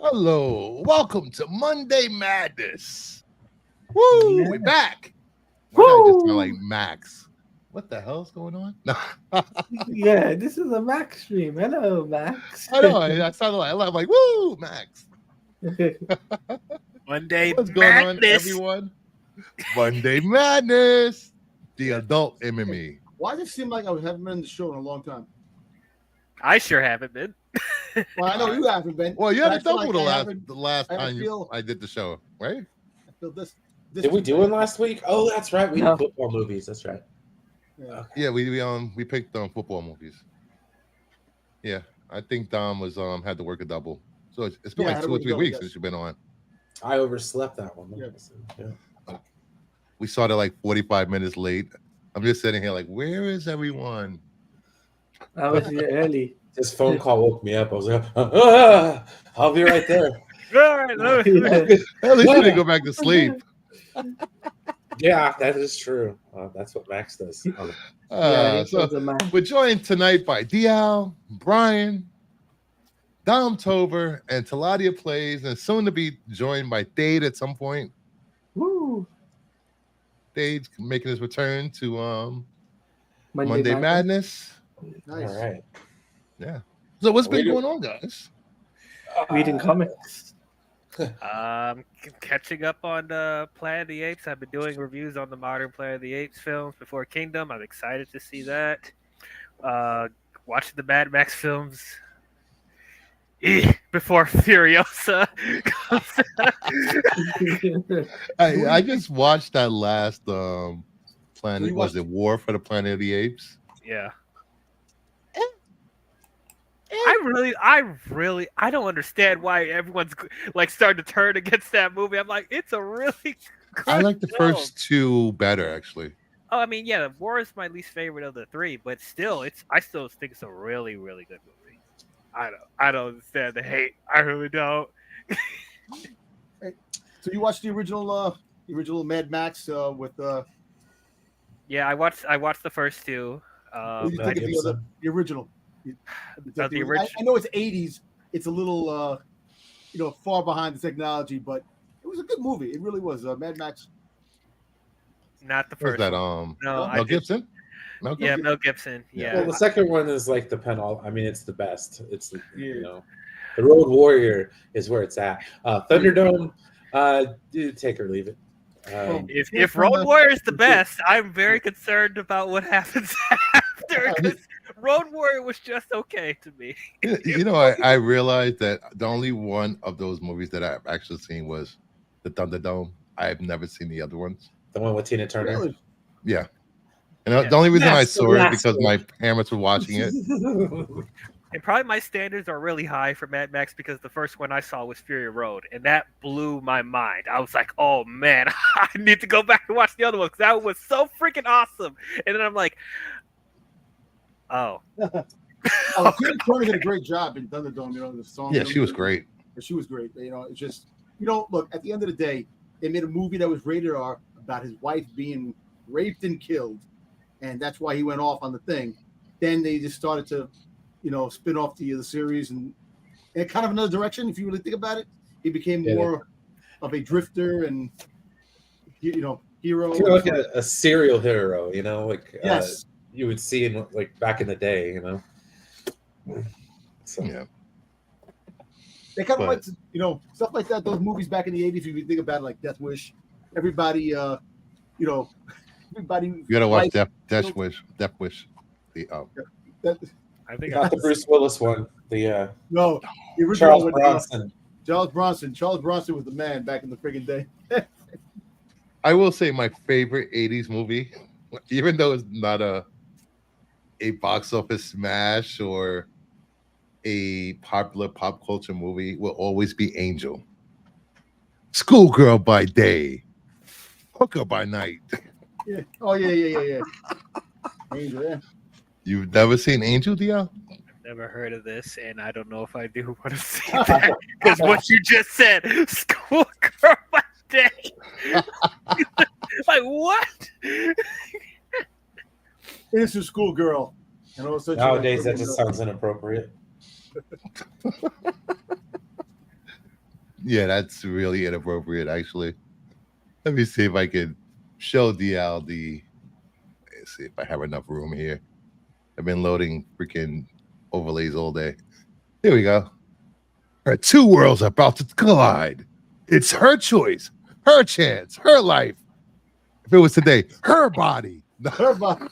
Hello, welcome to Monday Madness. Woo, Yeah. we're back. Why did I just sound like Woo! Max? What the hell's going on? No, Yeah, this is a Max stream. Hello, Max. I know. I sounded like I'm like, woo, Max. Monday What's going on, Madness. everyone? Monday Madness, the adult MMA. Why does it seem like I haven't been in the show in a long time? I sure haven't been. Well, I know you haven't been. Well, you but had I a feel double like the last I time feel- I did the show, right? I feel this. Did we do one last week? Oh, that's right. We No. did football movies. That's right. Yeah. Yeah, we picked football movies. Yeah, I think Dom was had to work a double, so it's been Yeah, I like had to 2 or work a 3 double, weeks yes. since you've been on. I overslept that one. Yeah. Yeah. We started like 45 minutes late. I'm just sitting here like, where is everyone? I was here early. This phone call woke me up. I was like, I'll be right there. All right, let me- At least we didn't go back to sleep. Yeah, that is true. That's what Max does. He So was a man. we're joined tonight by Dial, Brian, Dom Tover, and Taladia Plays, and soon to be joined by Dade at some point. Woo! Dade's making his return to Monday Monday Madness. Nice. All right. Yeah. So what's been We- going on, guys? Reading comics. Catching up on Planet of the Apes. I've been doing reviews on the modern Planet of the Apes films before Kingdom. I'm excited to see that. Watching the Mad Max films before Furiosa. I just watched that last Planet. you Was watched- it War for the Planet of the Apes? Yeah. I don't understand why everyone's like starting to turn against that movie. I'm like, it's a really good I like the film. first two better, actually. Oh, I mean, yeah, War is my least favorite of the three, but still, I still think it's a really, really good movie. I don't understand the hate. I really don't. So you watched the original Mad Max with Yeah, I watched the first two. what do you Mel think of Gibson. the original? The original. I know it's 80s. It's a little far behind the technology, but it was a good movie. It really was. Mad Max. Not the Was first. that one. No, I Mel did- Gibson? Mel Yeah, Gibson? Mel Gibson. Yeah. Well, the second one is like the penult. I mean, it's the best. It's the, Yeah. the Road Warrior is where it's at. Thunderdome, take or leave it. If Road Warrior is the best, I'm very concerned about what happens after. 'Cause Road Warrior was just okay to me. You know, I realized that the only one of those movies that I've actually seen was the Thunderdome. I've never seen the other ones. The one with Tina Turner. Really? Yeah. And Yeah. the only reason I That's the saw it last because one. my parents were watching it. And probably my standards are really high for Mad Max because the first one I saw was Fury Road, and that blew my mind. I was like, "Oh man, I need to go back and watch the other one because that was so freaking awesome." And then I'm like, "Oh, Oh, Tina Turner did a great job in Thunderdome. You know the song. Yeah, she was great. She was great. You know, it's just look. At the end of the day, they made a movie that was rated R about his wife being raped and killed, and that's why he went off on the thing. Then they just started to, spin off the series and kind of another direction. If you really think about it, he became Yeah. more of a drifter and hero. Like a serial hero, like Yes. you would see in like back in the day, So Yeah. They kind of But- like stuff like that. Those movies back in the 80s, if you think about it, like Death Wish, everybody, everybody. You gotta watch liked- Death Wish. The that, I think not the Bruce Willis one, the no, the original Charles with, Bronson. Charles Bronson. Charles Bronson was the man back in the friggin' day. I will say my favorite 80s movie, even though it's not a box office smash or a popular pop culture movie, will always be Angel. Schoolgirl by day, hooker by night. Yeah. Oh yeah. Angel, yeah. You've never seen Angel, Dia? never heard of this, and I don't know if I do want to see that because what you just said, schoolgirl by day. Like what? Innocent schoolgirl. And all of a sudden, Nowadays, that just sounds inappropriate. Yeah, that's really inappropriate, actually. Let me see if I can show DL the. Let's see if I have enough room here. I've been loading freaking overlays all day. Here we go. Her two worlds are about to collide. It's her choice, her chance, her life. If it was today, her body. Her body.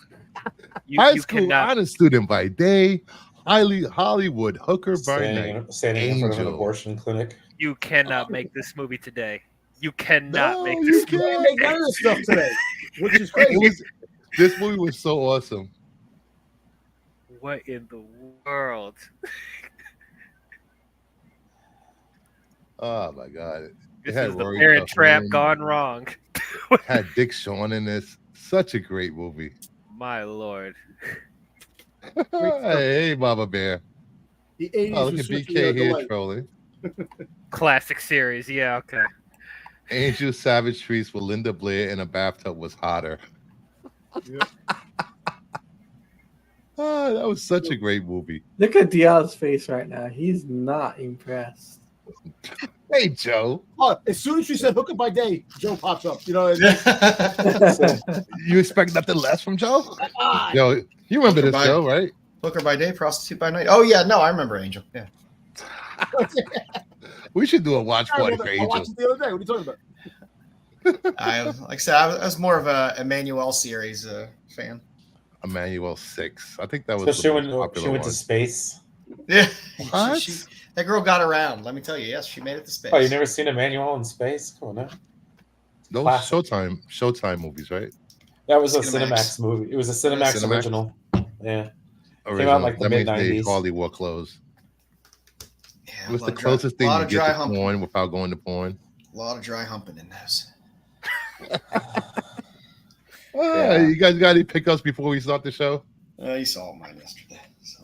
High You school cannot. honor student by day, highly Hollywood hooker by night. Standing in front of an Angel. abortion clinic. You cannot make this movie today. You cannot No, make you this You movie. can't make none of this stuff today, which is crazy. This movie was so awesome. What in the world? Oh my god! This had is the Rory Parent Trap Duffman. gone wrong. Had Dick Shawn in this. Such a great movie. My lord. Hey, Mama Bear. The 80s Oh, look was at such BK a here delight. trolling. Classic series. Yeah, okay. Angel Savage Treats with Linda Blair in a bathtub was hotter. Yeah. Oh, that was such a great movie. Look at DL's face right now. He's not impressed. Hey, Joe. Oh, as soon as she said hooker by day, Joe pops up. You know, You expect nothing less from Joe? ah, Yo, you remember Hooker this by- show, right? Hooker by day, prostitute by night. Oh yeah, no, I remember Angel. Yeah. We should do a watch I party remember. for I Angel. watched it the other day. What are you talking about? Like I said, I was more of a Emmanuel series fan. Emmanuel 6. I think that was Especially the most when popular she went one. to space. Yeah. What? That girl got around. Let me tell you. Yes, she made it to space. Oh, you never seen Emmanuel in space? Come on now. Those Classic. Showtime movies, right? That was a Cinemax. Cinemax movie. It was a Cinemax, Cinemax? original. Yeah. Original. like, the that means they mid-nineties. hardly wore clothes. Yeah, It was a the lot of closest dry, thing lot you of get dry to humping. porn without going to porn. A lot of dry humping in those. Yeah. You guys got any pickups before we start the show? You saw mine yesterday. So.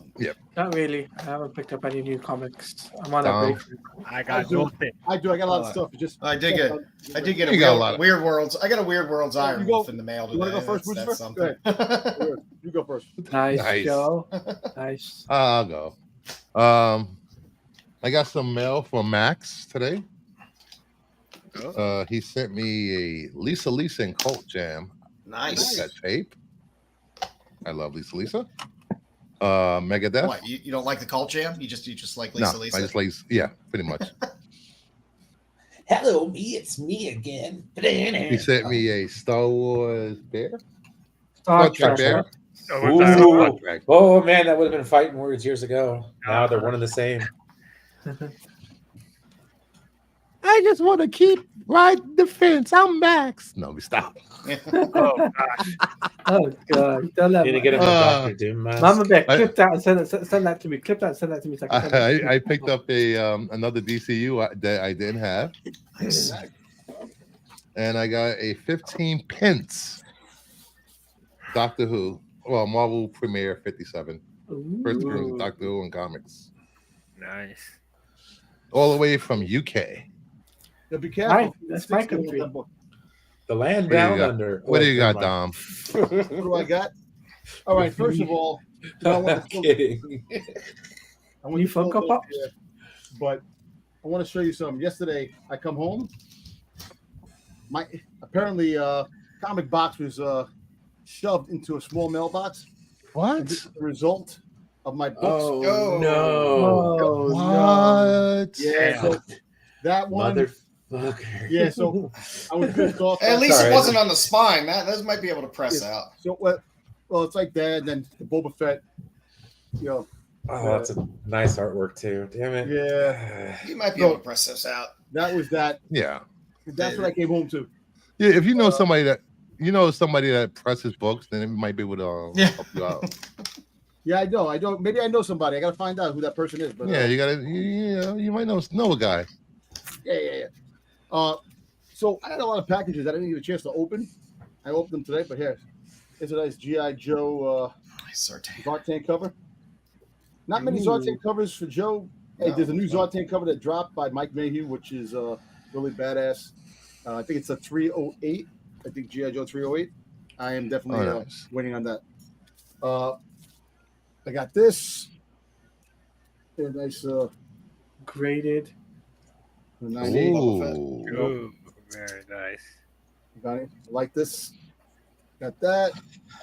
Not really. I haven't picked up any new comics. I'm on a Tom. break. I got nothing. I do. I got a lot of stuff. Just I did get a You got a lot weird, of- Weird Worlds. I got a Weird Worlds Iron You go- Wolf in the mail today. you wanna go first, That's Lucifer? something. you go first. Nice, Nice. Joe. Nice. I'll go. I got some mail from Max today. He sent me a Lisa and Cult Jam. Nice. That tape. I love Lisa. Megadeth. What, you don't like the Cult Jam? You just like No, Lisa? I just like, yeah, pretty much. Hello, me. It's me again. He sent me a Star Wars bear. Star Trek bear. Oh, what's that? Ooh. Star Trek. Oh man, that would have been fighting words years ago. Now they're one and the same. I just want to keep riding the fence. I'm Max. No, we stop. Oh gosh. Oh god. Don't let Need to get him a Doctor Doom mask. Mama Bear, I- clip that and send that to me. Clip that and send that to me. So I can send it. I picked up a another DCU that I didn't have, Nice. and I got a 15 pence Doctor Who. Well, Marvel Premiere 57. First appearance of Doctor Who in comics. Nice. All the way from UK. Yeah, be careful. Right, that's my Sticks in country. that book. The land What do you down got? under. What do you never got, mind. Dom? What do I got? All right. First of all, I want I'm to kidding. I want You to show Funko those Pops? here, but I want to show you some. Yesterday, I come home. My apparently comic box was shoved into a small mailbox. What? This is the result of my books. Oh, no. Oh, What? Yeah, so that one. Motherfucker. Yeah, so I was pissed off. At least Sorry. it wasn't on the spine. Those might be able to press out. So well, it's like that. And then the Boba Fett. You know, Oh, that's a nice artwork too. Damn it. yeah, You might be able to press those out. that was that. Yeah. That's what I came home to. Yeah. If you know somebody that presses books, then it might be able to Yeah. help you out. Yeah, I know. Maybe I know somebody. I got to find out who that person is. But Yeah, you gotta. You might know a guy. yeah. So I had a lot of packages that I didn't get a chance to open. I opened them today, but here, it's a nice GI Joe Nice Zartan. Zartan cover. Not many Ooh. Zartan covers for Joe. Hey, No. there's a new Zartan cover that dropped by Mike Mayhew, which is really badass. I think it's a 308. I think GI Joe 308. I am definitely Oh, nice. waiting on that. I got this. They're nice. graded. The 98 Boba Fett. Ooh. Ooh, very nice. Got it. Like this. Got that.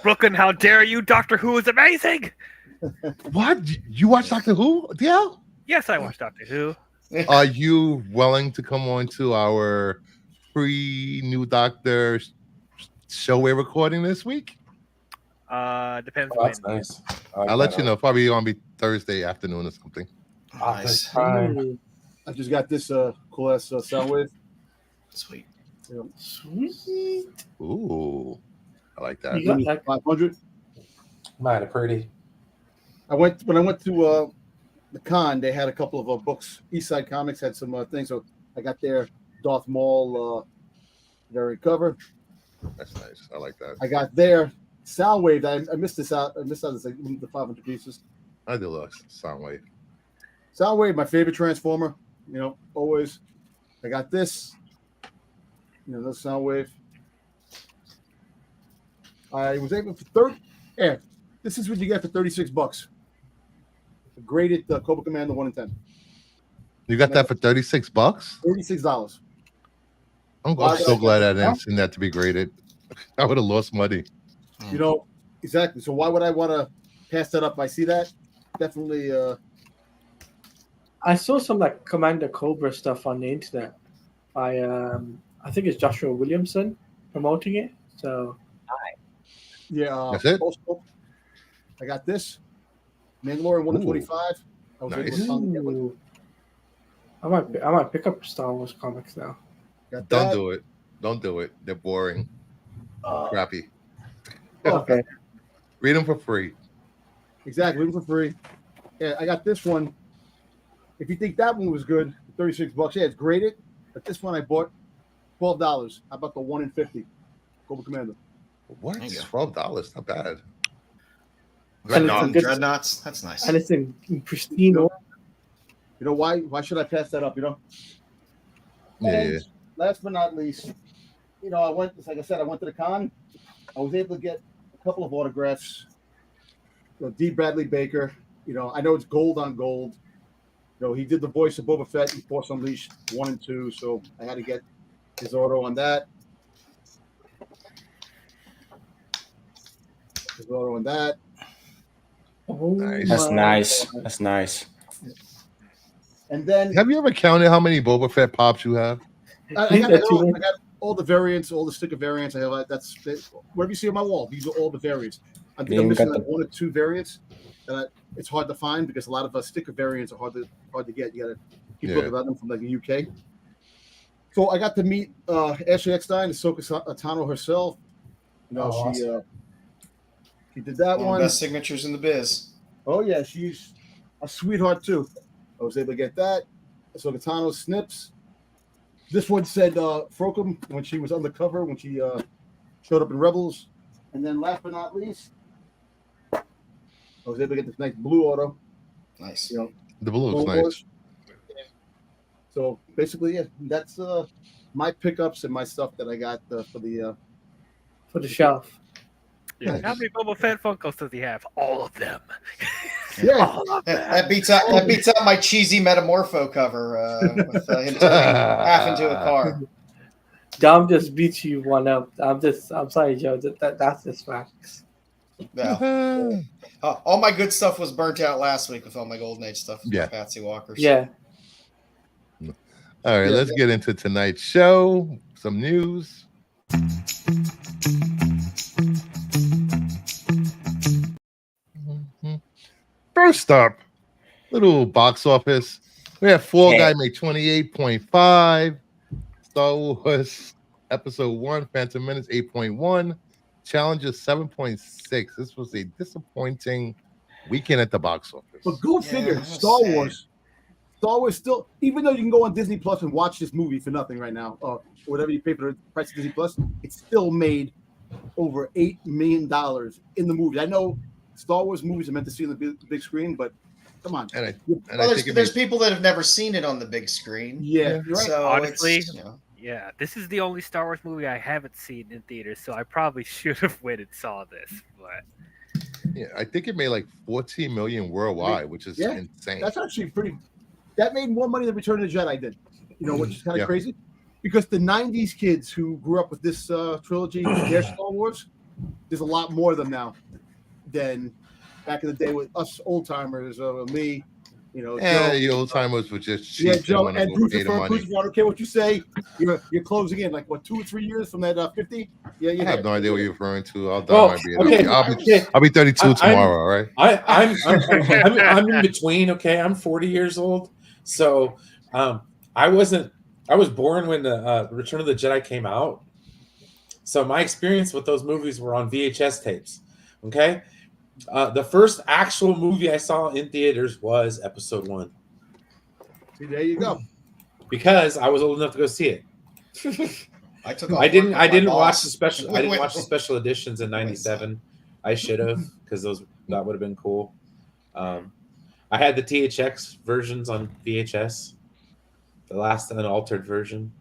Brooklyn, how dare you? Doctor Who is amazing. What? You watch Doctor Who? Yeah. Yes, I watched Doctor Who. Are you willing to come on to our free new Doctor show we're recording this week? Depends Oh, when. that's nice. I like I'll let that. you know. Probably gonna be Thursday afternoon or something. Nice. Prime. Ooh, I just got this cool ass sound wave. Sweet. You know, sweet. Ooh, I like that. You got like 500. Mine are pretty. When I went to the con, they had a couple of books. Eastside Comics had some things, so I got their Darth Maul variant cover. That's nice. I like that. I got their Soundwave. I missed this out. I missed out the 500 pieces. I do love Soundwave. Soundwave, my favorite Transformer. You know, always. I got this. You know, this Soundwave. I was able for 30. Yeah, this is what you get for $36. A graded Cobra Commander 1 in 10. You got that for $36? $36. I'm so glad I didn't send that to be graded. I would have lost money. You know, exactly. So why would I want to pass that up? I see that. Definitely. I saw some like Commander Cobra stuff on the internet by I think it's Joshua Williamson promoting it. So Yeah. That's it? Also, I got this. Mandalorian 1 in Ooh. 25. I was able Nice. to finally get one. ooh. I might pick up Star Wars comics now. Got Don't that. do it. Don't do it. They're boring. Crappy. Okay. Read them for free. Exactly. It was for free. Yeah, I got this one. If you think that one was good, $36. Yeah, it's graded. But this one I bought $12. How about the 1 in 50? Cobra Commander. What? There you $12. Not bad. And it's a Dreadnought, good- Dreadnoughts. That's nice. And it's in pristine order. You know why? Why should I pass that up? You know. Yeah. And last but not least, you know, like I said, I went to the con. I was able to get a couple of autographs. You know, D. Bradley Baker. You know, I know it's gold on gold. You know, he did the voice of Boba Fett in Force Unleashed 1 and 2, so I had to get his auto on that. His auto on that. Oh, Nice. That's my nice. God. That's nice. And then Have you ever counted how many Boba Fett pops you have? I got all the variants, all the sticker variants. I have that's whatever you see on my wall. These are all the variants. I think Yeah, I'm you missing got like 1 or 2 variants that it's hard to find because a lot of sticker variants are hard to get. You got to keep looking at them from like the UK. So I got to meet Ashley Eckstein, Ahsoka Tano herself. You know, Oh, she did that One of one. the best signatures in the biz. Oh yeah, she's a sweetheart too. I was able to get that. Ahsoka Tano snips. This one said Frokum when she was undercover, when she showed up in Rebels. And then last but not least, I was able to get this nice blue auto. Nice. You know, The blue looks Clone nice. Wars. So basically, yeah, that's my pickups and my stuff that I got for the shelf. Yeah. How many Boba Fett Funkos does he have? All of them. yeah. All of them. That beats out my cheesy Metamorpho cover with him turning half into a car. Dom just beat you one up. I'm sorry, Joe. That's just facts. Yeah. All my good stuff was burnt out last week with all my Golden Age stuff. With Yeah. my Patsy Walkers. Yeah. All right, let's get into tonight's show. Some news. First up, little box office. We have Fall Guy made 28.5. Star Wars Episode 1, Phantom Menace 8.1. Challenger 7.6. This was a disappointing weekend at the box office. But go Yeah, figure, that's Star sad. Wars. Star Wars still, even though you can go on Disney Plus and watch this movie for nothing right now, or whatever you pay for the price of Disney Plus, it still made over $8 million in the movie. I know Star Wars movies are meant to see on the big screen, but come on. And I Well, think there's people that have never seen it on the big screen. Yeah, you're right. So Honestly, it's, you know, Yeah, this is the only Star Wars movie I haven't seen in theaters, so I probably should have went and saw this. But yeah, I think it made like 14 million worldwide, which is Yeah, insane. That's actually pretty. That made more money than Return of the Jedi did. You know, which is kind of Yeah. crazy, because the '90s kids who grew up with this trilogy, their Star Wars, there's a lot more of them now than back in the day with us old timers, me. You know, Yeah, Joe, the old timers were just cheap. yeah, They Joe, wanna and go pay the money. Crucifer, I don't care what you say. You're closing in like what 2 or 3 years from that 50. Yeah, I have no idea what you're referring to. I'll Well, dye my beard. okay, I'll be 32 I'm- tomorrow. All right. I'm in between. Okay, I'm 40 years old, so I was born when the Return of the Jedi came out. So my experience with those movies were on VHS tapes. Okay, the first actual movie I saw in theaters was Episode 1 See, there you go. because I was old enough to go see it. I took. I didn't watch the the special. I didn't watch the special editions in '97. I should have, because that would have been cool. I had the THX versions on VHS, the last unaltered version.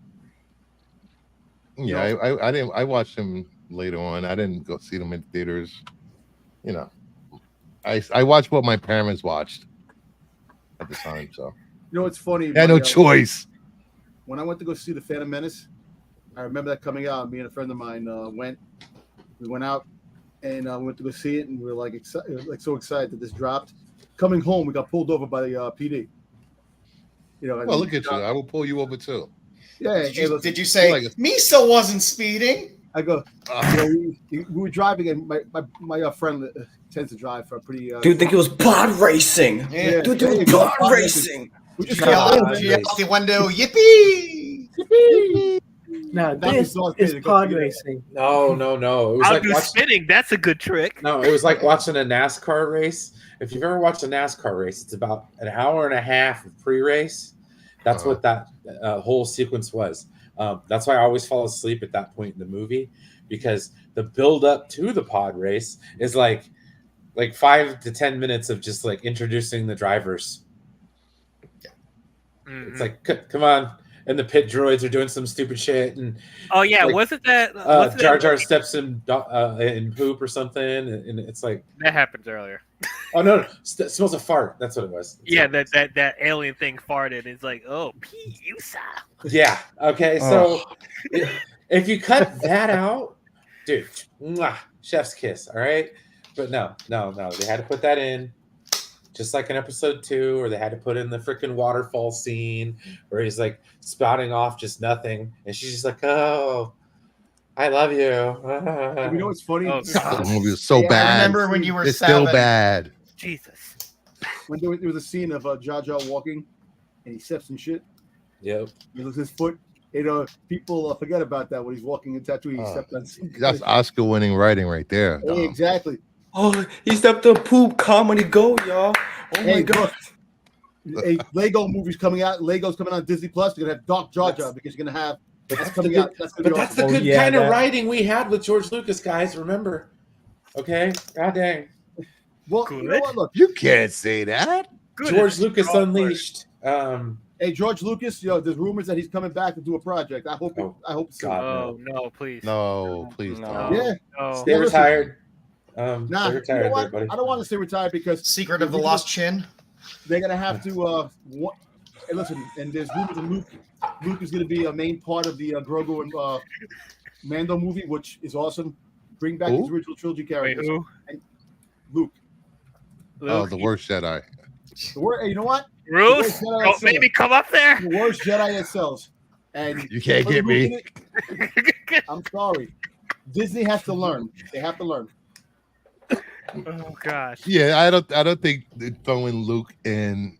Yeah, I didn't. I watched them later on. I didn't go see them in theaters. You know, I watched what my parents watched at the time. So You know what's funny? I had no My, choice. when I went to go see the Phantom Menace, I remember that coming out. Me and a friend of mine went. We went out and we went to go see it, and we were like so excited that this dropped. Coming home, we got pulled over by the PD. You know, Well, look at you. I will pull you over too. Yeah. Did you say like- Misa wasn't speeding? I go. We were driving, and my friend tends to drive for a pretty. Dude, think it was pod racing. Yeah. Dude, there you it go, was pod racing. We just She yelled got out the window, yippee! Now That this was is good. pod racing. No. It was I'll like do spinning. That's a good trick. No, it was like watching a NASCAR race. If you've ever watched a NASCAR race, it's about an hour and a half of pre-race. That's what that whole sequence was. That's why I always fall asleep at that point in the movie, because the build up to the pod race is like 5 to 10 minutes of just like introducing the drivers. Mhm. It's like, come on. And the pit droids are doing some stupid shit. And Oh yeah, like, wasn't that Jar Jar steps in poop or something. And it's like, that happens earlier? oh no, smells a fart. That's what it was. Yeah, that alien thing farted. It's like, oh, Yusa. Yeah. Okay. So if you cut that out, dude, chef's kiss. All right. But no. They had to put that in, just like in episode 2, or they had to put in the freaking waterfall scene where he's like spouting off just nothing, and she's just like, "Oh, I love you." You know what's funny? Oh, The movie was so Yeah, I bad. I remember when you were It's 7. still bad. Jesus. When there was a scene of Jar Jar walking, and he steps in shit. Yep. He looks his foot. You know, people forget about that when he's walking in Tatooine. He stepped on. That's Oscar-winning writing right there. Hey, exactly. Oh, he stepped up poop. Comedy go, y'all. Oh my Hey, god. Hey, Lego movie's coming out. Lego's coming on Disney Plus. You're gonna have Dark Jar Jar because you're gonna have that's coming out. That's gonna But be that's the awesome. good kind of writing we had with George Lucas, guys. Remember? Okay. God dang. Well, you know what? Look, You can't say that. Good. George Lucas Strong word. Unleashed. hey, George Lucas. You know, there's rumors that he's coming back to do a project. I hope. Oh, I hope so. God. Oh no, please. No, please No. don't. Yeah. No. Stay Yeah, listen. retired. Nah, Stay you retired, know what? everybody. I don't want to say retired because Secret of the Lost Chin. they're gonna have to. Hey, listen, and there's rumors that Luke is gonna be a main part of the Grogu and Mando movie, which is awesome. Bring back his Who? original trilogy Wait, characters. who? Luke. Oh, Luke? the worst Jedi. The word, hey, you know what? Bruce, The worst Jedi don't make me come up there. The worst Jedi that sells. And You can't put get Luke in me. it, I'm sorry. Disney has to learn. They have to learn. Oh gosh. Yeah, I don't think throwing Luke in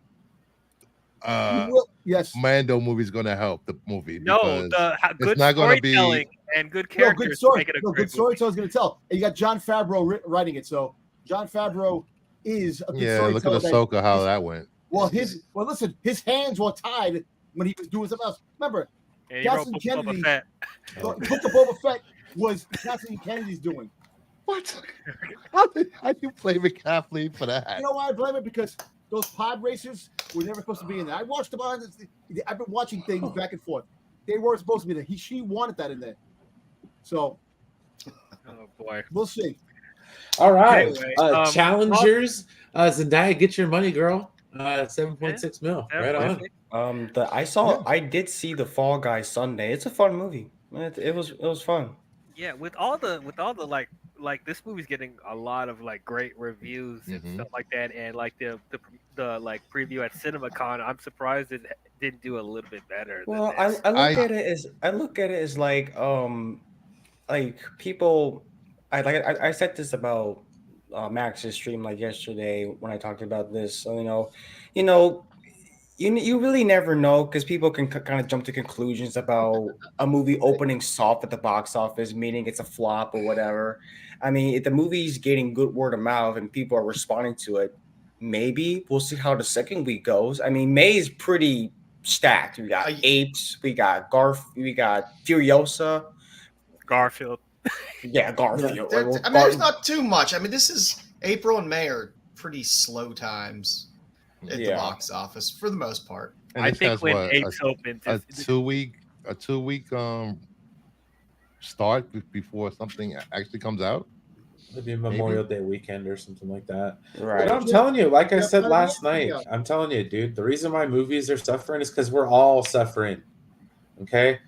Yes. Mando movie is going to help the movie. No, because good not gonna be- storytelling and good No, characters good story. make it a No, great good storyteller is going to tell. And you got John Favreau writing it. So John Favreau is a good Yeah, look at storyteller. Ahsoka, how that went. Well, listen, his hands were tied when he was doing something else. Remember, And he wrote Kathleen Book of Kennedy. Boba Fett. the Book of Boba Fett was Kathleen Kennedy's doing. What? How do you blame Kathleen for that? You know why I blame it? Because those pod racers were never supposed to be in there. I watched them on. I've been watching things back and forth. They weren't supposed to be there. She wanted that in there. So Oh boy. we'll see. All right. Anyway, Challengers. Zendaya, get your money, girl. 7.6 mil. Right on. I did see the Fall Guy Sunday. It's a fun movie. It was fun. Yeah, with all the like this movie's getting a lot of like great reviews and Hmm. stuff like that, and like the like preview at CinemaCon, I'm surprised it didn't do a little bit better than Well, this. I look I at it as like people. I said this about Max's stream like yesterday when I talked about this. So you know, you really never know because people can kind of jump to conclusions about a movie opening soft at the box office, meaning it's a flop or whatever. I mean, if the movie's getting good word of mouth and people are responding to it, maybe we'll see how the second week goes. I mean, May is pretty stacked. We got Apes, we got Furiosa, Garfield. yeah, Garfield. There, Like, well, I mean, there's not too much. I mean, this is April and May are pretty slow times at the Yeah. box office for the most part. and I this think has when what Apes opens, a 2 week start before something actually comes out. Maybe Memorial Day weekend or something like that. right. But I'm telling you, like I Yeah, said I last know. night, Yeah. I'm telling you, dude, the reason why movies are suffering is because we're all suffering. Okay,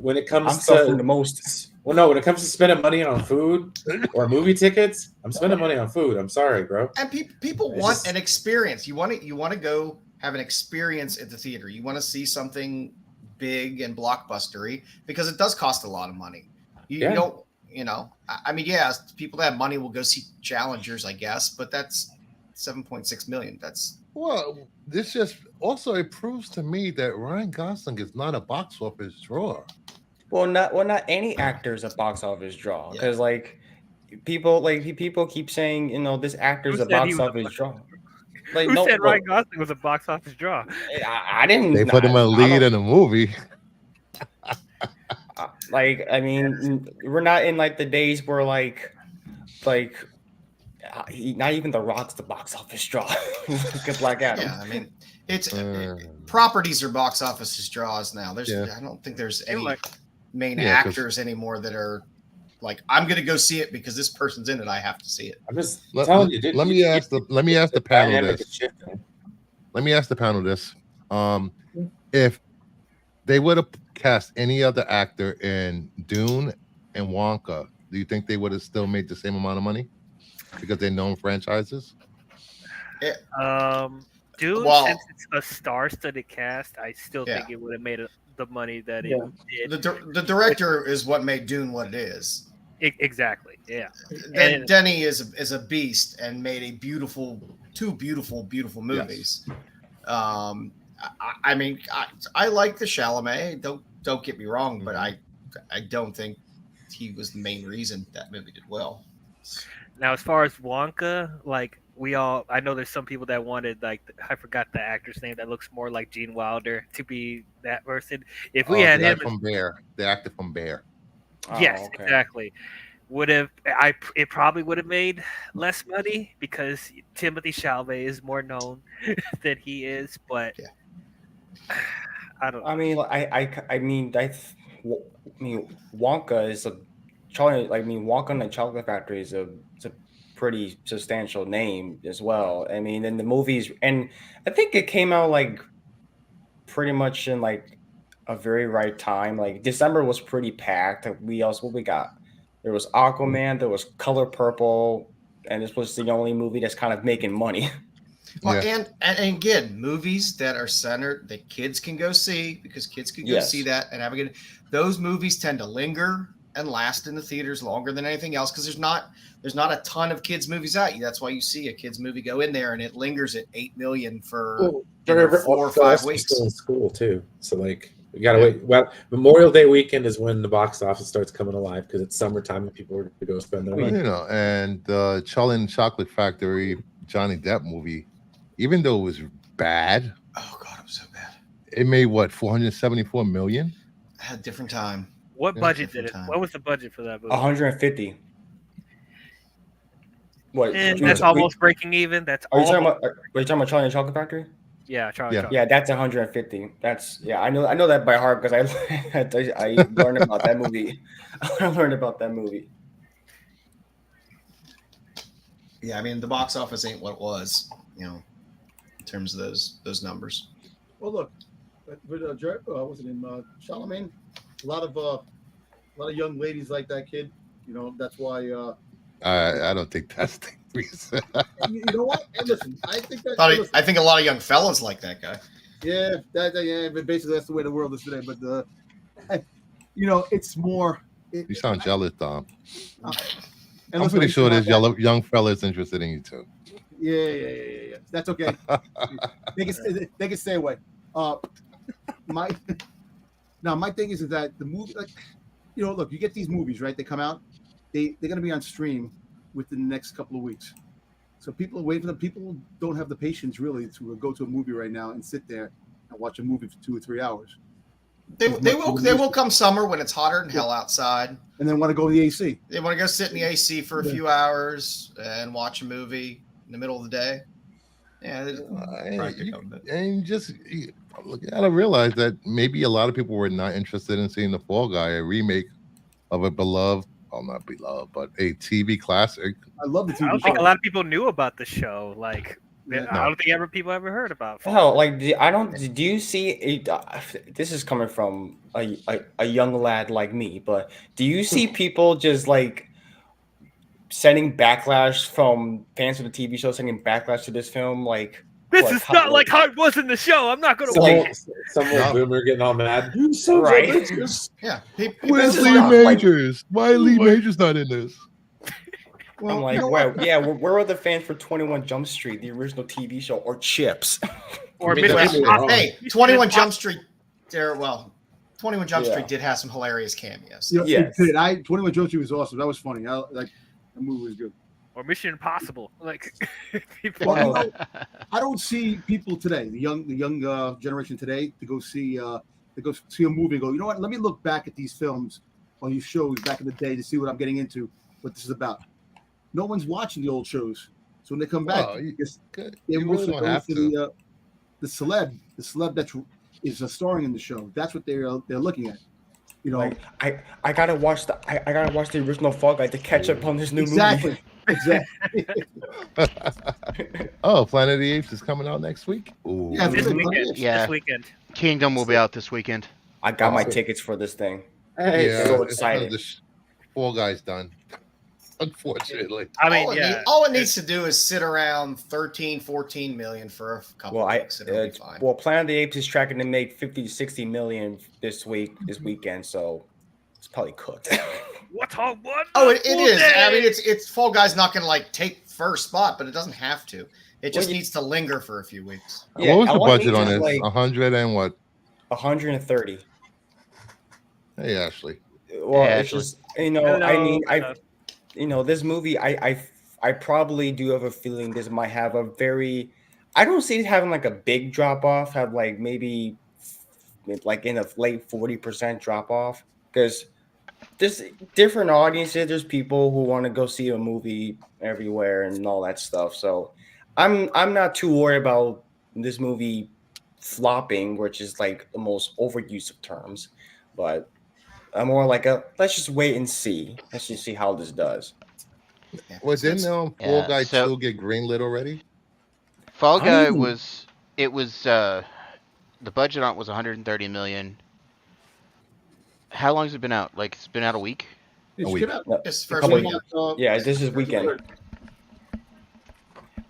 when it I'm comes suffering the to most. well, no, when it comes to spending money on food or movie tickets, I'm spending money on food. I'm sorry, bro. And people It's want just- an experience. You want to go have an experience at the theater. You want to see something big and blockbustery because it does cost a lot of money. You Yeah. don't, I mean, yeah, people that have money will go see Challengers, I guess, but that's 7.6 million. That's Well, this just also it proves to me that Ryan Gosling is not a box office draw. Well, not any actor is a box office draw because people keep saying this actor's Who a said he box was a office draw. Like who no, said look, Ryan Gosling was a box office draw? I didn't. They put him a I lead don't- in a movie. I mean, we're not in like the days where not even The Rock's the box office draw. Look at Black Adam. yeah. I mean, it's Uh, properties are box office draws now. Yeah. I don't think there's Feel any like- main Yeah, 'cause- actors anymore that are like, I'm going to go see it because this person's in it. I have to see it. I'm just let, telling you, dude. let me ask the panel dynamic this. is shifting. Let me ask the panel this. If they would have cast any other actor in Dune and Wonka, do you think they would have still made the same amount of money because they're known franchises? Dune, Well- since it's a star-studded cast, I still Yeah. think it would have made the money that it Yeah. did. The director is what made Dune what it is. Exactly. Yeah. Then And- Denny is a beast and made two beautiful movies. I mean, I like the Chalamet. Don't get me wrong, but I don't think he was the main reason that movie did well. Now, as far as Wonka, like I know there's some people that wanted I forgot the actor's name that looks more like Gene Wilder to be that person. If we had the guy him, from Bear, the actor from Bear. yes, Oh, okay. exactly. It probably would have made less money because Timothy Chalamet is more known than he is, but Yeah. I don't know. I mean, Wonka is a Charlie. I mean, Wonka and the Chocolate Factory is a pretty substantial name as well. I mean, in the movies, and I think it came out like pretty much in like a very right time. Like December was pretty packed. What we got? There was Aquaman. There was Color Purple, and this was the only movie that's kind of making money. Well, Yeah. and again, movies that are centered that kids can go see because kids can go Yes. see that and have a good. Those movies tend to linger and last in the theaters longer than anything else because there's not a ton of kids movies out. That's why you see a kids movie go in there and it lingers at 8 million for 4 or 5 weeks. Still in school too, so like we gotta wait. Well, Memorial Day weekend is when the box office starts coming alive because it's summertime and people are going to go spend their money. And Charlie and the Chocolate Factory, Johnny Depp movie, even though it was bad, Oh God, it was so bad. it made what 474 million. I had a different time. What Yeah, budget did different it? time. What was the budget for that movie? 150. What? And that's almost breaking even. That's Are you talking almost. about? Are you talking about Charlie and the Chocolate Factory? Yeah, Charlie. Yeah. Charlie. Yeah, that's 150. I know that by heart because I learned about that movie. I learned about that movie. Yeah, I mean the box office ain't what it was, in terms of those numbers. Well, look, with what's his name, Charlemagne, a lot of young ladies like that kid. You know, that's why. I don't think that's the reason. You know what? Hey, listen, I think that. I think a lot of young fellas like that guy. Yeah, yeah, but basically that's the way the world is today. But you know, it's more. You sound jealous, Dom. And I'm listen, pretty sure it's there's not young fellas interested in you too. Yeah. That's okay. They can stay away. My thing is that the movie, like, you know, look, you get these movies, right? They come out, they're gonna be on stream within the next couple of weeks. So people are waiting for them. People don't have the patience really to go to a movie right now and sit there and watch a movie for 2 or 3 hours. They will come summer when it's hotter than hell outside. And then want to go to the AC. They want to go sit in the AC for a few hours and watch a movie in the middle of the day. Yeah, and you gotta realize that maybe a lot of people were not interested in seeing The Fall Guy, a remake of a beloved, well, not beloved, but a TV classic. I love the TV I don't show. think a lot of people knew about the show. Like, Yeah, I don't think people ever heard about. Hell, like do you see this is coming from a young lad like me, but do you see people just like sending backlash from fans of the TV show, sending backlash to this film? Like, This is not like how it was in the show. I'm not going to wait. Some old boomer getting all mad. You sons of Right. bitches. Yeah. Where's This is Lee not Majors? Why Lee Majors not in this? Well, I'm like, you know wow, what? yeah, where are the fans for 21 Jump Street, the original TV show, or Chips? Or I mean, Mission that's Impossible. wrong. Hey, 21 Jump Street. 21 Jump Yeah. Street did have some hilarious cameos. You know, Yes. it did. 21 Jump Street was awesome. That was funny. Like, the movie was good. Or Mission Impossible. Like, people. Well, you know, I don't see people today, the young generation today, to go see a movie and go, you know what? Let me look back at these films or these shows back in the day to see what I'm getting into, what this is about. No one's watching the old shows, so when they come back, Oh, you they're really mostly don't going have for to. the celeb that is starring in the show. That's what they're looking at. You know, Like, I gotta watch the original Fall Guy to catch up on this new exactly. movie. Exactly. Oh, Planet of the Apes is coming out next week. Ooh. Yeah, This Planet of the weekend. Apes. Yeah. This weekend. Kingdom will be out this weekend. I got my Awesome. tickets for this thing. Hey, Yeah, so it's excited. The Fall Guy's done. Unfortunately. I mean, yeah. All it needs to do is sit around 13, 14 million for a couple Well, of weeks. And it'll be fine. Planet of the Apes is tracking to make 50 to 60 million this weekend, so it's probably cooked. What's on one? Oh, it is. Day? I mean, it's Fall Guy's not going to like take first spot, but it doesn't have to. It just Well, needs to linger for a few weeks. Yeah, What was the all I budget need on is, this? like, 100 and what? 130. Hey, Ashley. Well, Yeah, it's actually. just I mean, Hello. this movie, I probably do have a feeling this might have a very. I don't see it having like a big drop off. Have like maybe like in a late 40% drop off, because there's different audiences. There's people who want to go see a movie everywhere and all that stuff. So I'm not too worried about this movie flopping, which is like the most overuse of terms, but I'm more like let's just wait and see. Let's just see how this does. Yeah. Well, didn't Fall Yeah, Guy so- 2 get greenlit already? Fall I Guy don't- was the budget on it was 130 million. How long has it been out? Like it's been out a week. It week. came out. It's A first couple weekend. Yeah, this is weekend.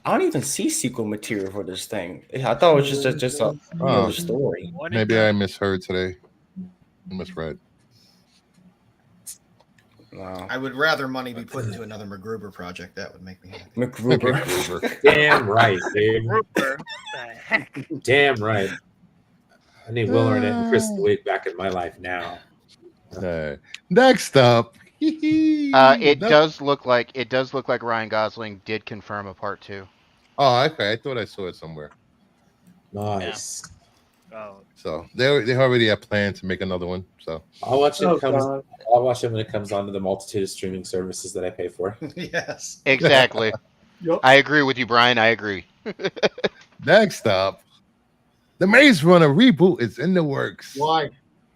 I don't even see sequel material for this thing. I thought it was just a Oh. story. One Maybe and I misheard today. I misread. No. I would rather money be put into another MacGruber project. That would make me happy. McGruber. Damn right, dude. Rupert. The heck? Damn right. I need Will Arnett and Chris Wiig back in my life now. Next up. It That- does look like Ryan Gosling did confirm a part 2. Oh, okay. I thought I saw it somewhere. Nice. Oh, So they already have plans to make another one. So I'll watch it. Oh, Comes, God. I'll watch it when it comes onto the multitude of streaming services that I pay for. Yes. Exactly. Yep. I agree with you, Brian. I agree. next up, the Maze Runner reboot is in the works. Why?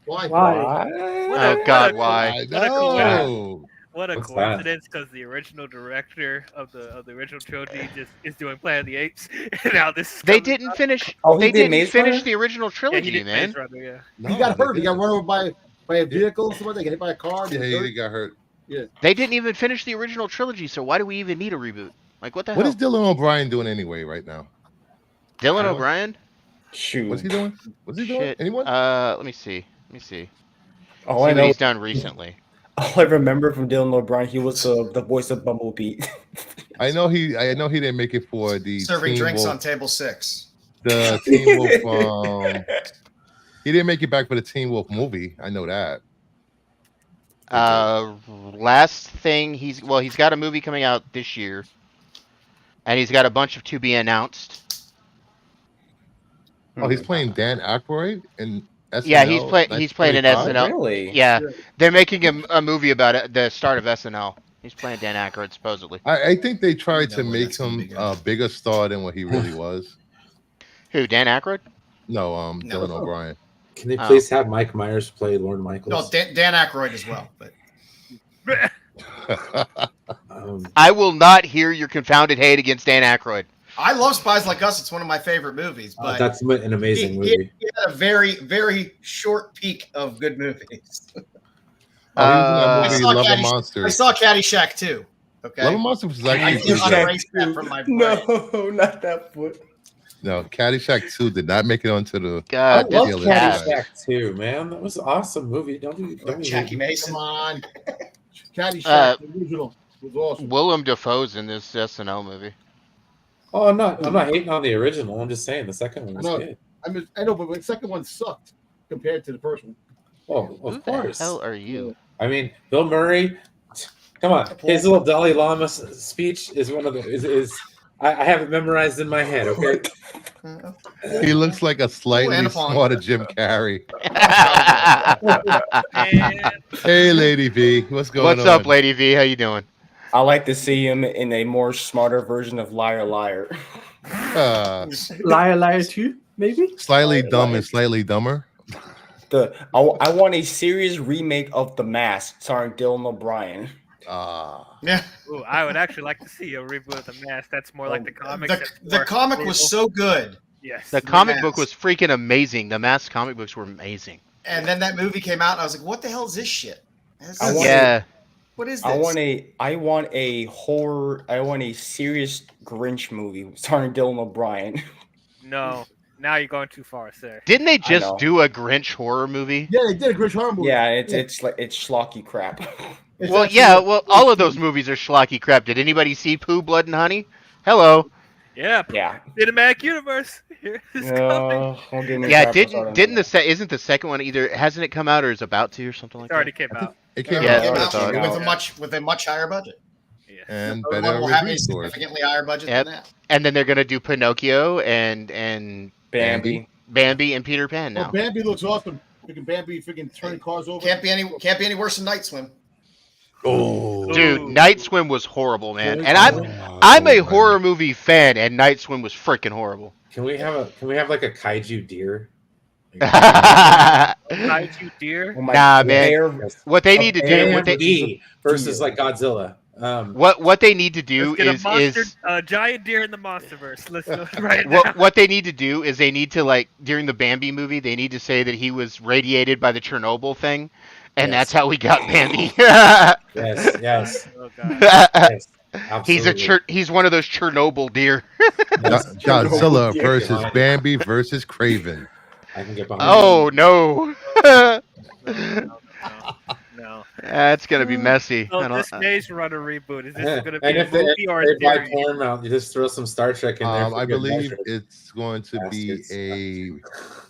What Oh God, why? I What a know. What a What's that? coincidence! Because the original director of the original trilogy just is doing Planet of the Apes, and now this is They coming didn't out. finish. Oh, he They did didn't Maze finish Runner? the original Yeah, he trilogy, did man. Maze Runner. Yeah. He got they hurt. He got didn't. run over by a vehicle or something. They got hit by a car. And Yeah, he was he hurt. got hurt. They didn't even finish the original trilogy. So why do we even need a reboot? Like, what the What hell? is Dylan O'Brien doing anyway right now? Dylan Anyone? O'Brien? Shoot. What's he doing? What's he doing? Shit. Anyone? Let me see. All See I what know, he's done recently. all I remember from Dylan O'Brien, he was the voice of Bumblebee. I know he didn't make it for the Serving Teen drinks Wolf, on table 6. the Teen Wolf. He didn't make it back for the Teen Wolf movie. I know that. Last thing he's got a movie coming out this year, and he's got a bunch of to be announced. Oh, he's playing Dan Aykroyd in SNL. Yeah, he's playing in 1925? SNL. Really? Yeah, they're making a movie about it. The start of SNL. He's playing Dan Aykroyd supposedly. I think they tried to No way make that's gonna him be good. a bigger star than what he really was. Who? Dan Aykroyd? No, No. Dylan O'Brien. Can they please have Mike Myers play Lorne Michaels? No, Dan Aykroyd as well. But I will not hear your confounded hate against Dan Aykroyd. I love Spies Like Us. It's one of my favorite movies. But That's an amazing he movie. had a very, very short peak of good movies. Oh, he was in that Uh, movie I saw Love and I Monsters. saw Caddyshack too. Okay. Love and Monsters was I actually did pretty not good. erase that from my brain. No, not that foot. No, Caddyshack 2 did not make it onto the. I God, love this Dylan cat. O'Brien. Caddyshack too, man. That was an awesome movie. Don't Jackie Mason. Come on. Caddyshack, Uh, the original, was awesome. Willem Dafoe's in this SNL movie. Oh, I'm not hating on the original. I'm just saying the second one was No. good. I know, but the second one sucked compared to the first one. Oh, Who of the course. hell are you? I mean, Bill Murray. Come on, his little Dalai Lama speech is one of the is. I have it memorized in my head. Okay. He looks like a slightly and a fawn. smarter Jim Carrey. And Hey, Lady V, what's going on? What's up, Lady V? How you doing? I like to see him in a more smarter version of Liar Liar. Liar Liar 2, maybe? Slightly dumb and slightly dumber. I want a serious remake of The Mask starring Dylan O'Brien. Yeah. ooh, I would actually like to see a reboot of The Mask. That's more like the comics. that's The more comic brutal. was so good. Yes. The comic book was freaking amazing. The Mask comic books were amazing. And then that movie came out, and I was like, "What the hell is this shit? I want Yeah. What is this?" I want a horror. I want a serious Grinch movie starring Dylan O'Brien. No. Now you're going too far, sir. Didn't they know. just do a Grinch horror movie? Yeah, they did a Grinch horror movie. Yeah, it's schlocky crap. It's Well, actually- yeah. Well, all of those movies are schlocky crap. Did anybody see Pooh, Blood, and Honey? Hello. Yeah. Yeah. Cinematic universe. Here it's coming. No, don't get me Yeah. crap started Didn't on isn't the second one either? Hasn't it come out or is about to or something like It already that? came out. It came Yeah, out. that's what I thought. with a much higher budget. Yeah. And The better one will have a review scores. significantly higher budget Yep. than that. And then they're gonna do Pinocchio and Bambi. Bambi and Peter Pan Well, now. Bambi looks awesome. Freaking Bambi, freaking turning cars over. Can't be any worse than Night Swim. Oh, Dude, Night Swim was horrible, man. And Oh, I'm a horror movie fan, and Night Swim was freaking horrible. Can we have like a kaiju deer? Kaiju deer. Oh my Nah, man. bear- What they need to do, what they Bambi versus like Godzilla. what they need to do Let's get is a giant deer in the MonsterVerse. Let's do it right now. what they need to do is they need to, like, during the Bambi movie, they need to say that he was radiated by the Chernobyl thing, and Yes. that's how we got Bambi. Yes. Oh, God. Yes. Absolutely. He's one of those Chernobyl deer. Yes. Godzilla versus Bambi versus Craven. I can get behind. Oh no. No. That's gonna be messy. So I don't- this Maze Runner reboot, is this Yeah. going to be And a if they movie or a buy series? Paramount, you just throw some Star Trek in there. for I good believe measure. it's going to be Baskets. a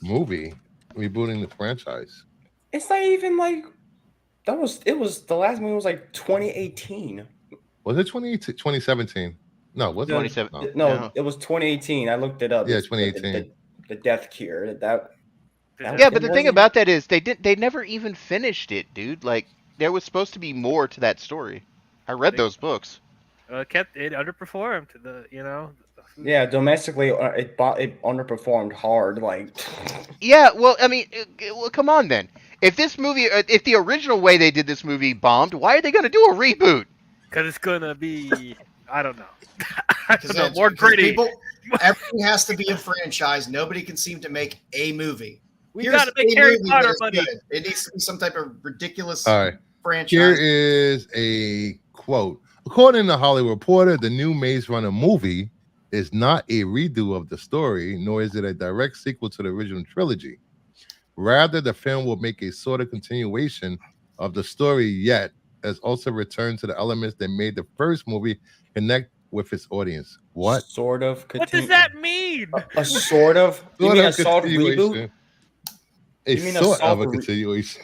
movie rebooting the franchise. It's not even like that was. It was the last movie was like 2018. Was it 2017? No, was it 27. No. No, it was 2018. I looked it up. Yeah, It's 2018. The Death Cure. That Yeah, but the thing wasn't- about that is they never even finished it, dude. Like, there was supposed to be more to that story. I read those books. It underperformed. Yeah, domestically, it underperformed hard. Like, Yeah, well, I mean, well, come on then. If this movie, if the original way they did this movie bombed, why are they going to do a reboot? Because it's gonna be, I don't know. I don't know, Because more gritty. Everything has to be a franchise. Nobody can seem to make a movie. We Here's gotta make a Harry movie Potter that is money. good. It needs to be some type of ridiculous All right. franchise. Here is a quote. According to Hollywood Reporter, the new Maze Runner movie is not a redo of the story, nor is it a direct sequel to the original trilogy. Rather, the film will make a sort of continuation of the story, yet has also returned to the elements that made the first movie connect with its audience. What? Sort of. What does that mean? A sort of. You Sort mean a of soft reboot? continuation. A You mean a sort of a soft continuation.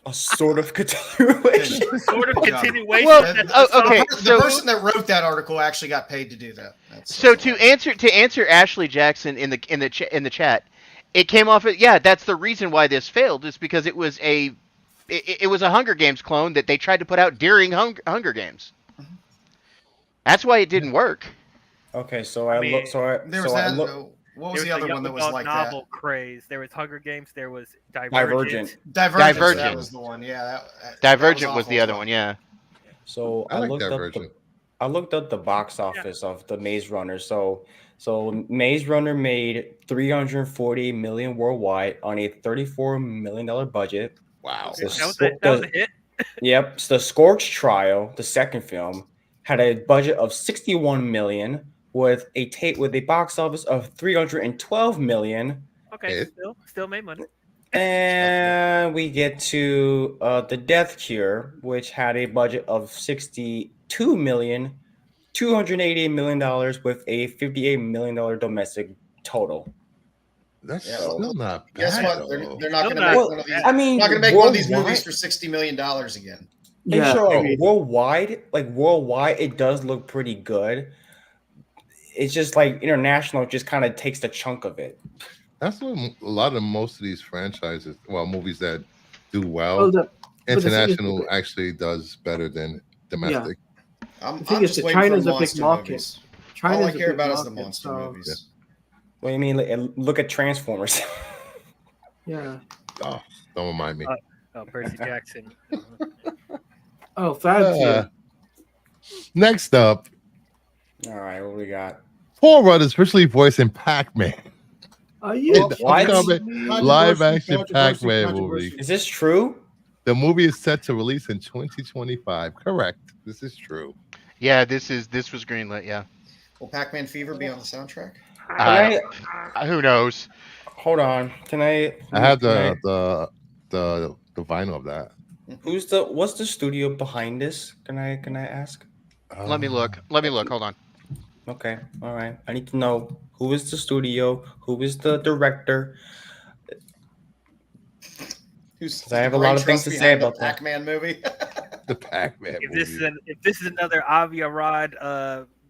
A sort of continuation. Sort of Good job. continuation. Well, that's okay, The so- person that wrote that article actually got paid to do that. So to answer Ashley Jackson in the chat, it came off. That's the reason why this failed, is because it was a Hunger Games clone that they tried to put out during Hunger Games. That's why it didn't work. Okay, so I I mean, look. So I. There was so I that. look. What was there the other young one that was adult like novel craze. There was Hunger Games. There was Divergent. that? Divergent. That was the one. Yeah. Divergent was awful the as other well. one. Yeah. So I like looked up Divergent. I looked up the box office of the Maze Runner. So Maze Runner made 340 million worldwide on a $34 million budget. Wow. That was a hit. Yep. So the Scorch Trial, the second film, had a budget of 61 million with a box office of 312 million. Okay, Hit. still made money. And we get to the Death Cure, which had a budget of 62 million, $288 million with a $58 million domestic total. That's Yeah. still not bad. Guess what? though. They're not going to Still make not- one of these. I mean, Not going to make one of these worldwide- movies for $60 million again. And sure, I mean, worldwide, it does look pretty good. It's just like international just kind of takes the chunk of it. That's what a lot of most of these franchises, movies that do well, well, but the thing is- international actually does better than domestic. I'm The thing is just that waiting China's for a big monster market. movies. China's All I a care big about is the market, monster so, movies. What do you mean? Like, look at Transformers. Yeah. Oh, don't remind me. Oh, Percy Jackson. Oh, thank Uh, you. next up, All right, what we got? Paul Rudd is officially voicing Pac-Man. Are you What? kidding me? Live action Controversy, Pac-Man controversy. movie. Is this true? The movie is set to release in 2025. Correct. This is true. Yeah, this was greenlit. Yeah. Will Pac-Man Fever be on the soundtrack? Who knows? Hold on. Can I? I have can the vinyl of that. What's the studio behind this? Can I ask? Let me look. Hold on. Okay. All right. I need to know who is the studio, who is the director. Who's I have a the lot brain of things trust to say behind the about that. Pac-Man movie. The Pac-Man If movie. this is another Avi Arad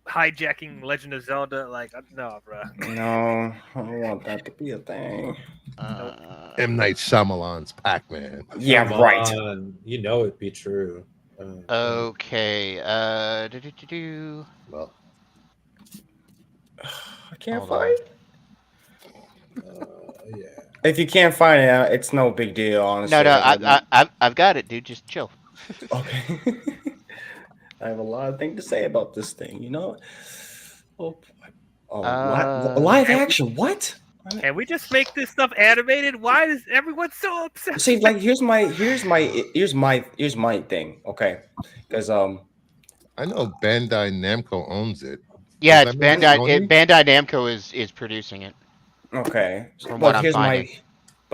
hijacking Legend of Zelda, like no, bro. No, I don't want that to be a thing. M. Night Shyamalan's Pac-Man. Yeah, Come right. on. You know it'd be true. Okay. Well, I can't Hold on. find. Yeah. If you can't find it, it's no big deal. Honestly. No, I've got it, dude. Just chill. Okay. I have a lot of things to say about this thing. You know. Live action. What? Can we just make this stuff animated? Why is everyone so upset? See, like here's my thing. Okay, because I know Bandai Namco owns it. Yeah, Does it's that mean Bandai. Sony? Bandai Namco is producing it. okay. From what I'm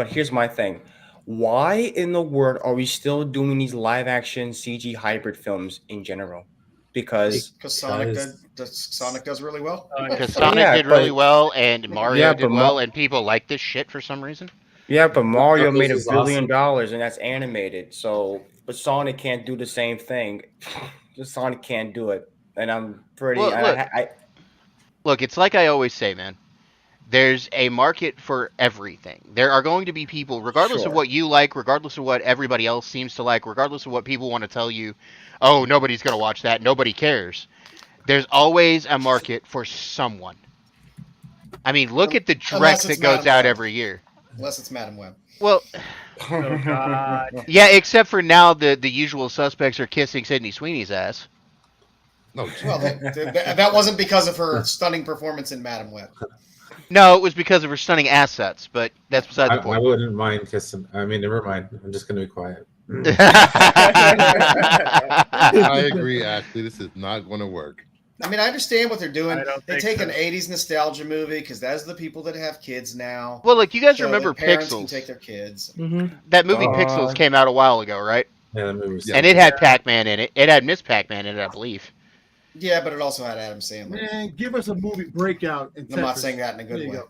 Here's my thing. Why in the world are we still doing these live action CG hybrid films in general? Because Because Sonic does really well. Because Sonic Yeah, did really but- well, and Mario Yeah, did but well, and people like this shit for some reason. yeah, but Mario Knuckles made $1 is billion and that's animated. So, but Sonic can't do the same thing. Sonic can't do it, and I'm pretty. Well, look. Look, it's like I always say, man. There's a market for everything. There are going to be people, regardless of Sure. what you like, regardless of what everybody else seems to like, regardless of what people want to tell you, oh, nobody's going to watch that, nobody cares. There's always a market for someone. I mean, look at the Unless Drex it's that goes Madam out Web. every year. unless it's Madam Web. Well, Oh God. yeah, except for now the usual suspects are kissing Sydney Sweeney's ass. No, Well, that wasn't because of her stunning performance in Madam Web. No, it was because of her stunning assets, but that's beside the I point. wouldn't mind kissing. I mean, never mind. I'm just gonna be quiet. I agree, Ashley. This is not going to work. I mean, I understand what they're doing. I don't They think take so. an '80s nostalgia movie because that's the people that have kids now. Well, like you guys So remember that parents can Pixels? take their kids. That movie Pixels came out a while ago, right? Yeah, the movie was. Yeah. And it had Pac-Man in it. It had Miss Pac-Man in it, I believe. Yeah, but it also had Adam Sandler. Man, give us a movie breakout. In I'm not Tetris. saying that in a There good you way.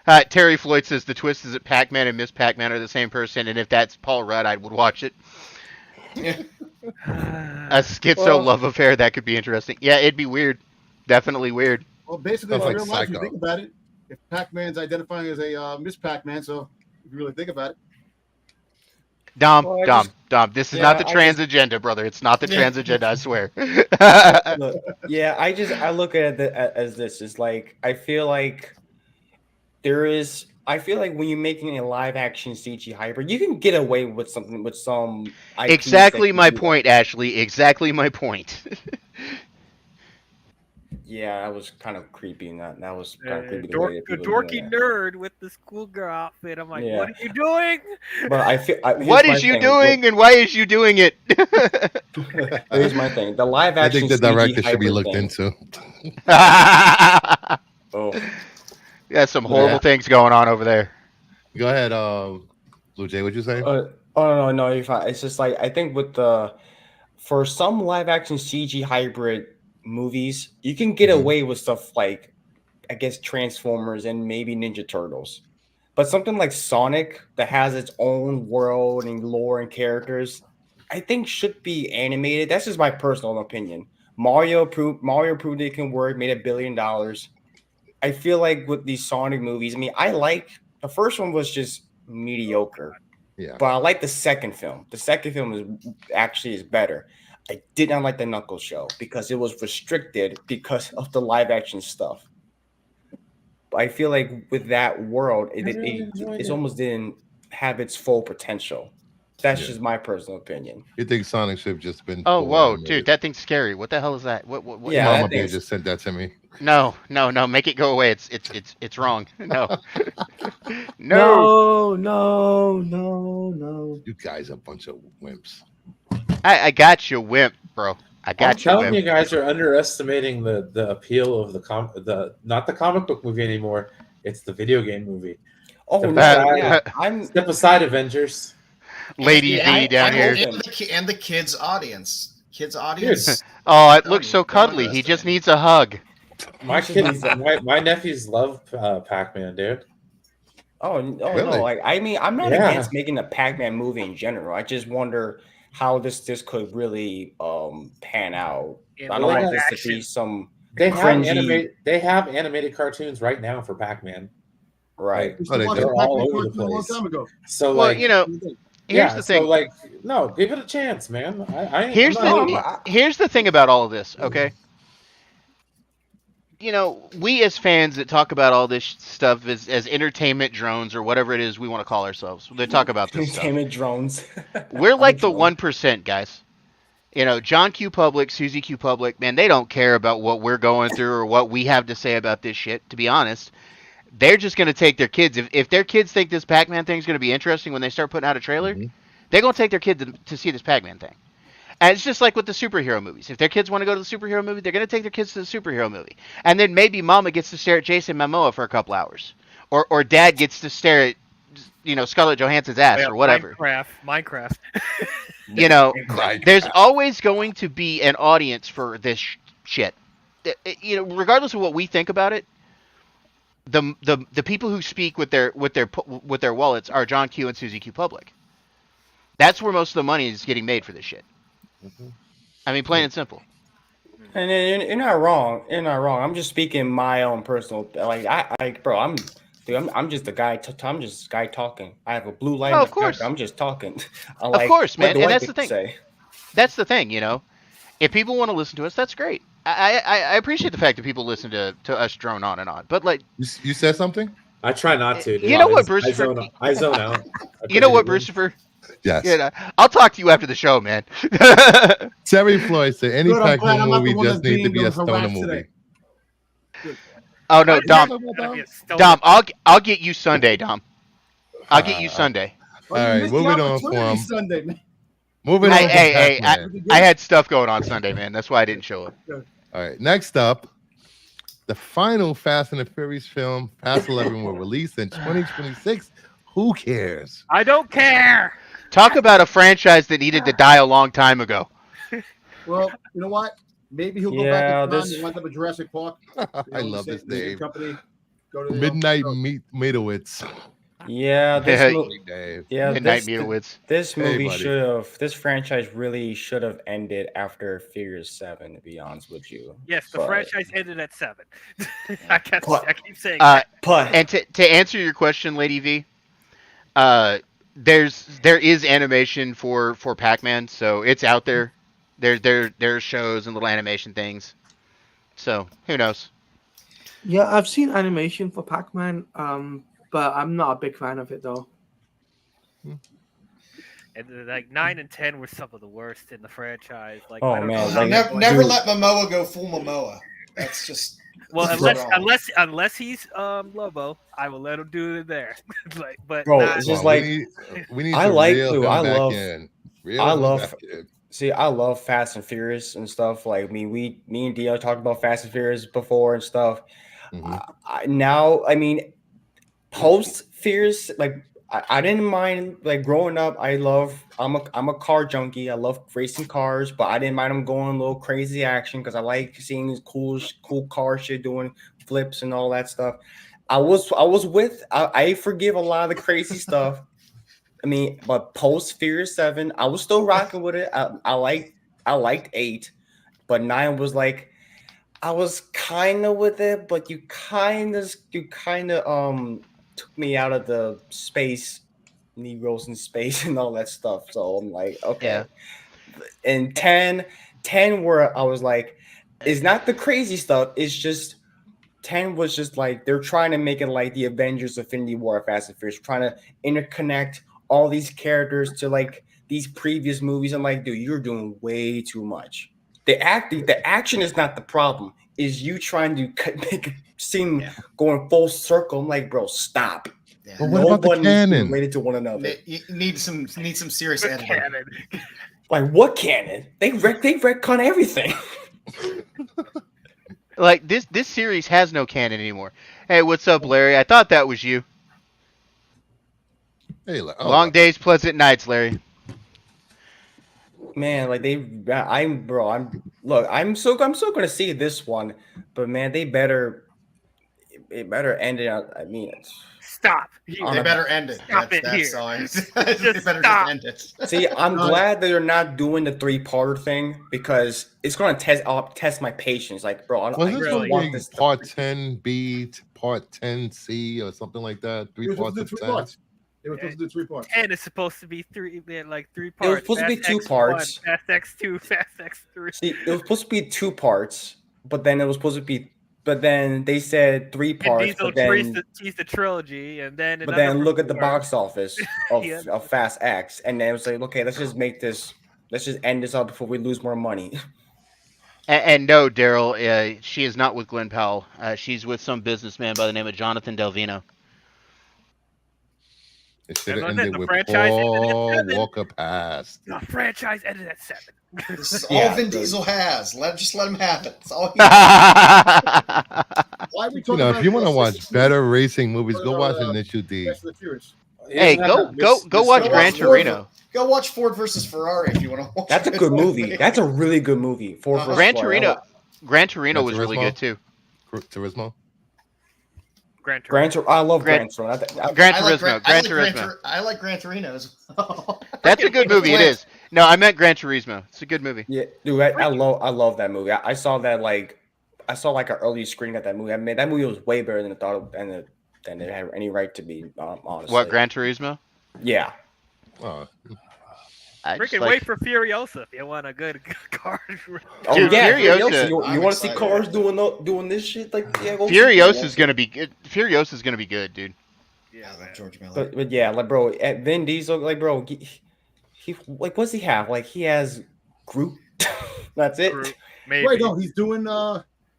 go. Terry Floyd says the twist is that Pac-Man and Miss Pac-Man are the same person, and if that's Paul Rudd, I would watch it. A schizo love affair, that could be interesting. Yeah, it'd be weird. Definitely weird. Well, basically, Sounds in like real life, if you Psycho. think about it, if Pac-Man's identifying as a Miss Pac-Man, so if you really think about it, Dom, Well, I Dom, just- Dom, this is yeah, not the I trans just- agenda, brother. It's not the trans agenda, I swear. Look, yeah, I look at it as this. It's like I feel like when you're making a live action CG hybrid, you can get away with something with some IPs that Exactly can my do that. point, Ashley. Exactly my point. Yeah, that was kind of creepy. And that was kind of creepy. The way that The people were dorky doing that. nerd with the schoolgirl outfit. I'm like, Yeah. what are you doing? But I feel What is you doing, and why is you doing it? Here's my thing: the live I action. think the CG director should be hybrid looked thing. into. Oh, There's some horrible Yeah. things going on over there. Go ahead, Blue Jay. What'd you say? no, you're fine. It's just like I think for some live action CG hybrid movies, you can get Mhm. away with stuff like I guess Transformers and maybe Ninja Turtles. But something like Sonic that has its own world and lore and characters, I think should be animated. That's just my personal opinion. Mario proved it can work, made $1 billion. I feel like with these Sonic movies, I mean, the first one was just mediocre. Yeah. But I like the second film. The second film is better. I did not like the Knuckles show because it was restricted because of the live action stuff. But I feel like with that world, it almost didn't have its full potential. That's Yeah. just my personal opinion. You think Sonic should have just been? Oh, full whoa, animated? dude, that thing's scary. What the hell is that? What Yeah, Mama that Bear thing's- just sent that to me. No, make it go away. It's wrong. No. No. You guys are a bunch of wimps. I got you, wimp, bro. I I'm got you, telling wimp. you guys are underestimating the appeal of not the comic book movie anymore. It's the video game movie. Oh The no, bad- yeah, I'm Step aside, Avengers. Lady V down here. And the kids' audience. Kids' audience. Oh, it looks so Don't cuddly. He just underestimate. needs a hug. My kids, my nephews love Pac-Man, dude. Really? no, like I mean, I'm not Yeah. against making a Pac-Man movie in general. I just wonder how this could really pan out. In I don't live want this to action. be some They cringy, have animated cartoons right now for Pac-Man. right. we Oh, they still do. watched They're all Pac-Man over the cartoon a long place. time ago. So Well, like, you know, here's the thing. So like, no, give it a chance, man. Here's I'm the not- here's the thing about all of this, okay? You know, we as fans that talk about all this stuff as entertainment drones or whatever it is we want to call ourselves, they talk about this stuff. Entertainment drones. We're like the drone. 1%, guys. You know, John Q. Public, Susie Q. Public, man, they don't care about what we're going through or what we have to say about this shit, to be honest. They're just going to take their kids. If their kids think this Pac-Man thing is going to be interesting when they start putting out a trailer, Mhm. they're going to take their kids to see this Pac-Man thing. And it's just like with the superhero movies. If their kids want to go to the superhero movie, they're going to take their kids to the superhero movie. And then maybe mama gets to stare at Jason Momoa for a couple hours. Or dad gets to stare at, you know, Scarlett Johansson's ass Yeah, or whatever. Minecraft. You know, Right. there's always going to be an audience for this shit. You know, regardless of what we think about it, the people who speak with their wallets are John Q and Susie Q Public. That's where most of the money is getting made for this shit. I mean, plain and simple. And then you're not wrong. You're not wrong. I'm just speaking my own personal. Like I'm just a guy. I'm just a guy talking. I have a blue light. Oh, in of the course. back. I'm just talking. I'm Of course, man, what do and I that's get the to thing. say? That's the thing, you know. If people want to listen to us, that's great. I appreciate the fact that people listen to us drone on and on. But like, You said something? I try not to. You know what, I Brucifer? I zone out. You know what, Brucifer? Yes. Yeah, I'll talk to you after the show, man. Terry Floyd said any Good, I'm glad Pac-Man I'm not the movie one just that's needs to being be a stoner harassed movie. today. Oh no, Why Dom. is that gotta be a stoner? Dom, I'll get you Sunday, Dom. I'll get you Sunday. Well, All you right, missed the moving on opportunity from- Sunday, man. Moving Hey, on hey, from hey! Pac-Man. I had stuff going on Sunday, man. That's why I didn't show up. All right, next up, the final Fast and the Furious film, Fast 11, will release in 2026. Who cares? I don't care. Talk about a franchise that needed to die a long time ago. Well, you know what? Maybe he'll go Yeah, back in time this- and wind up at Jurassic Park. I love this the same name. company. Go to Midnight go. Meatowitz. Yeah, this Yeah, mo- Great name. yeah, Midnight this Meatowitz. this Hey, movie buddy. this franchise really should have ended after Furious 7, to be honest with you. Yes, the But- franchise ended at 7. I keep saying Uh, that. But And to answer your question, Lady V, there is animation for Pac-Man, so it's out there. There's shows and little animation things. So who knows? Yeah, I've seen animation for Pac-Man, but I'm not a big fan of it though. And like 9 and 10 were some of the worst in the franchise. Like, Oh, I don't man, know how like- they're Never, going- never Dude. let Momoa go full Momoa. That's just Well, This is unless he's Lobo, I will let him do it there. Like, but Bro, not- it's just Well, like we need I to like reel Lou. him I back love- in. Reel I him love- back in. See, I love Fast and Furious and stuff. Like, I mean, me and Dio talked about Fast and Furious before and stuff. Mhm. I mean, post Furious, like I didn't mind. Like growing up, I'm a car junkie. I love racing cars, but I didn't mind them going a little crazy action because I like seeing this cool car shit doing flips and all that stuff. I forgive a lot of the crazy stuff. I mean, but post Furious 7, I was still rocking with it. I liked 8, but 9 was like I was kind of with it, but you kind of took me out of the space, Negroes in space and all that stuff. So I'm like, okay. Yeah. And 10 where I was like, it's not the crazy stuff. It's just 10 was just like they're trying to make it like the Avengers Infinity War of Fast and Furious, trying to interconnect all these characters to like these previous movies. I'm like, dude, you're doing way too much. The action is not the problem. Is you trying to make it seem going full circle? I'm like, bro, stop. yeah. But what about the one is canon? related to one another. You need some serious the editing. canon. Like what canon? They retcon everything. Like this series has no canon anymore. Hey, what's up, Larry? I thought that was you. Hey, Long days, pleasant nights, Larry. Man, like I'm still gonna see this one, but man, it better end it out. I mean, Stop. On They a- better end it. Stop That's, it that's here. all I- Just they better stop. just end it. see, I'm glad that they're not doing the 3-parter thing because it's gonna test my patience. Like, bro, Was I this just really supposed to want be this part 10B, part 10C, or something like that? It Three was supposed parts to do of 3 10? parts. It was supposed to do 3 parts. 10 is supposed to be three It parts. was supposed to be Fast 2 X1, parts. Fast X2, Fast X3. See, it was supposed to be 2 parts, but then they said 3 Vin parts. Diesel But then teased the trilogy, and then But then another look at the part. box office of, Yeah. of Fast X, and then it was like, okay, let's just end this up before we lose more money. And no, Daryl, she is not with Glenn Powell. She's with some businessman by the name of Jonathan Delvino. It should have As I said, ended the with franchise ended at Paul 7. Walker Past. The franchise ended at 7. This is Yeah, all Vin good. Diesel has. Just let him have it. That's all he You Why are we talking know, about if you want to this? watch better racing movies, go watch Uh, Initial D. Fast and the Furious. Hey, go watch Gran Torino. Go watch Ford versus Ferrari if you want to watch. That's a good movie. That's a really good movie. Ford versus Gran Ferrari. Torino. Gran Torino Gran was really Turismo? good too. Turismo? I love Gran- Gran Torino. Gran I like Turismo. Gran, Gran Turismo. I like Gran Torino as well. That's a good movie. It is. No, I meant Gran Turismo. It's a good movie. Yeah, dude, I love that movie. I saw that I saw an early screening of that movie. I mean, that movie was way better than I thought than it had any right to be. Honestly, What, Gran Turismo? Yeah, Oh, I just Freaking like, wait for Furiosa if you want a good card. Oh Dude, yeah, Furiosa- You I'm want to see excited. cars doing this shit? Like yeah, go see Furiosa's gonna be good. Furiosa's gonna be good, dude. Yeah, I love George Miller. But yeah, like bro, at Vin Diesel, like bro, he like what's he have? Like he has Groot. That's it. Groot, maybe. Wait, no, he's doing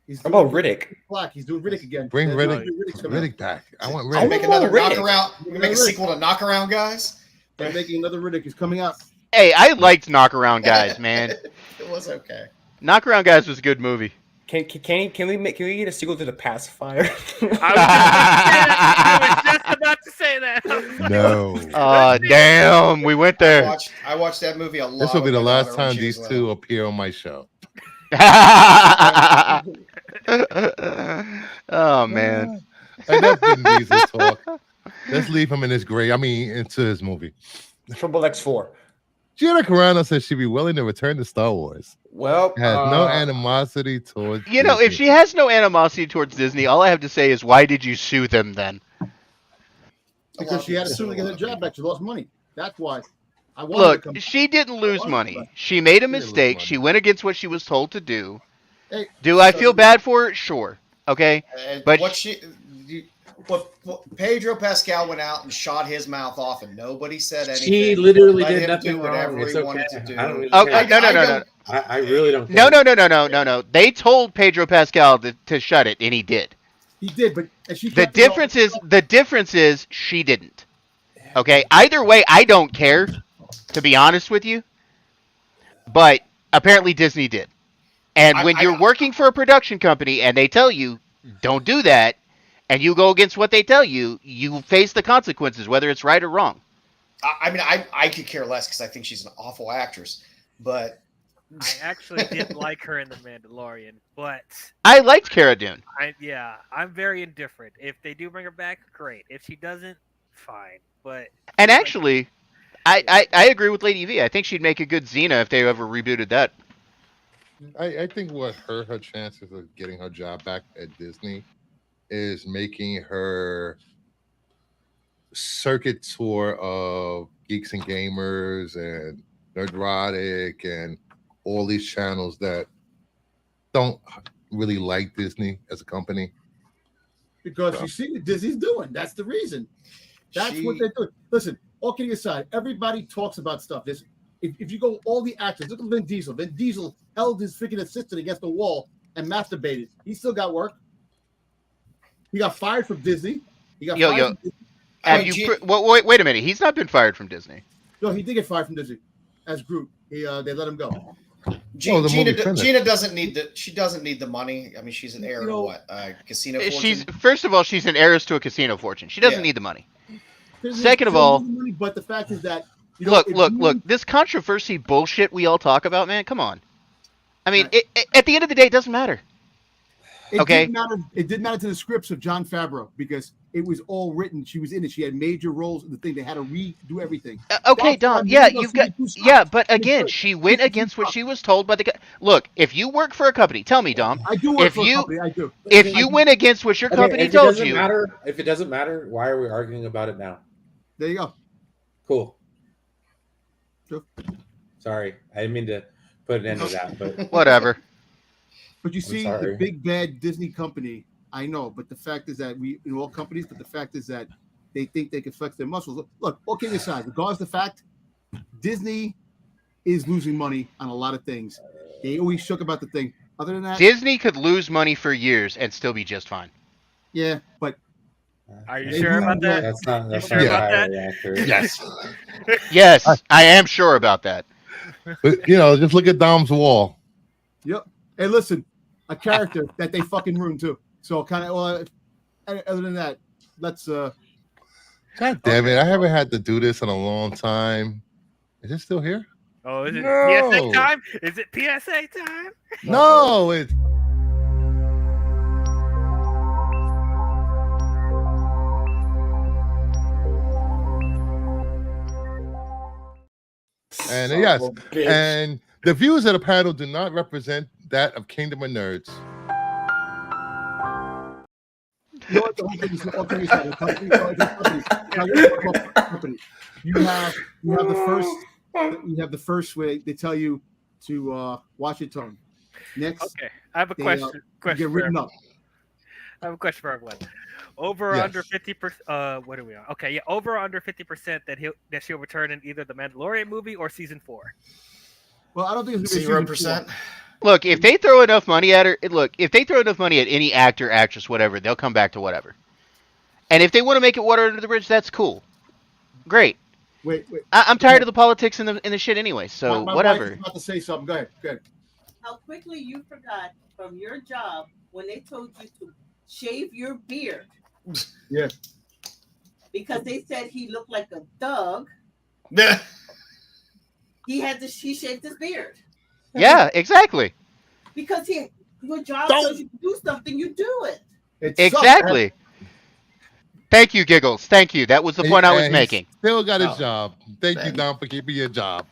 he's How doing about Riddick? Black. He's doing Riddick again. Bring The Riddick, new Riddick's coming out. Riddick back. I want I Make Riddick. want another Riddick. knockaround. We're make a sequel to Knockaround Guys. They're making another Riddick. He's coming out. Hey, I liked Knockaround Guys, man. It was okay. Knockaround Guys was a good movie. Can we get a sequel to the Pacifier? I was just about to say that. No. Damn, we went there. I watched that movie a lot. This will be with the my last daughter when time she these was two little. appear on my show. Oh man. Enough Vin Diesel talk. Let's leave him in his grave. I mean, into his movie. Triple X4. Gina Carano says she'd be willing to return to Star Wars. Well, Has no animosity towards. You know, if Disney. she has no animosity towards Disney, all I have to say is, why did you sue them then? Because she had to sue to get her job back. She lost money. That's why. I wanted to Look, come. she didn't lose wanted money. to. She made a She didn't lose mistake. money. She went against what she was told to do. Hey, Do I feel so- bad for her? Sure. Okay. But What Pedro Pascal went out and shot his mouth off, and nobody said anything. She literally Let did him nothing do whatever wrong. It's he okay. wanted to do. I don't really Okay, care. no. I really don't care. No. They told Pedro Pascal to shut it, and he did. He did, but and she The kept it all- difference is she didn't. Okay. Either way, I don't care, to be honest with you. But apparently Disney did. And when you're working for a production company and they tell you don't do that, and you go against what they tell you, you face the consequences, whether it's right or wrong. I mean, I could care less because I think she's an awful actress, but I actually didn't like her in The Mandalorian, but I liked Cara Dune. I'm very indifferent. If they do bring her back, great. If she doesn't, fine. But And actually, I agree with Lady V. I think she'd make a good Xena if they ever rebooted that. I think what hurt her chances of getting her job back at Disney is making her circuit tour of Geeks and Gamers and Nerdrotic and all these channels that don't really like Disney as a company. because you see what Disney's doing. That's the reason. That's what they're doing. Listen, all kidding aside, everybody talks about stuff. If you go all the actors, look at Vin Diesel. Vin Diesel held his freaking assistant against the wall and masturbated. He still got work. He got fired from Disney. He got fired from Disney. Wait a minute. He's not been fired from Disney. No, he did get fired from Disney as Groot. They let him go. Gina doesn't need the money. I mean, she's an heir to what? Casino fortune? First of all, she's an heiress to a casino fortune. She doesn't need the money. There's Second of no all, money, but the fact is that look. This controversy bullshit we all talk about, man. Come on. I mean, at the end of the day, it doesn't matter. It didn't matter to the scripts of Jon Favreau because it was all written. She was in it. She had major roles in the thing. They had to redo everything. Okay, Don. Yeah, but again, she went against what she was told by the. Look, if you work for a company, tell me, Dom. I do work for a company. I do. If you went against what your company told you, if it doesn't matter, why are we arguing about it now? There you go. Cool. Sure. Sorry, I didn't mean to put an end to that, but whatever. But you see, the big bad Disney company. I know, but the fact is that all companies. But the fact is that they think they can flex their muscles. Look, all kidding aside, regardless of the fact, Disney is losing money on a lot of things. They always shook about the thing. Other than that, Disney could lose money for years and still be just fine. Yeah, but are you sure about that? That's not that? Yes. Yes, I am sure about that. But, just look at Dom's wall. Yep. Hey, listen, a character that they fucking ruined too. So kind of. Well, other than that, let's. God damn it! I haven't had to do this in a long time. Is it still here? Oh, is it No. PSA time? Is it PSA time? No, it's. And yes, and the views of the panel do not represent that of Kingdom of Nerds. You know what the whole thing is? All kidding aside, the company. You have the You have the first way they tell you to watch your tongue. Next, Okay, I have a they, question. you Question get for written everyone. up. I have a question for everyone. Over or Yes. under 50%? What are we on? Okay, yeah, over or under 50% that she'll return in either the Mandalorian movie or season 4. Well, I don't think it's gonna be season 0%. Look, if they throw enough money at her, if they throw enough money at any actor, actress, whatever, they'll come back to whatever. And if they want to make it water under the bridge, that's cool. Great. 4. Wait. I'm tired of the politics and the shit anyway. So my whatever. wife is about to say something. Go ahead. How quickly you forgot from your job when they told you to shave your beard. Yeah. Because they said he looked like a thug. Yeah. He shaved his beard. Yeah, exactly. Because your job tells you to do something, you do it. Exactly. Thank you, Giggles. Thank you. That was the point I was making. Still got his job. Thank you, Don, for keeping your job.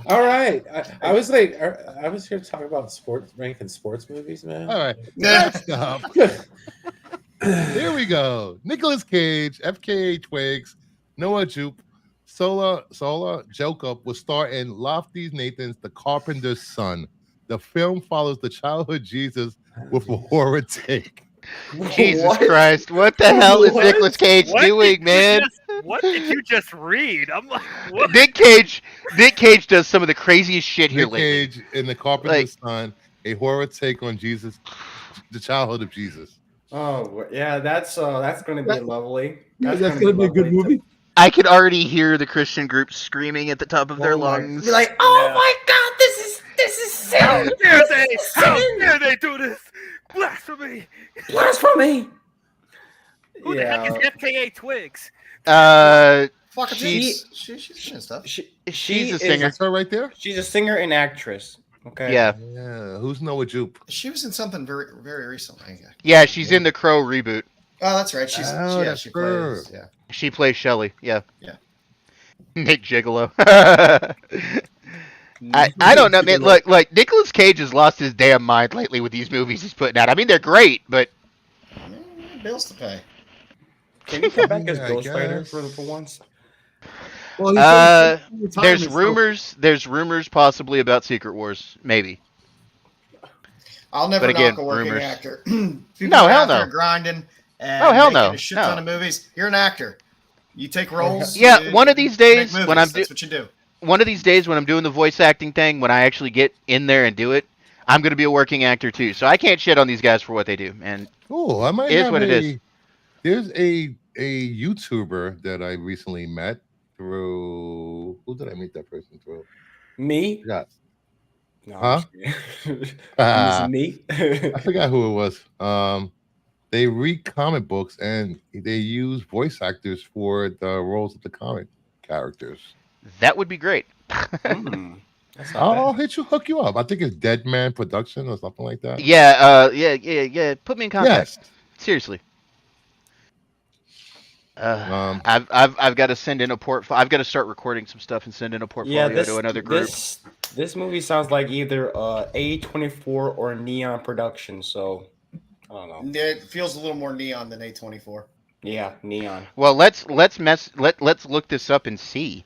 All right. I was like, I was here to talk about ranking sports movies, man. All right. Next up. Here we go. Nicolas Cage, FKA Twigs, Noah Jupe, Sola Jacob will star in Lofty Nathan's The Carpenter's Son. The film follows the childhood Jesus with a horror take. Jesus Christ. What the hell is Nicolas Cage doing, man? What did you just read? I'm like, what? Nick Cage does some of the craziest shit here Nick lately. Cage in The Carpenter's Son, a horror take on Jesus, the childhood of Jesus. Oh yeah, that's going to be lovely. That's going to be a good movie. I could already hear the Christian group screaming at the top of their lungs. You're like, oh my God, this is sin. How dare they do this? Blasphemy! Blasphemy! Who the heck is FKA Twigs? Fuck it. She's and stuff. She's a singer. That's her right there? She's a singer and actress. Okay. Yeah. Who's Noah Jupe? She was in something very, very recently. Yeah, she's in the Crow reboot. Oh, that's right. She that's her. plays. Yeah. She plays Shelley. Yeah. Yeah. Nick Gigolo. I don't know, man. Look, Nicolas Cage has lost his damn mind lately with these movies he's putting out. I mean, they're great, but Bills to pay. Can you come back as I Ghost Rider guess. for once? Well, there's rumors possibly about Secret Wars, maybe. I'll never But again, knock a working rumors. actor. No, People hell out there no. grinding and Oh, hell making no. a shit ton of movies. You're an actor. You take roles. Yeah, you one of these make days movies. when I'm that's what you do. one of these days when I'm doing the voice acting thing, when I actually get in there and do it, I'm going to be a working actor too. So I can't shit on these guys for what they do, man. Oh, I might It is have what it is. There's a YouTuber that I recently met through. Who did I meet that person through? Me? Yeah. No, Huh? It's me. I forgot who it was. They read comic books and they use voice actors for the roles of the comic characters. That would be great. That's not I'll bad. hook you up. I think it's Dead Man Production or something like that. Yeah. Put me in contact. Yes. Seriously. I've got to send in a I've got to start recording some stuff and send in a portfolio to another group. This movie sounds like either A24 or Neon Production. So I don't know. It feels a little more neon than A24. Yeah, Neon. Well, let's look this up and see.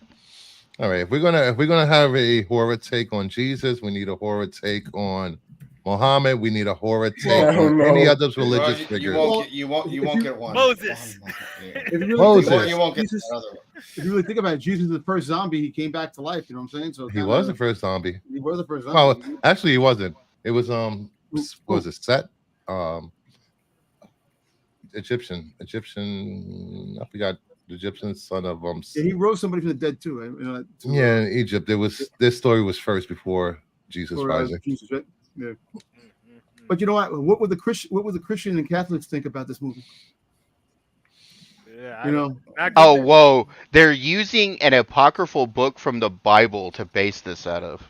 All right. If we're gonna have a horror take on Jesus, we need a horror take on Muhammad. We need a horror take on any other religious figure. You won't get one. Moses. If you really Moses. think about it, You won't get Jesus, the other one. if you really think about it, Jesus is the first zombie. He came back to life. You know what I'm saying? So He was the first zombie. He was the first Oh, zombie. actually, he wasn't. It was what was it Set? Egyptian. I forgot. The Egyptian son of Yeah, he rose somebody from the dead too. Right? You know, Yeah, in Egypt. There was this story was first before Jesus for, rising. Jesus, right? Yeah. But you know what would the Christian and Catholics think about this movie? Yeah, You know, Oh, whoa! They're using an apocryphal book from the Bible to base this out of.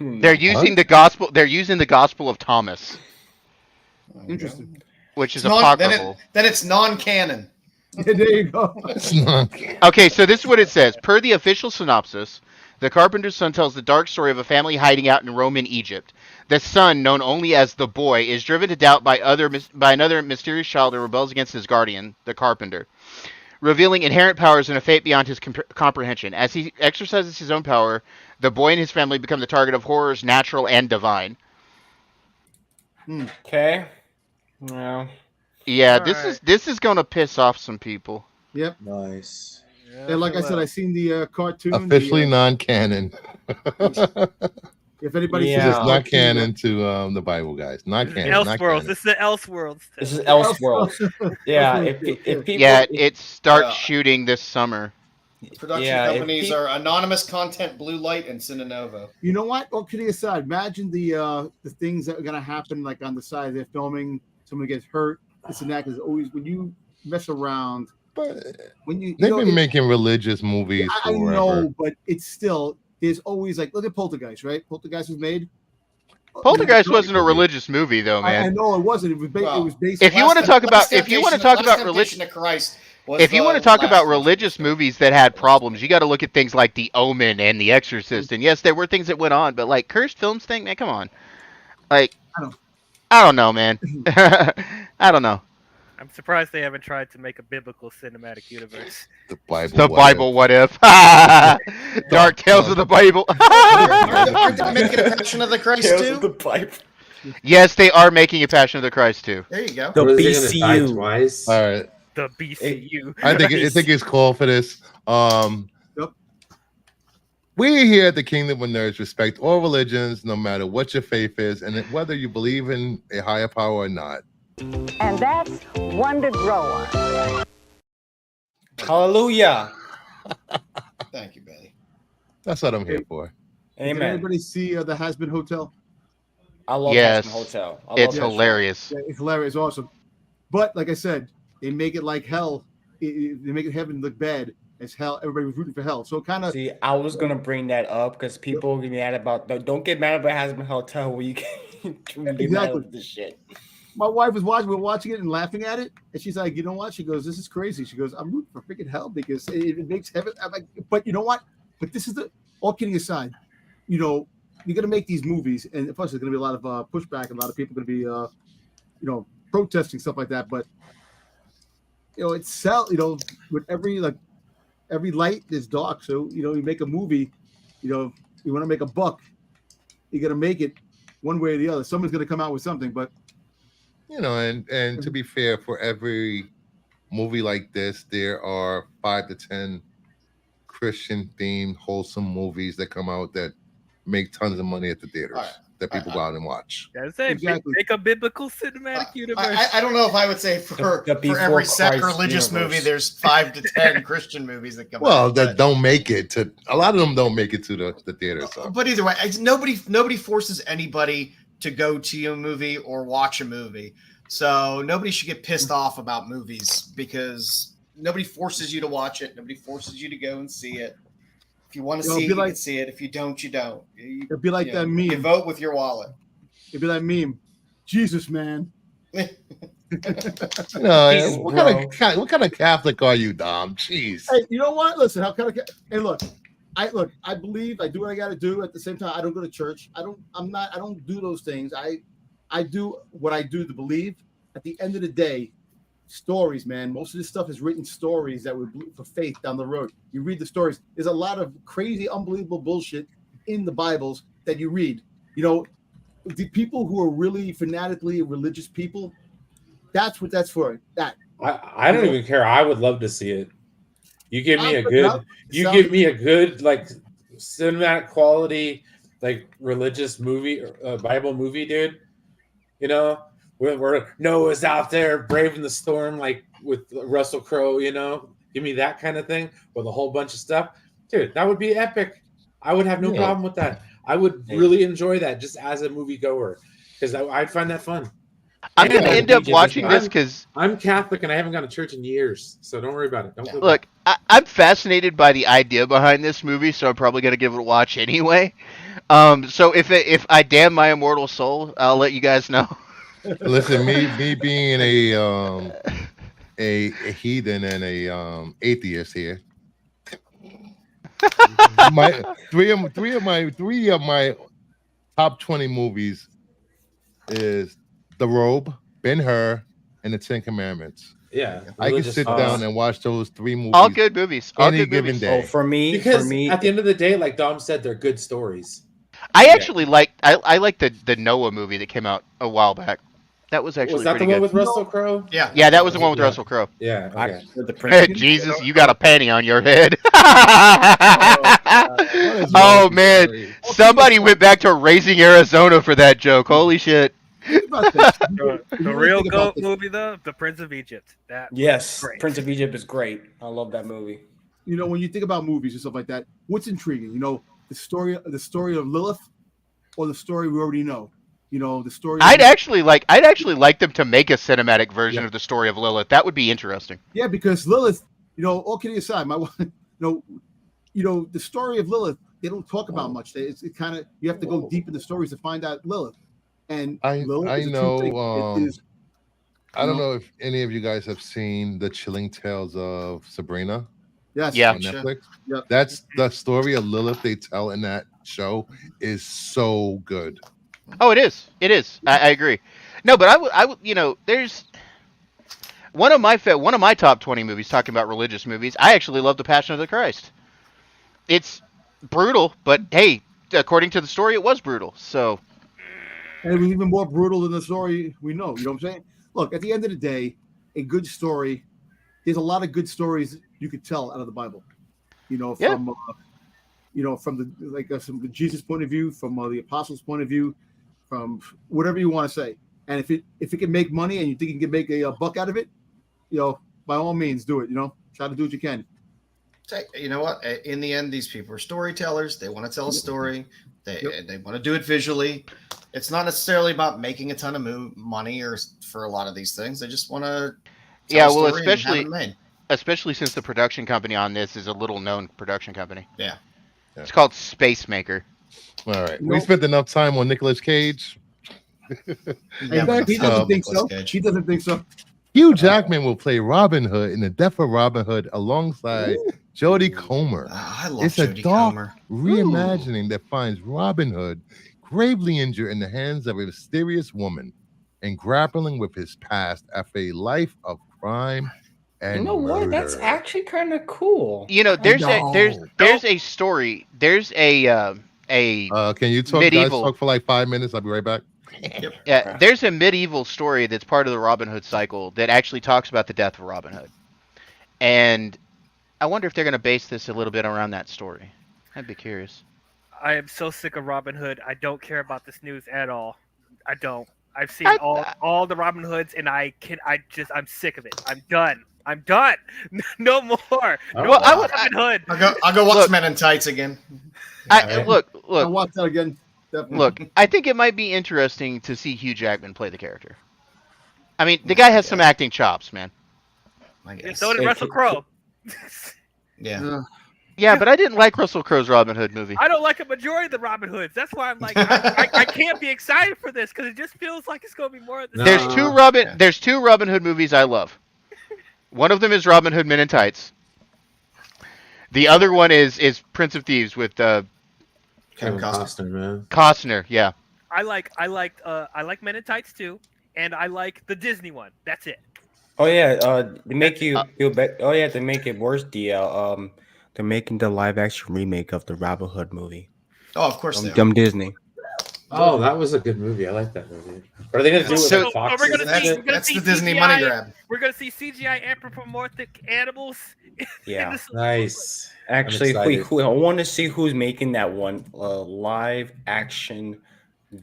They're using the gospel. They're using the Gospel of Thomas, interesting. which is Then apocryphal. it's non-canon. Yeah, there you go. It's not. Okay, so this is what it says. Per the official synopsis, the carpenter's son tells the dark story of a family hiding out in Roman Egypt. The son, known only as the boy, is driven to doubt by another mysterious child who rebels against his guardian, the carpenter. revealing inherent powers and a fate beyond his comprehension. As he exercises his own power, the boy and his family become the target of horrors, natural and divine. Okay. Yeah. Yeah, All this is gonna piss off some people. Yep. Nice. And like I said, I seen the cartoon. Officially non-canon. If anybody Yeah. sees It's this not cartoon, canon to the Bible, guys. Not This is canon. Not Elseworlds. canon. This is the Elseworlds. This is Elseworlds. Yeah. If people. Yeah, it starts Yeah. shooting this summer. Production Yeah, if companies he- are Anonymous Content, Blue Light, and Cinenovo. You know what? All kidding aside, imagine the things that are gonna happen like on the side. They're filming, someone gets hurt, this and that. Because always when you mess around, But when you they've know, been making religious movies I forever. know, but it's still there's always like look at Poltergeist, right? Poltergeist was made. Poltergeist wasn't a religious movie, though, I man. know it wasn't. It was Well, it was based. If you want to talk about, if you want to talk about religion, Temptation of Christ was if you the want to talk last about one. religious movies that had problems, you got to look at things like The Omen and The Exorcist. And yes, there were things that went on, but like cursed films thing, man, come on. Like, I don't know, man. I don't know. I'm surprised they haven't tried to make a biblical cinematic universe. The Bible. The what Bible, what if? Dark Tales of the Bible. Aren't they making a Passion of the Christ Tales too? of the Bible. Yes, they are making a Passion of the Christ too. There you go. The What, is he gonna die BCU. twice? All right. The BCU. I think it's called for this. Yep. We here at the Kingdom of Nerds respect all religions, no matter what your faith is, and whether you believe in a higher power or not. And that's one to grow on. Hallelujah. Thank you, Betty. That's what I'm here for. Did Amen. anybody see the Has Been Hotel? I love Yes. Yes. Hotel. I It's love that hilarious. Yeah, it's hilarious, awesome. But like I said, they make it like hell. They make it heaven look bad as hell. Everybody was rooting for hell. So kind show. of See, I was gonna bring that up because people get mad about. Don't get mad about Has Been Hotel where you can get mad Exactly. at this shit. my wife was watching. We were watching it and laughing at it, and she's like, "You know what?" She goes, "This is crazy." She goes, "I'm rooting for freaking hell because it makes heaven." I'm like, "But you know what? But this is the all kidding aside. You know, you're gonna make these movies, and plus there's gonna be a lot of pushback. A lot of people are gonna be protesting stuff like that. But it's with every light is dark. So you make a movie. You want to make a buck, you got to make it one way or the other. Someone's going to come out with something, but and to be fair, for every movie like this, there are 5 to 10 Christian themed wholesome movies that come out that make tons of money at the theaters that people go out and watch. Gotta say, Exactly. make a biblical cinematic universe. I don't know if I would say for Before every Christ sacrilegious universe. movie, there's 5 to 10 Christian movies that come Well, out. that don't make it to a lot of them don't make it to the theater. So. But either way, nobody forces anybody to go to a movie or watch a movie. So nobody should get pissed off about movies because nobody forces you to watch it. Nobody forces you to go and see it. If you want to see it, you can see it. If you don't, you don't. It'd be like that meme. You vote with your wallet. It'd be that meme. Jesus, man. What kind of Catholic are you, Dom? Jeez. Hey, you know what? Listen, how kind of hey, look. I believe I do what I got to do. At the same time, I don't go to church. I don't do those things. I do what I do to believe. At the end of the day, stories, man. Most of this stuff is written stories that would for faith down the road. You read the stories. There's a lot of crazy, unbelievable bullshit in the Bibles that you read. The people who are really fanatically religious people, that's what that's for. That I don't even care. I would love to see it. You give me a good like cinematic quality like religious movie Bible movie, dude. Where Noah's out there braving the storm like with Russell Crowe. Give me that kind of thing with a whole bunch of stuff, dude. That would be epic. I would have no problem with that. I would really enjoy that just as a movie goer because I'd find that fun. I'm going to end up watching this because I'm Catholic and I haven't gone to church in years, so don't worry about it. Don't look. I'm fascinated by the idea behind this movie, so I'm probably going to give it a watch anyway. So if I damn my immortal soul, I'll let you guys know. Listen, me being a heathen and a atheist here. Three of my top 20 movies is The Robe, Ben-Hur, and The 10 Commandments. Yeah, I can religious sit films. down and watch those 3 movies All good movies. All any good given movies. day. Oh, for me, Because at the end of the day, like Dom said, they're good stories. I Yeah. actually like I like the Noah movie that came out a while back. That was actually Was that the pretty one good. with Russell Crowe? Yeah. Yeah, that was the one with Yeah. Russell Crowe. Yeah. Okay. the Prince. Jesus, you got a panty on your head. What is wrong Oh with you, man, Charlie? somebody went back to Raising Arizona for that joke. Holy shit! Think about this. The You really real think about goat this. movie, though, The Prince of Egypt. That was Yes, great. Prince of Egypt is great. I love that movie. You know, when you think about movies and stuff like that, what's intriguing? You know, the story of Lilith, or the story we already know. You know, the story. I'd actually like them to make a cinematic version of the story of Lilith. That would be interesting. Yeah, because Lilith, you know, all kidding aside, you know, the story of Lilith, they don't talk about much. It's kind of, you have to go deep in the stories to find out Lilith. And Lilith I is a true know. thing. It is, I don't know if any of you guys have seen the Chilling Tales of Sabrina yes, Yeah. on Netflix. Yeah. That's the story of Lilith they tell in that show is so good. Oh, it is. It is. I agree. No, but I would. You know, there's one of my top 20 movies talking about religious movies. I actually love The Passion of the Christ. It's brutal, but hey, according to the story, it was brutal. So and it was even more brutal than the story we know. You know what I'm saying? Look, at the end of the day, a good story. There's a lot of good stories you could tell out of the Bible. You know, from from the Jesus point of view, from the apostles' point of view, from whatever you want to say. And if it can make money and you think you can make a buck out of it, you know, by all means, do it. You know, try to do what you can. You know what? In the end, these people are storytellers. They want to tell a story. They want to do it visually. It's not necessarily about making a ton of money or for a lot of these things. They just want to. Especially since the production company on this is a little known production company. Yeah. It's called Space Maker. All right, we spent enough time on Nicolas Cage. He doesn't think so. He doesn't think so. Hugh Jackman will play Robin Hood in The Death of Robin Hood alongside Jodie Comer. I love It's Jodie a dark Comer. reimagining that finds Robin Hood gravely injured in the hands of a mysterious woman and grappling with his past after a life of crime and You know what? That's murder. actually kind of cool. You know, there's a story. There's a Can you talk, medieval. guys? Talk for like 5 minutes. I'll be right back. Yeah, there's a medieval story that's part of the Robin Hood cycle that actually talks about the death of Robin Hood. And I wonder if they're going to base this a little bit around that story. I'd be curious. I am so sick of Robin Hood. I don't care about this news at all. I don't. I've seen all the Robin Hoods, and I'm sick of it. I'm done. No more. Robin Hood. I'll go watch Men in Tights again. Look. I'll watch that again. Definitely. Look, I think it might be interesting to see Hugh Jackman play the character. I mean, the guy has some acting chops, man. And so did Russell Crowe. Yeah. Yeah, but I didn't like Russell Crowe's Robin Hood movie. I don't like a majority of the Robin Hoods. That's why I'm like, I can't be excited for this because it just feels like it's going to be more of the There's same. There's two Robin Hood movies I love. One of them is Robin Hood Men in Tights. The other one is Prince of Thieves with Kevin Costner, man. Costner, yeah. I like Men in Tights too, and I like the Disney one. That's it. Oh yeah, they make you feel better. Oh yeah, to make it worse, they're making the live action remake of the Robin Hood movie. Oh, of course they are. Dumb Disney. Oh, that was a good movie. I like that movie. What are they going to do with like Fox? That's the Disney money grab. We're gonna see CGI anthropomorphic animals. Yeah, nice. Actually, I want to see who's making that one live action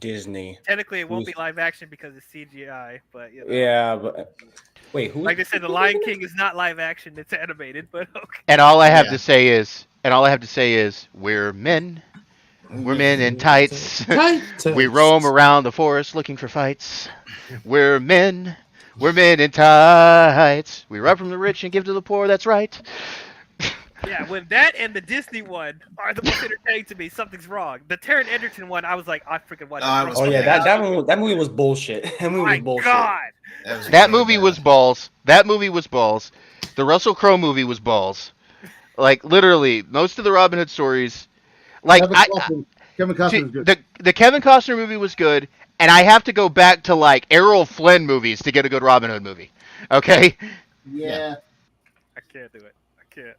Disney. Technically, it won't be live action because it's CGI, but you know. Yeah, but wait, who? Like they said, The Lion King is not live action; it's animated. But okay. And all I have to say is, we're men. We're men in tights. We roam around the forest looking for fights. We're men. We're men in tights. We rob from the rich and give to the poor. That's right. Yeah, when that and the Disney one are the most entertaining to me, something's wrong. The Taron Egerton one, I was like, I freaking watched. Oh yeah, that movie was bullshit. That movie was bullshit. God. That movie was balls. That movie was balls. The Russell Crowe movie was balls. Like literally, most of the Robin Hood stories. Like Kevin Costner was good. The Kevin Costner movie was good, and I have to go back to like Errol Flynn movies to get a good Robin Hood movie. Okay, Yeah. I can't do it. I can't.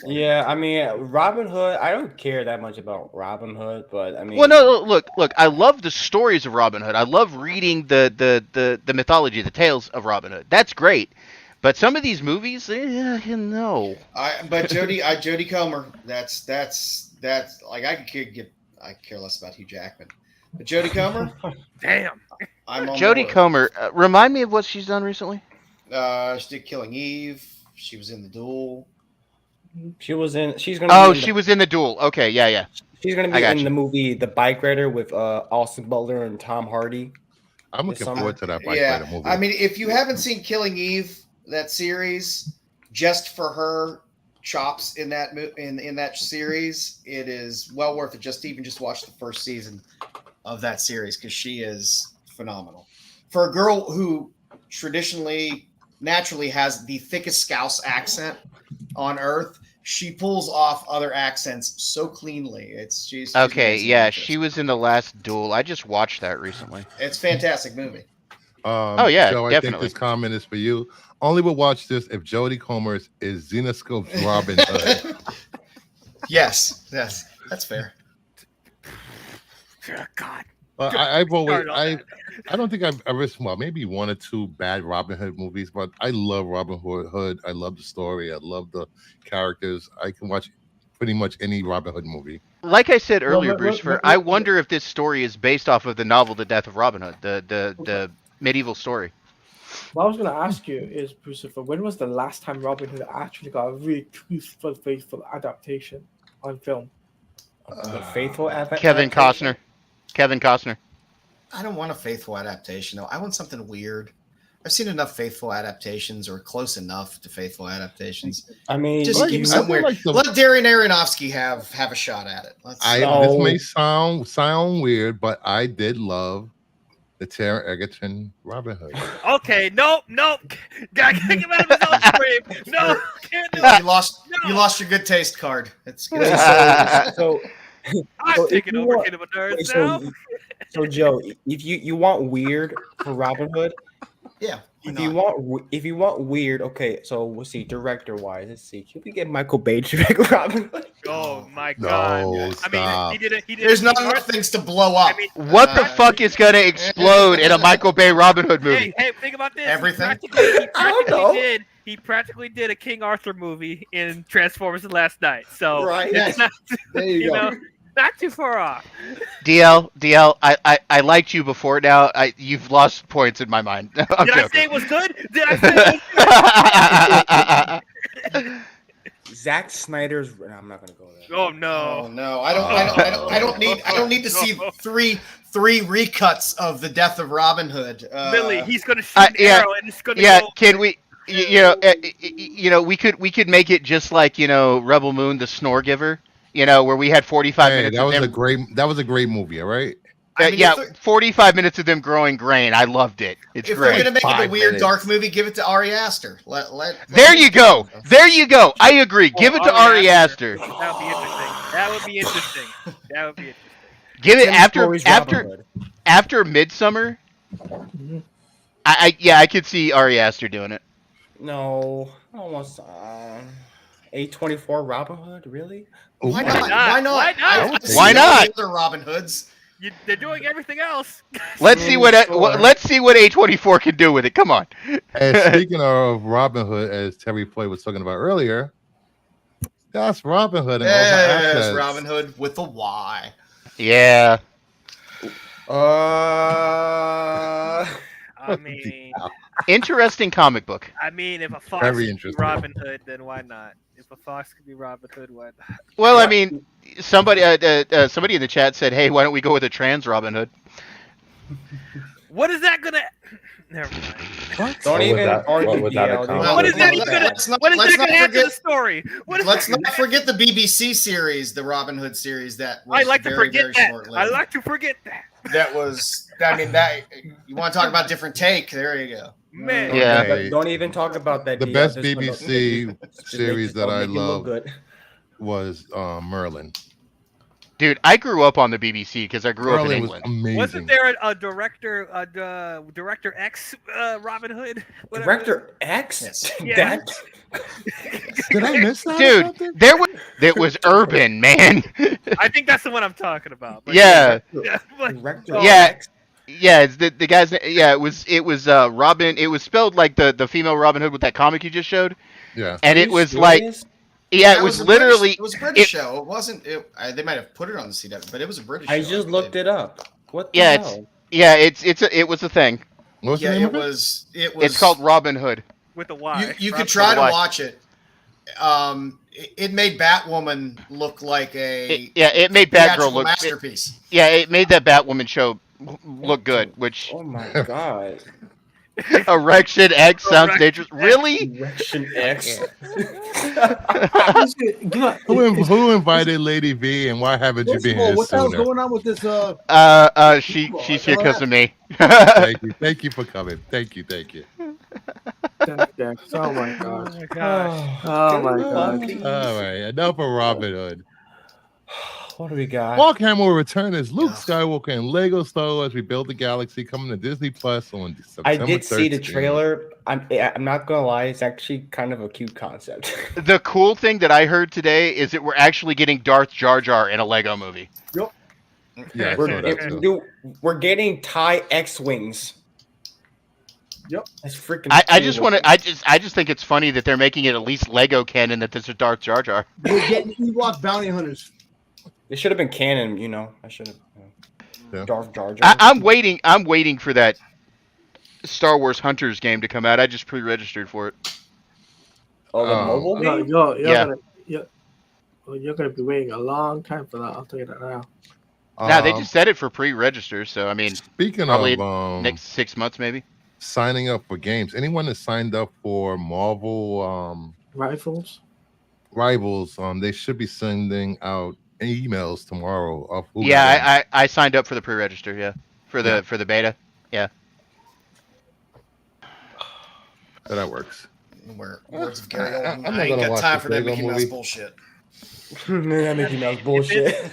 Yeah, I mean, Robin Hood. I don't care that much about Robin Hood, but I mean, Well, no, look. I love the stories of Robin Hood. I love reading the mythology, the tales of Robin Hood. That's great. But some of these movies, no. But Jodie Comer, that's like I care less about Hugh Jackman, but Jodie Comer, Damn. I'm on Jodie board. Comer, remind me of what she's done recently. She did Killing Eve. She was in The Duel. she's gonna. Oh, be in she was in The Duel. Okay, yeah. She's gonna I be got in you. the movie The Bike Rider with Austin Butler and Tom Hardy. I'm This looking summer. forward to that Bike Yeah, Rider movie. I mean, if you haven't seen Killing Eve, that series, just for her chops in that in that series, it is well worth it. Just watch the first season of that series because she is phenomenal. For a girl who naturally has the thickest Scouse accent on Earth, she pulls off other accents so cleanly. She's Okay, amazing yeah, actress. she was in The Last Duel. I just watched that recently. It's a fantastic movie. Oh, yeah, Joe, I think definitely. this comment is for you. Only would watch this if Jodie Comer is Xenoscope's Robin Hood. Yes, that's fair. God. I've always Start on I don't think I've ever maybe one or two bad Robin Hood movies, but I love Robin Hood. I love the story. I love the characters. I can watch pretty much any Robin Hood movie. Like I said earlier, let- Bruce, let- I wonder if this story is based off of the novel The Death of Robin Hood, the medieval story. What I was going to ask you is, Brucifer, when was the last time Robin Hood actually got a really truthful, faithful adaptation on film? The faithful Kevin adaptation? Costner. I don't want a faithful adaptation, though. I want something weird. I've seen enough faithful adaptations, or close enough to faithful adaptations. I mean, Just give me I something feel weird. like the- Let Darren Aronofsky have a shot at it. This No. may sound weird, but I did love the Taron Egerton Robin Hood. Okay, nope. Gotta kick him out of his own frame. No, can't do You it. lost your good taste card. It's good. so I'm So if taking you over want- Kingdom of Nerds so, now. so Joe, if you want weird for Robin Hood, Yeah. if you want weird, okay. So we'll see. Director wise, let's see. Can we get Michael Bay to direct Robin Hood? Oh my God! No, I mean, stop. he did it. There's not enough things to blow up. I mean, What the fuck is gonna explode in a Michael Bay Robin Hood movie? Hey, think about this. Everything? He practically did a King Arthur movie in Transformers: The Last Night. So Right. it's not, There you go. not too far off. DL, I liked you before now. You've lost points in my mind. I'm Did I joking. say it was good? Did I say it was good? Zack Snyder's. I'm not gonna go there. Oh no! Oh no, I don't need to see three recuts of the death of Robin Hood. Billy, he's gonna shoot an yeah, arrow and it's gonna Yeah, go. can we? We could make it just like Rebel Moon, the Snore Giver. Where we had 45 Hey, minutes. that of was them, that was a great movie, all right? I mean, yeah, if 45 minutes of them growing grain. I loved it. It's If we're great. gonna make it a 5 weird minutes. dark movie, give it to Ari Aster. There you go. There you go. I agree. Give it to Ari Aster. That would be interesting. That would be interesting. Give it Tim after Story's Robin Hood. after Midsummer. I could see Ari Aster doing it. No, almost. A24 Robin Hood, really? Why Ooh, not? Why not? Why not? I've seen Why all not? the other Robin Hoods. They're doing everything else. Let's see what A24 can do with it. Come on. And speaking of Robin Hood, as Terry Floyd was talking about earlier, that's Robin Hood and all her Yes, assets. Robin Hood with a Y. Yeah. I mean, Interesting comic book. if a fox Very could be interesting. Robin Hood, then why not? If a fox could be Robin Hood, why not? Well, I mean, somebody in the chat said, "Hey, why don't we go with a trans Robin Hood?" What is that gonna? Never mind. Don't What even was that? argue. What was that DL. a comment? Well, What is that let's gonna? not- What is let's that not gonna add to the forget- story? What is Let's that? not forget the BBC series, the Robin Hood series. That was I like to very, forget very that. short-lived. I like to forget that. That was. I mean, that you want to talk about different take? There you go. Man. Yeah. Okay. Don't even talk about that. The DL. best This one don't- BBC just series don't that I make you look love good. was Merlin. Dude, I grew up on the BBC because I grew up in Merlin was England. amazing. Wasn't there a director, Director X, Robin Hood? Whatever. Director X? Yes. Yeah. Did I miss that? or Dude, something? that was urban, man. I think that's the one I'm talking about. But Yeah. yeah, but- Director Yeah. X? Yeah, it's the guy's. Yeah, it was Robin. It was spelled like the female Robin Hood with that comic you just showed, Yeah. and Are it you was like, serious? yeah, That it was a British- literally. it was a British show. It wasn't. They might have put it on the CW, but it was a British. I show, just looked believe. it up. What the Yeah, hell? it was a thing. What's Yeah, the name it of it? was. It was. It's called Robin Hood. with a Y. You Robin could try to Why? watch it. It made Batwoman look like a It made theatrical Batgirl look. masterpiece. It made that Batwoman show look good. Which Oh my god. Erection X sounds Erection dangerous. Really? Direction X. Who invited Lady V, and why haven't you First been of all, here what the hell's sooner? going on with this? She's here because of me. Thank you for coming. Thank you. Dex. Oh my god. Oh my gosh. Oh my god. All right, enough of Robin Hood. What do we got? Mark Hamill will return as Luke Skywalker in Lego Star Wars Rebuild the Galaxy, coming to Disney Plus on September I did see the 13th. trailer. I'm not gonna lie, it's actually kind of a cute concept. The cool thing that I heard today is that we're actually getting Darth Jar Jar in a Lego movie. Yeah, I we're, saw that too. dude, we're getting TIE X-wings. Yep. That's freaking. I just cool. want to. I just think it's funny that they're making it at least Lego canon that this is Darth Jar Jar. We're getting Ewok bounty hunters. It should have been canon, you know. I should have. Yeah. Darth Jar Jar. I'm waiting. I'm waiting for that Star Wars Hunters game to come out. I just pre-registered for it. Oh, the Oh. mobile No, game? you're gonna be waiting a long time for that. I'll tell you that now. Now they just said it for pre-register, so I mean, Speaking probably of next 6 months maybe. signing up for games, anyone that signed up for Marvel Rifles. Rivals, they should be sending out emails tomorrow. Of who got in. Yeah, I signed up for the pre-register. Yeah, for the beta. Yeah. So that works. Words of Gary I'm Oldman. not I ain't gonna got watch time this for that Lego Mickey Mouse movie. bullshit. That Mickey Mouse bullshit.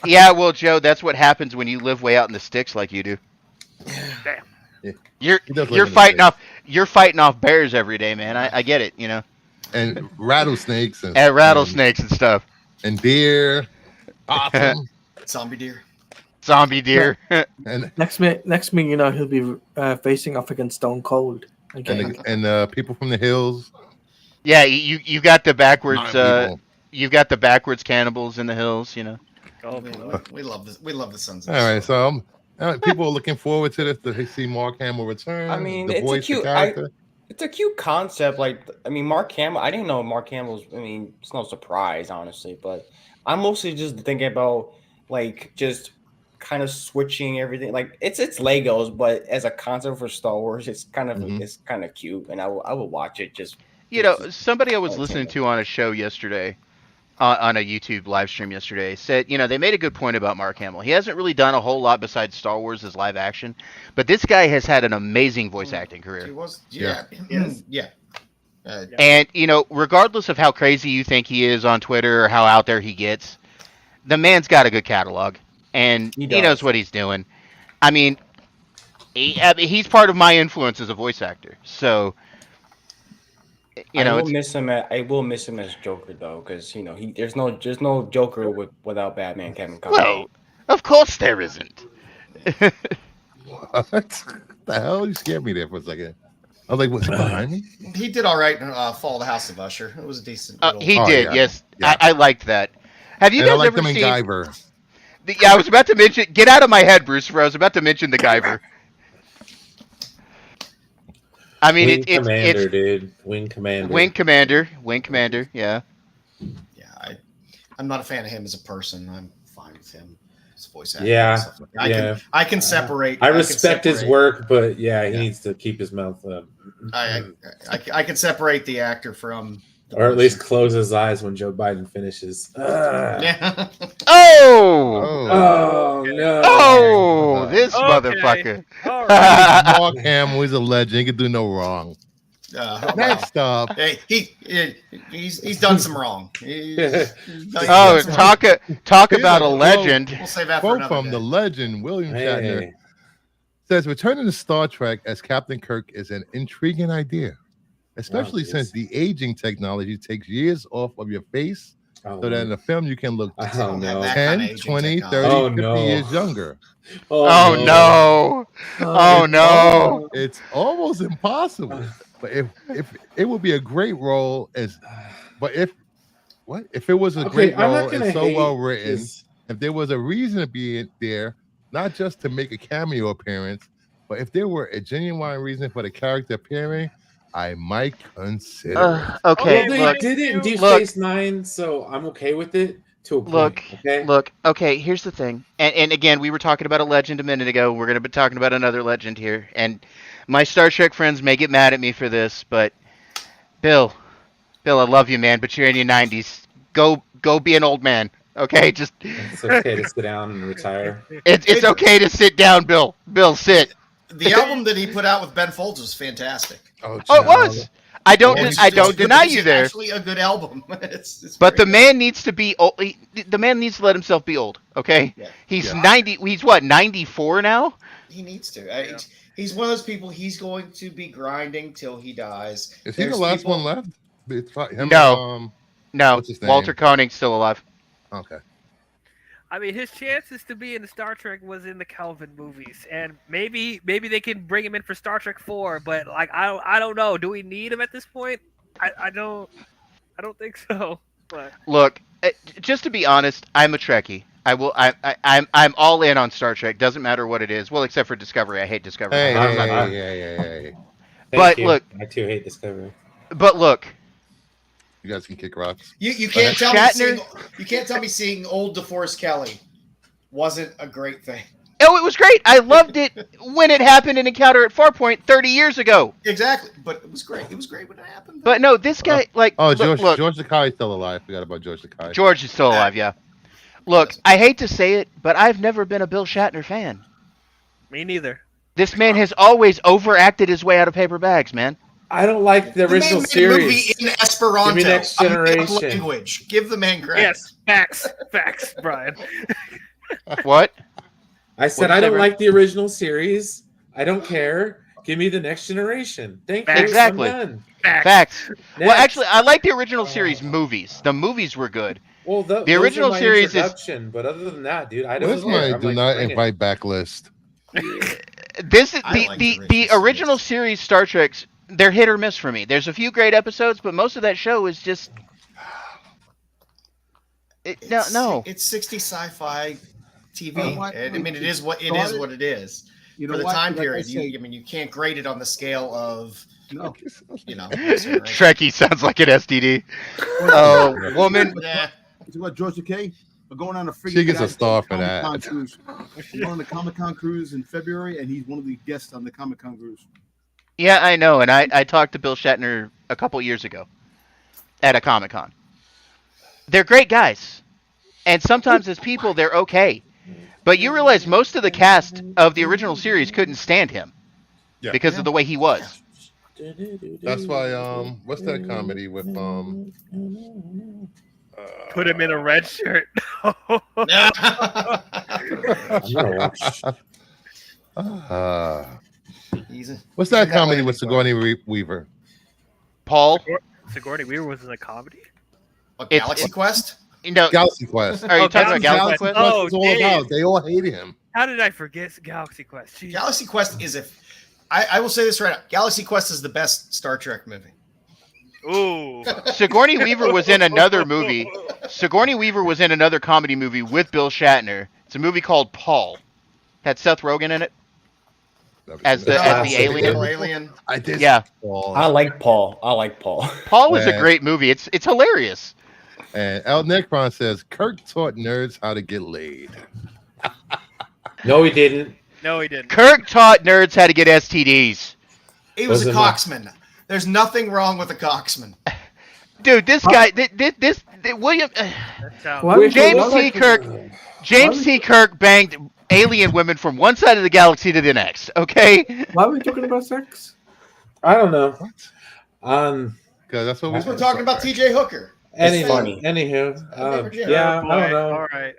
Yeah, well, Joe, that's what happens when you live way out in the sticks like you do. Damn. Yeah. You're He does live you're in the fighting sticks. you're fighting off bears every day, man. I get it, you know, And rattlesnakes and rattlesnakes and stuff, and deer. Awesome. Zombie deer. zombie deer. and Next minute, you know, he'll be facing off against Stone Cold again. and people from the hills. Yeah, you got the backwards. People. You've got the backwards cannibals in the hills, you know. We love this. We love the Sons. All right, so people are looking forward to this. To see Mark Hamill return. I mean, the it's a voice, cute. the character. It's a cute concept. Like, I mean, Mark Hamill. I didn't know Mark Hamill's. I mean, it's no surprise, honestly. But I'm mostly just thinking about like just kind of switching everything. Like, it's Legos, but as a concept for Star Wars, it's kind of it's kind of cute, and I will watch it. Just You know, somebody I was listening to on a show yesterday, on a YouTube live stream yesterday, said, you know, they made a good point about Mark Hamill. He hasn't really done a whole lot besides Star Wars as live action, but this guy has had an amazing voice acting career. He was. Yeah. Yeah. And, you know, regardless of how crazy you think he is on Twitter or how out there he gets, the man's got a good catalog, and He he knows does. what he's doing. I mean, he's part of my influence as a voice actor, so... You know, I will miss him as Joker though, because you know there's no Joker without Batman Kevin Conroy. well, of course there isn't. What the hell? You scared me there for a second. I was like, what's behind me? He did all right in Fall of the House of Usher. It was a decent. He Oh, did, yeah. yes. Yeah. I liked that. Have you And I guys like ever them in seen? Guyver. Yeah, I was about to mention. Get out of my head, Bruce. I was about to mention the Guyver. I mean, Wing it's Commander, dude. Wing Commander. Wing Commander. Yeah. Yeah, I'm not a fan of him as a person. I'm fine with him. His voice acting. Yeah, and stuff like that. I can separate. I can respect his separate- work, but yeah, he Yeah. needs to keep his mouth up. I can separate the actor from. The Or at least person. close his eyes when Joe Biden finishes. Yeah. Oh. Oh no! Oh, this Okay. motherfucker. All right. Mark Hamill, he's a legend. He can do no wrong. Next up, Hey, he's done some wrong. Oh, talk about a Quote- legend. We'll save that for quote another from day. the legend William Shatner Hey. says, "Returning to Star Trek as Captain Kirk is an intriguing idea, especially geez. since the aging technology takes years off of your face, Oh, so that in the film you can look oh Don't have no. that 10, kinda aging 20, 30, technology. Oh, 50 no. years younger. Oh no! Oh no! It's almost impossible. But if it would be a great role if it was a great I'm role not gonna and so hate well written, his- if there was a reason to be there, not just to make a cameo appearance, but if there were a genuine reason for the character appearing, I might consider it. Okay, Well, they look, did it in Deep look. Space Nine, so I'm okay with it to a point. Look, Okay. look. Okay, here's the thing. And again, we were talking about a legend a minute ago. We're going to be talking about another legend here. And my Star Trek friends may get mad at me for this, but Bill, I love you, man. But you're in your 90s. Go be an old man. Okay, just It's okay to sit down and retire. it's okay to sit down, Bill. Bill, sit. The album that he put out with Ben Folds was fantastic. Oh, it was. I don't deny you there. Actually, a good album. It's But very the man needs to be old. The man needs to let himself be old. Okay, Yeah. he's 90. He's what, 94 now? He needs to. He's one of those people. He's going to be grinding till he dies. Is he the last one left? It's him No. and, No, what's his name? Walter Koenig's still alive. Okay. I mean, his chances to be in the Star Trek was in the Kelvin movies, and maybe they can bring him in for Star Trek 4. But like, I don't know. Do we need him at this point? I don't think so. But Look, just to be honest, I'm a Trekkie. I'm all in on Star Trek. Doesn't matter what it is. Well, except for Discovery. I hate Discovery. Hey, I'm hey, not- hey. But Thank you. look- I too hate Discovery. But look, You guys can kick rocks. You can't tell Shatner- me you can't tell me seeing old DeForest Kelly wasn't a great thing. oh, it was great. I loved it when it happened in Encounter at Farpoint 30 years ago. Exactly, but it was great. It was great when it happened. But no, this guy, Oh, look, George Takei's still alive. Forgot about George Takei. George is still alive, yeah. Look, I hate to say it, but I've never been a Bill Shatner fan. me neither. This man has always overacted his way out of paper bags, man. I don't like the original man made a movie series. in Esperanto. Give me Next a made up Generation. language. Give the man credit. Yes, facts, Brian. What? I said What'd I you say, don't Rick? like the original series. I don't care. Give me the Next Generation. Thank you. Exactly. I'm done. Facts. Well, Next. actually, I like the original series movies. The movies were good. Well, the those original are my series is- introduction, but other than that, dude, I don't Where's care. my I'm do like, not bring it. invite back list? This is I like the original series Star Trek's. They're hit or miss for me. There's a few great episodes, but most of that show is just. No. It's 60 sci-fi TV. You know what? And, I mean, it is what it is. You know For the what? time Like I period, say, you can't grade it on the scale of no. Trekkie sounds like an STD. Oh, woman. Yeah. It's what George Takei. We're going on a freaking. She gets a star for that. Comic-Con cruise. We're going on the Comic-Con cruise in February, and he's one of the guests on the Comic-Con cruise. Yeah, I know, and I talked to Bill Shatner a couple years ago at a Comic-Con. They're great guys, and sometimes as people they're okay, but you realize most of the cast of the original series couldn't stand him because of the way he was. That's why what's that comedy with Put him in a red shirt. I'm gonna watch. What's that comedy with Sigourney Weaver? Paul? Sigourney Weaver was in a comedy? Galaxy Quest? No, Galaxy Quest. Are you talking about Galaxy Quest? Oh, is all about. They all hate him. How did I forget Galaxy Quest? Jeez. Galaxy Quest is I will say this right now. Galaxy Quest is the best Star Trek movie. Ooh. Sigourney Weaver was in another movie. Sigourney Weaver was in another comedy movie with Bill Shatner. It's a movie called Paul. Had Seth Rogen in it as the alien. Alien. I did. Yeah. I like Paul. Paul is a Yeah. great movie. It's hilarious. And El Necron says Kirk taught nerds how to get laid. No, he didn't. No, he didn't. Kirk taught nerds how to get STDs. He was a Wasn't that- coxman. There's nothing wrong with a coxman. Dude, this guy, this William, Why James would you- C. Kirk, James C. Kirk banged alien women from one side of the galaxy to the next. Okay. Why are we talking about sex? I don't know. Because that's what We're talking about T.J. Hooker. funny. Anywho, Yeah, yeah, Oh, I don't boy. know. All right.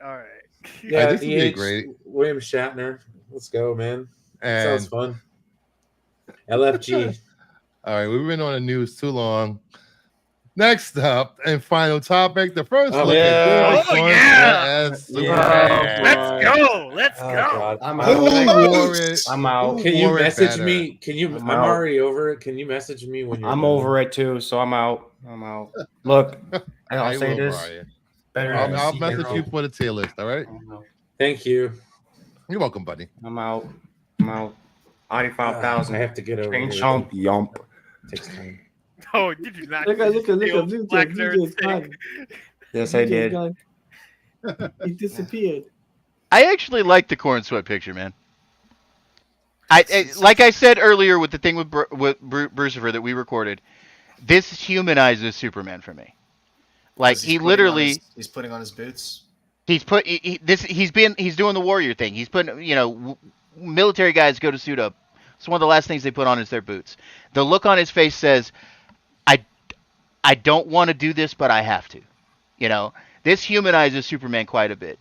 Yeah, this would be EH, great. William Shatner. Let's go, man. And Sounds fun. LFG. all right, we've been on the news too long. Next up and final topic, the first Oh, look yeah. at Oh, George yeah. as Yeah. Superman. Let's go. Let's Oh, go. God. I'm Who out. wore it? I'm out. Can you wore it message better? me? Can you? I'm I'm out. already over it. Can you message me when you're? I'm over it too, so I'm out. Look, I'll I say will, this. Brian. Better I'll DC message hero. you for the tier list, all right? Thank you. You're welcome, buddy. I'm out. 85,000. I have to get over Chain here. chomp. Yump. Takes time. Oh, did you not? Look at steal Black VJ Nerd's gone. take? Yes, I did. gone. He disappeared. I actually like the corn sweat picture, man. I like I said earlier with the thing with Brucifer that we recorded. This humanizes Superman for me. Like he literally, he's putting on his boots. he's doing the warrior thing. He's putting, military guys go to suit up. So one of the last things they put on is their boots. The look on his face says, I don't want to do this, but I have to. This humanizes Superman quite a bit.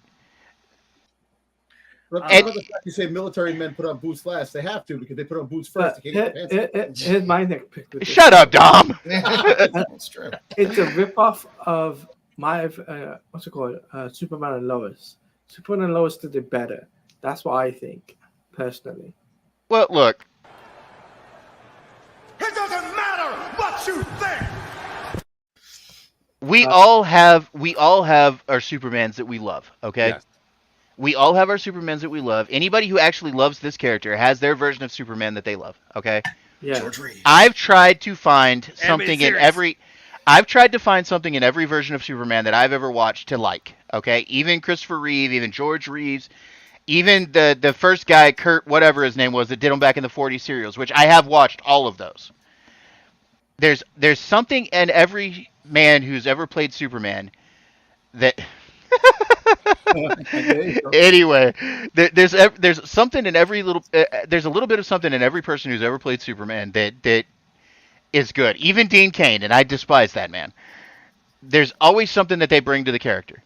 But how about the fact you say military men put on boots last? They have to because they put on boots first. They can't get pants. Here's my next pick. Shut up, Dom. That's true. It's a ripoff of my what's it called? Superman and Lois. Superman and Lois did it better. That's what I think, personally. Well, look. It doesn't matter what you think. We all have our Supermans that we love, okay? Yes. We all have our Supermans that we love. Anybody who actually loves this character has their version of Superman that they love, okay? Yeah. George Reeves. I've tried to find something in serious. I've tried to find something in every version of Superman that I've ever watched to like, okay? Even Christopher Reeve, even George Reeves, even the first guy, Kurt, whatever his name was, that did them back in the 40s serials, which I have watched all of those. There's something in every man who's ever played Superman that anyway, there's something in every little there's a little bit of something in every person who's ever played Superman that is good. Even Dean Cain, and I despise that man. There's always something that they bring to the character.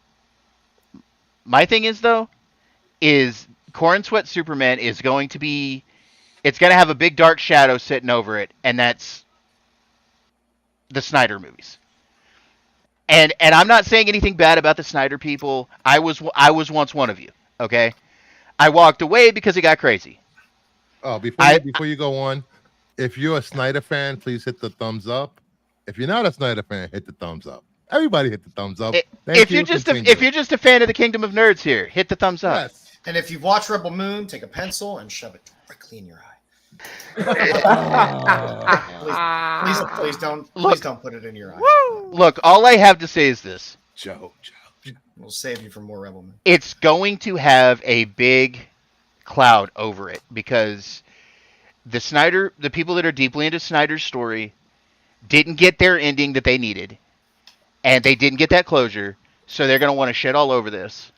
My thing is Corn Sweat Superman is going to have a big dark shadow sitting over it, and that's the Snyder movies. And I'm not saying anything bad about the Snyder people. I was once one of you, okay? I walked away because it got crazy. Oh, before you go on, if you're a Snyder fan, please hit the thumbs up. If you're not a Snyder fan, hit the thumbs up. Everybody hit the thumbs up. If you're just a fan of the Kingdom of Nerds here, hit the thumbs up. Yes. And if you've watched Rebel Moon, take a pencil and shove it directly in your eye. Please don't put it in your eye. Look, all I have to say is this. Joe. We'll save you from more Rebel Moon. It's going to have a big cloud over it because the people that are deeply into Snyder's story didn't get their ending that they needed, and they didn't get that closure, so they're going to want to shit all over this.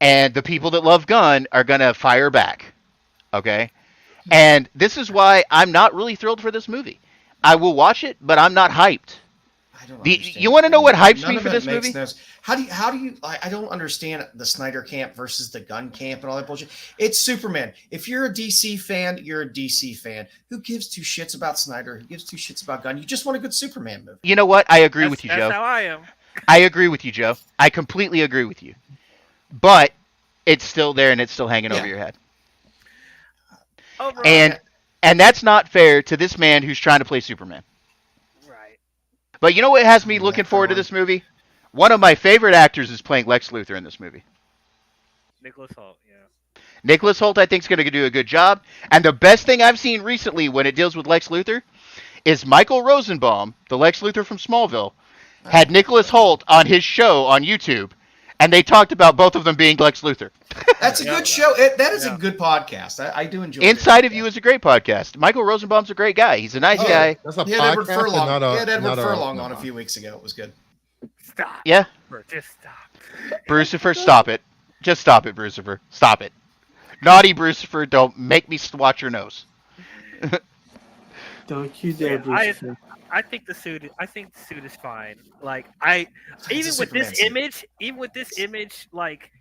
And the people that love Gunn are going to fire back. Okay? And this is why I'm not really thrilled for this movie. I will watch it, but I'm not hyped. I don't understand. You want to know what hypes None me of for it this makes movie? no sense. How do you I don't understand the Snyder camp versus the Gunn camp and all that bullshit. It's Superman. If you're a DC fan, you're a DC fan. Who gives two shits about Snyder? Who gives two shits about Gunn? You just want a good Superman movie. You know what? I agree with you, Joe. That's how I am. I agree with you, Joe. I completely agree with you. But it's still there and it's still hanging over your head. Overall, And that's not fair to this man who's trying to play Superman. right. But you know what has me looking forward to this movie? One of my favorite actors is playing Lex Luthor in this movie. Nicholas Hoult, yeah. Nicholas Hoult, I think, is going to do a good job. And the best thing I've seen recently when it deals with Lex Luthor is Michael Rosenbaum, the Lex Luthor from Smallville, had Nicholas Hoult on his show on YouTube, and they talked about both of them being Lex Luthor. That's a good show. That is a good podcast. I do enjoy Inside of You is a great podcast. Michael Rosenbaum's a great guy. He's a nice guy. That's a He had Edward podcast Furlong. and not He had Edward not Furlong on a few weeks ago. It was good. Stop. Yeah. Just stop. Brucifer, stop it. Just stop it, Brucifer. Stop it. Naughty Brucifer, don't make me watch your nose. Don't you dare, Bruce. I think the suit. I think the suit is fine. Like It's a even with Superman this suit. image, like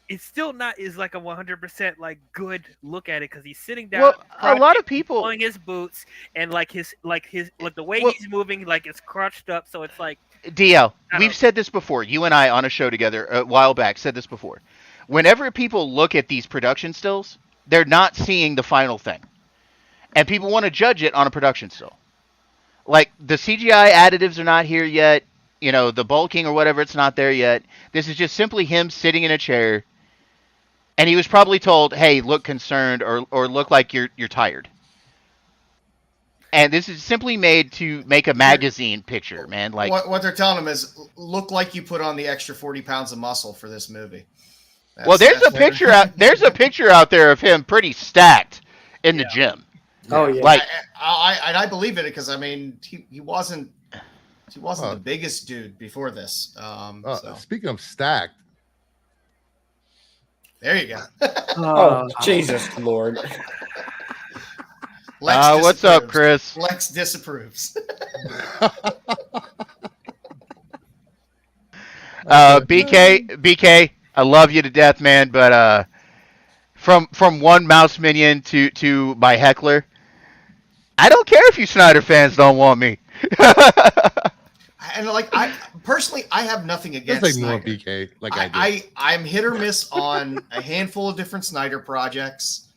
it's still not is like a 100% like good look at it because he's sitting down. Well, a crouched, lot of people. pulling his boots and like his the way Well- he's moving, like it's crouched up. So it's like DL, I we've don't- said this before. You and I on a show together a while back said this before. Whenever people look at these production stills, they're not seeing the final thing, and people want to judge it on a production still. Like the CGI additives are not here yet. You know, the bulking or whatever, it's not there yet. This is just simply him sitting in a chair, and he was probably told, "Hey, look concerned or look like you're tired." And this is simply made to make a magazine picture, man. Like what they're telling him is look like you put on the extra 40 pounds of muscle for this movie. well, there's a picture out. There's a picture out there of him pretty stacked in the gym. Oh yeah. Like I believe it because I mean he wasn't the biggest dude before this. So Speaking of stacked, there you go. Oh, Jesus Lord. what's up, Chris? Lex disapproves. BK, I love you to death, man. But from one mouse minion to my heckler, I don't care if you Snyder fans don't want me. And like I personally, I have nothing against that's like more Snyder. BK. Like I do. I'm hit or miss on a handful of different Snyder projects.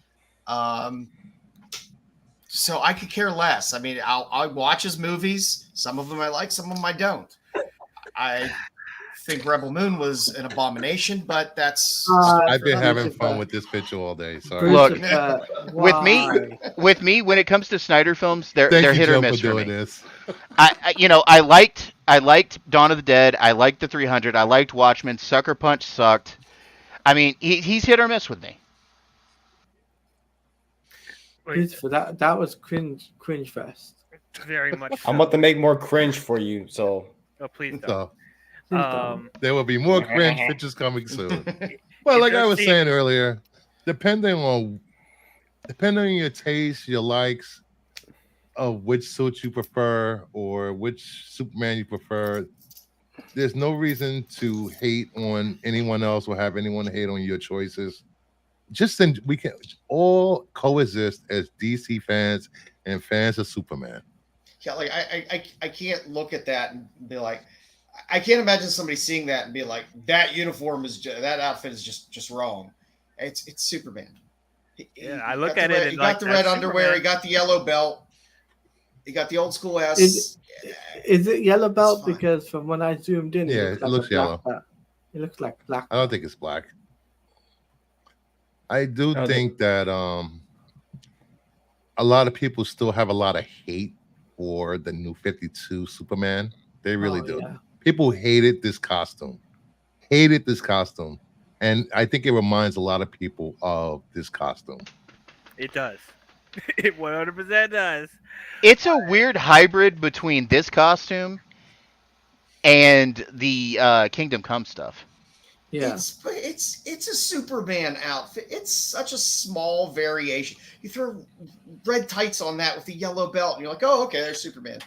So I could care less. I mean, I'll watch his movies. Some of them I like, some of them I don't. I think Rebel Moon was an abomination, but that's. I've been having fun with this picture all day. Sorry. Look, with with me, when it comes to Snyder films, they're Thank you, hit or Joe, miss for for doing me. this. I liked Dawn of the Dead. I liked the 300. I liked Watchmen. Sucker Punch sucked. I mean, he's hit or miss with me. that was cringe fest. very much. I'm about to make more cringe for you, so Oh, please don't. So Um, there will be more cringe pictures coming soon. Well, like I was saying earlier, depending on your taste, your likes of which suit you prefer or which Superman you prefer, there's no reason to hate on anyone else or have anyone hate on your choices. We can all coexist as DC fans and fans of Superman. Yeah, like I can't look at that and be like, I can't imagine somebody seeing that and be like, that uniform is that outfit is just wrong. It's Superman. Yeah, I look at it and he like, got the red that's underwear, Superman. he got the yellow belt, he got the old school S. Is it yellow belt? fine. Because from when I zoomed in, Yeah, it looks a black yellow. belt. It looks like black. I don't think it's black. I do No, think that a lot of people still have a lot of hate for the new 52 Superman. They really do. Yeah. People hated this costume. And I think it reminds a lot of people of this costume. It does. It 100% does. It's a weird hybrid between this costume and the Kingdom Come stuff. Yeah. It's a Superman outfit. It's such a small variation. You throw red tights on that with the yellow belt, and you're like, oh, okay, there's Superman.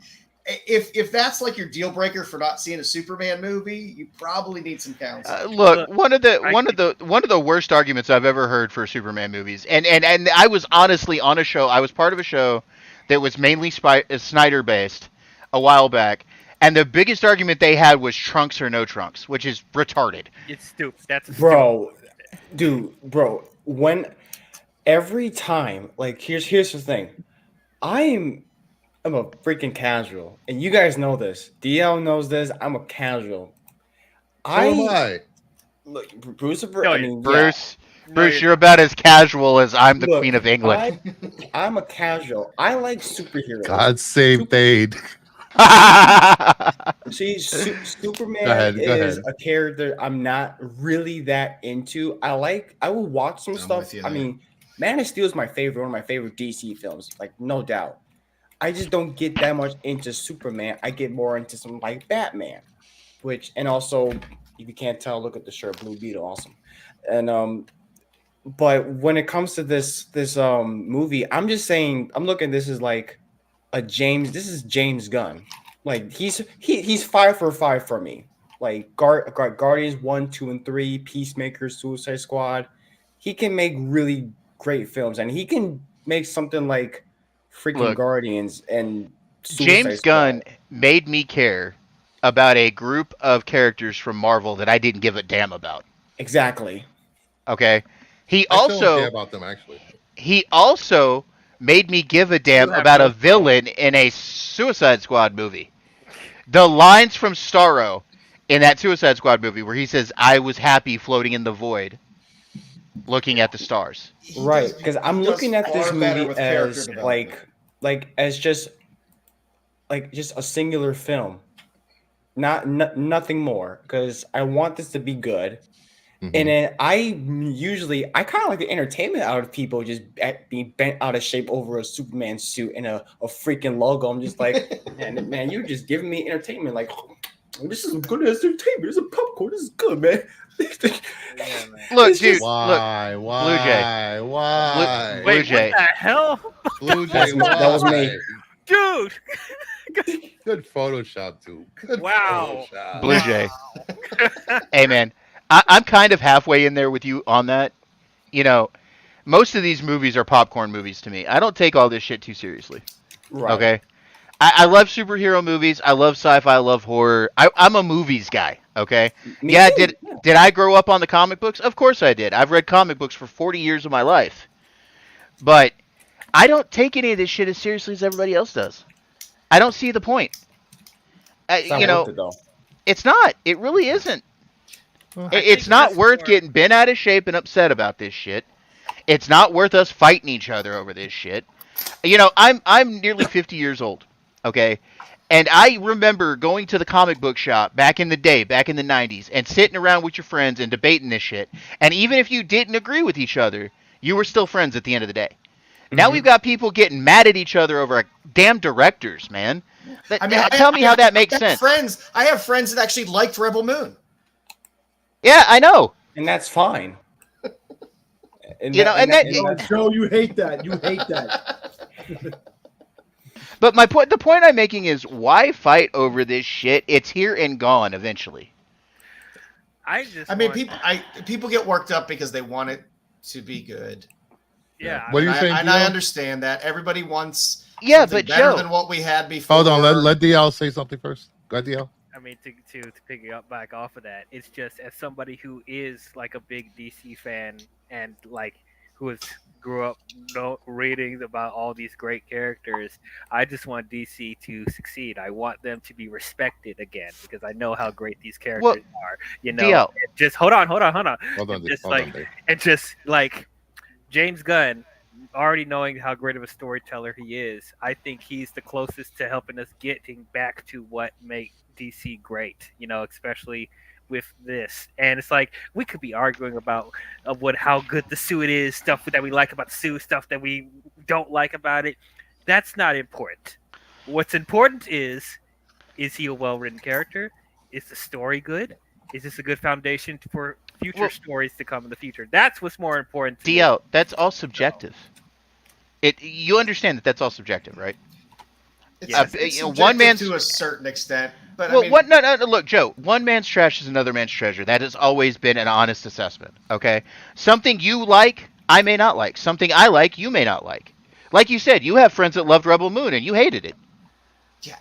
If that's like your deal breaker for not seeing a Superman movie, you probably need some counseling. Look, one of the worst arguments I've ever heard for Superman movies, and I was honestly on a show. I was part of a show that was mainly Snyder based a while back, and the biggest argument they had was trunks or no trunks, which is retarded. It's stupid. That's bro, when every time, like here's the thing, I'm a freaking casual, and you guys know this. DL knows this. I'm a casual. So am I. Look, Bruce. No, I mean, Bruce, No, Bruce, you're about as casual as I'm the Look, Queen of England. I'm a casual. I like superheroes. God save Thade. See, Superman Go ahead. is a character I'm not really that into. I will watch some I'm stuff. with you I there. mean, Man of Steel is one of my favorite DC films, like no doubt. I just don't get that much into Superman. I get more into some like Batman, and also if you can't tell, look at the shirt, Blue Beetle, awesome. And But when it comes to this movie, I'm just saying I'm looking at this as like a James. This is James Gunn. Like he's 5 for 5 for me. Like Guardians 1, 2, and 3, Peacemaker, Suicide Squad. He can make really great films, and he can make something like freaking Look, Guardians and Suicide James Squad. Gunn made me care about a group of characters from Marvel that I didn't give a damn about. Exactly. Okay. He I still don't care also about them actually. he also made me give a damn You have about no a villain in a Suicide Squad movie. The lines from Starro in that Suicide Squad movie where he says, "I was happy floating in the void, looking at the stars." He Right, does- because he I'm does looking at this far better movie with character as development. like as just a singular film, nothing more. Because I want this to be good, Mhm. and then I kind of like the entertainment out of people just being bent out of shape over a Superman suit and a freaking logo. I'm just like, man, you're just giving me entertainment. Like, this is good as entertainment. This is popcorn. This is good, man. Yeah, man. Look, It's dude, just- look, Why? Jay. Why? Blue Wait, Jay. what the hell? Blue Jay, That was me. Dude! Good Photoshop, dude. Good Wow. Photoshop. Blue Jay. Hey, man, I'm kind of halfway in there with you on that. You know, most of these movies are popcorn movies to me. I don't take all this shit too seriously. Right. Okay? I love superhero movies. I love sci-fi. I love horror. I'm a movies guy. Okay? Me Yeah, too. did I grow up on the comic books? Of course I did. I've read comic books for 40 years of my life. But I don't take any of this shit as seriously as everybody else does. I don't see the point. It's not You know, worth it, though. it's not. It really isn't. I It's think not that's worth more- getting bent out of shape and upset about this shit. It's not worth us fighting each other over this shit. You know, I'm nearly 50 years old, okay? And I remember going to the comic book shop back in the day, back in the 90s, and sitting around with your friends and debating this shit. And even if you didn't agree with each other, you were still friends at the end of the day. Now we've got people getting mad at each other over damn directors, man. Tell me how that makes sense. I have friends that actually liked Rebel Moon. Yeah, I know. And that's fine. You know, and that- Joe, you hate that. You hate that. But the point I'm making is, why fight over this shit? It's here and gone eventually. I just I mean, want- people get worked up because they want it to be good. Yeah. What are you saying, And I DL? understand that everybody wants Yeah, something but better Joe, than what we had before. Hold on, let DL say something first. Go ahead, DL. I mean, to pick up back off of that, it's just as somebody who is like a big DC fan and like who has grew up reading about all these great characters, I just want DC to succeed. I want them to be respected again because I know how great these characters are. You know, DL. just hold on. Hold on, Just hold on, like babe. and just like James Gunn, already knowing how great of a storyteller he is, I think he's the closest to helping us getting back to what made DC great, you know, especially with this. And it's like we could be arguing about how good the suit is, stuff that we like about the suit, stuff that we don't like about it. That's not important. What's important is he a well-written character? Is the story good? Is this a good foundation for future stories to come in the future? That's what's more important to me. DL, that's all subjective. You understand that that's all subjective, right? It's, Yeah. it's You know, subjective one man's- to a certain extent, but Well, I mean, no, look, Joe. One man's trash is another man's treasure. That has always been an honest assessment. Okay, something you like, I may not like. Something I like, you may not like. Like you said, you have friends that loved Rebel Moon and you hated it. yeah,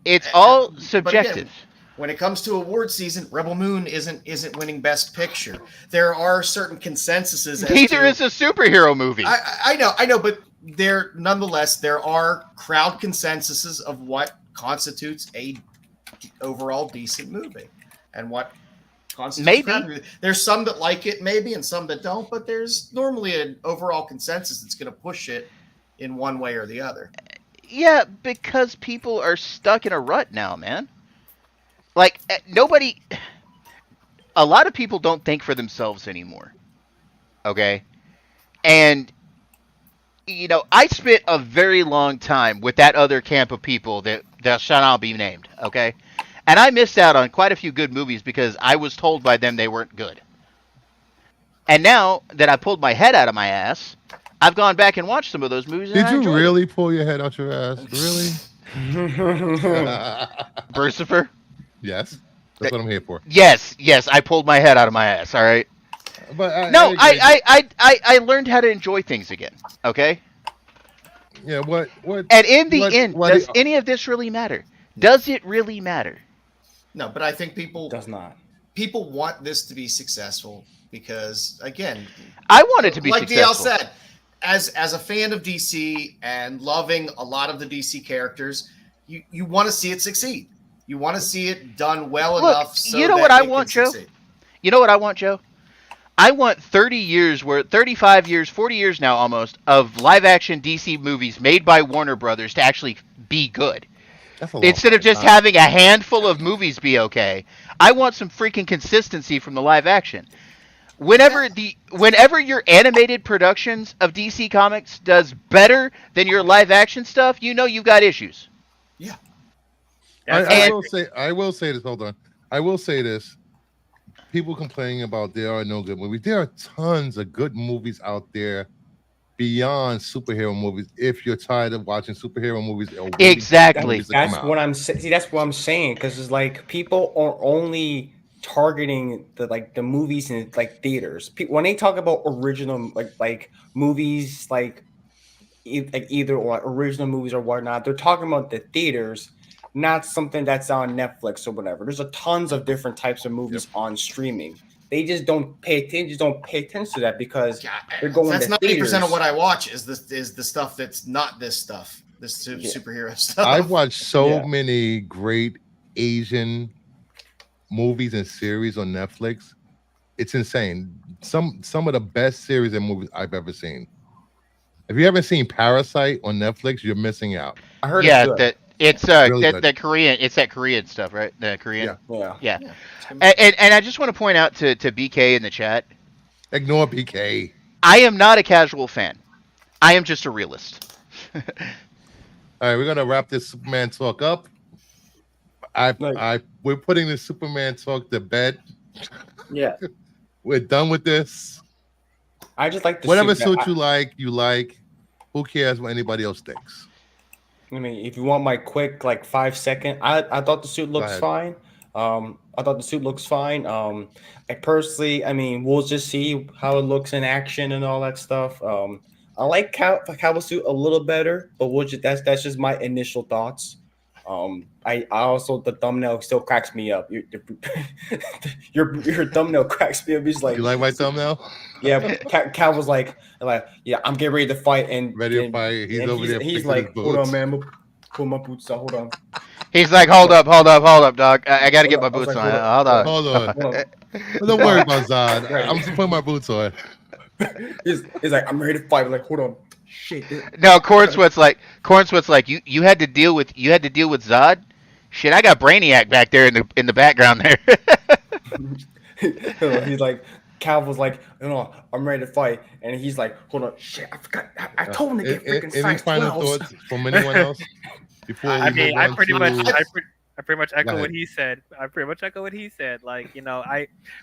It's all but subjective. again, when it comes to award season, Rebel Moon isn't winning Best Picture. There are certain consensuses. as Neither to- is a superhero movie. I know, but nonetheless there are crowd consensuses of what constitutes a overall decent movie and what constitutes Maybe. crowd movie. There's some that like it, maybe, and some that don't. But there's normally an overall consensus that's going to push it in one way or the other. Yeah, because people are stuck in a rut now, man. Like, nobody... A lot of people don't think for themselves anymore. Okay? And, you know, I spent a very long time with that other camp of people that shall not be named, okay? And I missed out on quite a few good movies because I was told by them they weren't good. And now that I pulled my head out of my ass, I've gone back and watched some of those movies. And Did I you enjoyed really pull your head out your ass? Really? them. Brucifer? Yes. That's what I'm here for. Yes, I pulled my head out of my ass. All right. But No, I learned how to enjoy things again. Okay. Yeah. What? And in the end, what does any of this really matter? Does it really matter? No, but I think people Does not. people want this to be successful because, again, I want it to be like successful. DL said, as a fan of DC and loving a lot of the DC characters, you want to see it succeed. You want to see it done well Look, enough. So you know that what I it can want, Joe? succeed. You know what I want, Joe? I want 35 years, 40 years now almost, of live-action DC movies made by Warner Brothers to actually be good. That's a long Instead of just having a handful of movies be okay. I want some freaking consistency from the live action. Whenever your animated productions of DC Comics does better than your live action stuff, you know you've got issues. Yeah. I will say this. Hold on. I will say this. People complaining about there are no good movies. There are tons of good movies out there beyond superhero movies. If you're tired of watching superhero movies, exactly. That's what I'm saying. See, that's what I'm saying, because it's like people are only targeting the movies in like theaters. When they talk about original like movies, like either or original movies or whatnot, they're talking about the theaters, not something that's on Netflix or whatever. There's a tons of different types of movies on streaming. They just don't pay attention. To that because they're going. That's to 90% of what I watch is the stuff that's not this stuff. This superhero stuff. I've watched so many great Asian movies and series on Netflix. It's insane. Some of the best series and movies I've ever seen. If you haven't seen Parasite on Netflix, you're missing out. I heard it's Really good. that Korean. It's that Korean stuff, right? The Korean. Yeah. And I just want to point out to BK in the chat. Ignore BK. I am not a casual fan. I am just a realist. All right, we're gonna wrap this Superman talk up. We're putting the Superman talk to bed. Yeah. We're done with this. I just like the whatever suit suit you like. Who cares what anybody else thinks? I mean, if you want my quick 5-second, I thought the suit looks fine. I thought the suit looks fine. I personally, we'll just see how it looks in action and all that stuff. I like Cowboy suit a little better, but that's just my initial thoughts. I also, the thumbnail still cracks me up. Your thumbnail cracks me up. He's like, you like my thumbnail? Yeah, Cal was like, yeah, I'm getting ready to fight and ready to fight. He's over there. He's like, hold on, man, pull my boots on. Hold on. He's like, hold up, dog. I gotta get my boots on. Hold on. Don't worry about Zod. I'm just putting my boots on. He's like, I'm ready to fight. I'm like, hold on. Shit. No, Corn Sweat's like, you had to deal with Zod. Shit, I got Brainiac back there in the background there. He's like, Cal was like, I'm ready to fight, and he's like, hold on, shit, I forgot. I told him to get freaking size Any final 12s. thoughts from anyone else? Before I pretty much echo Go what he said. Like,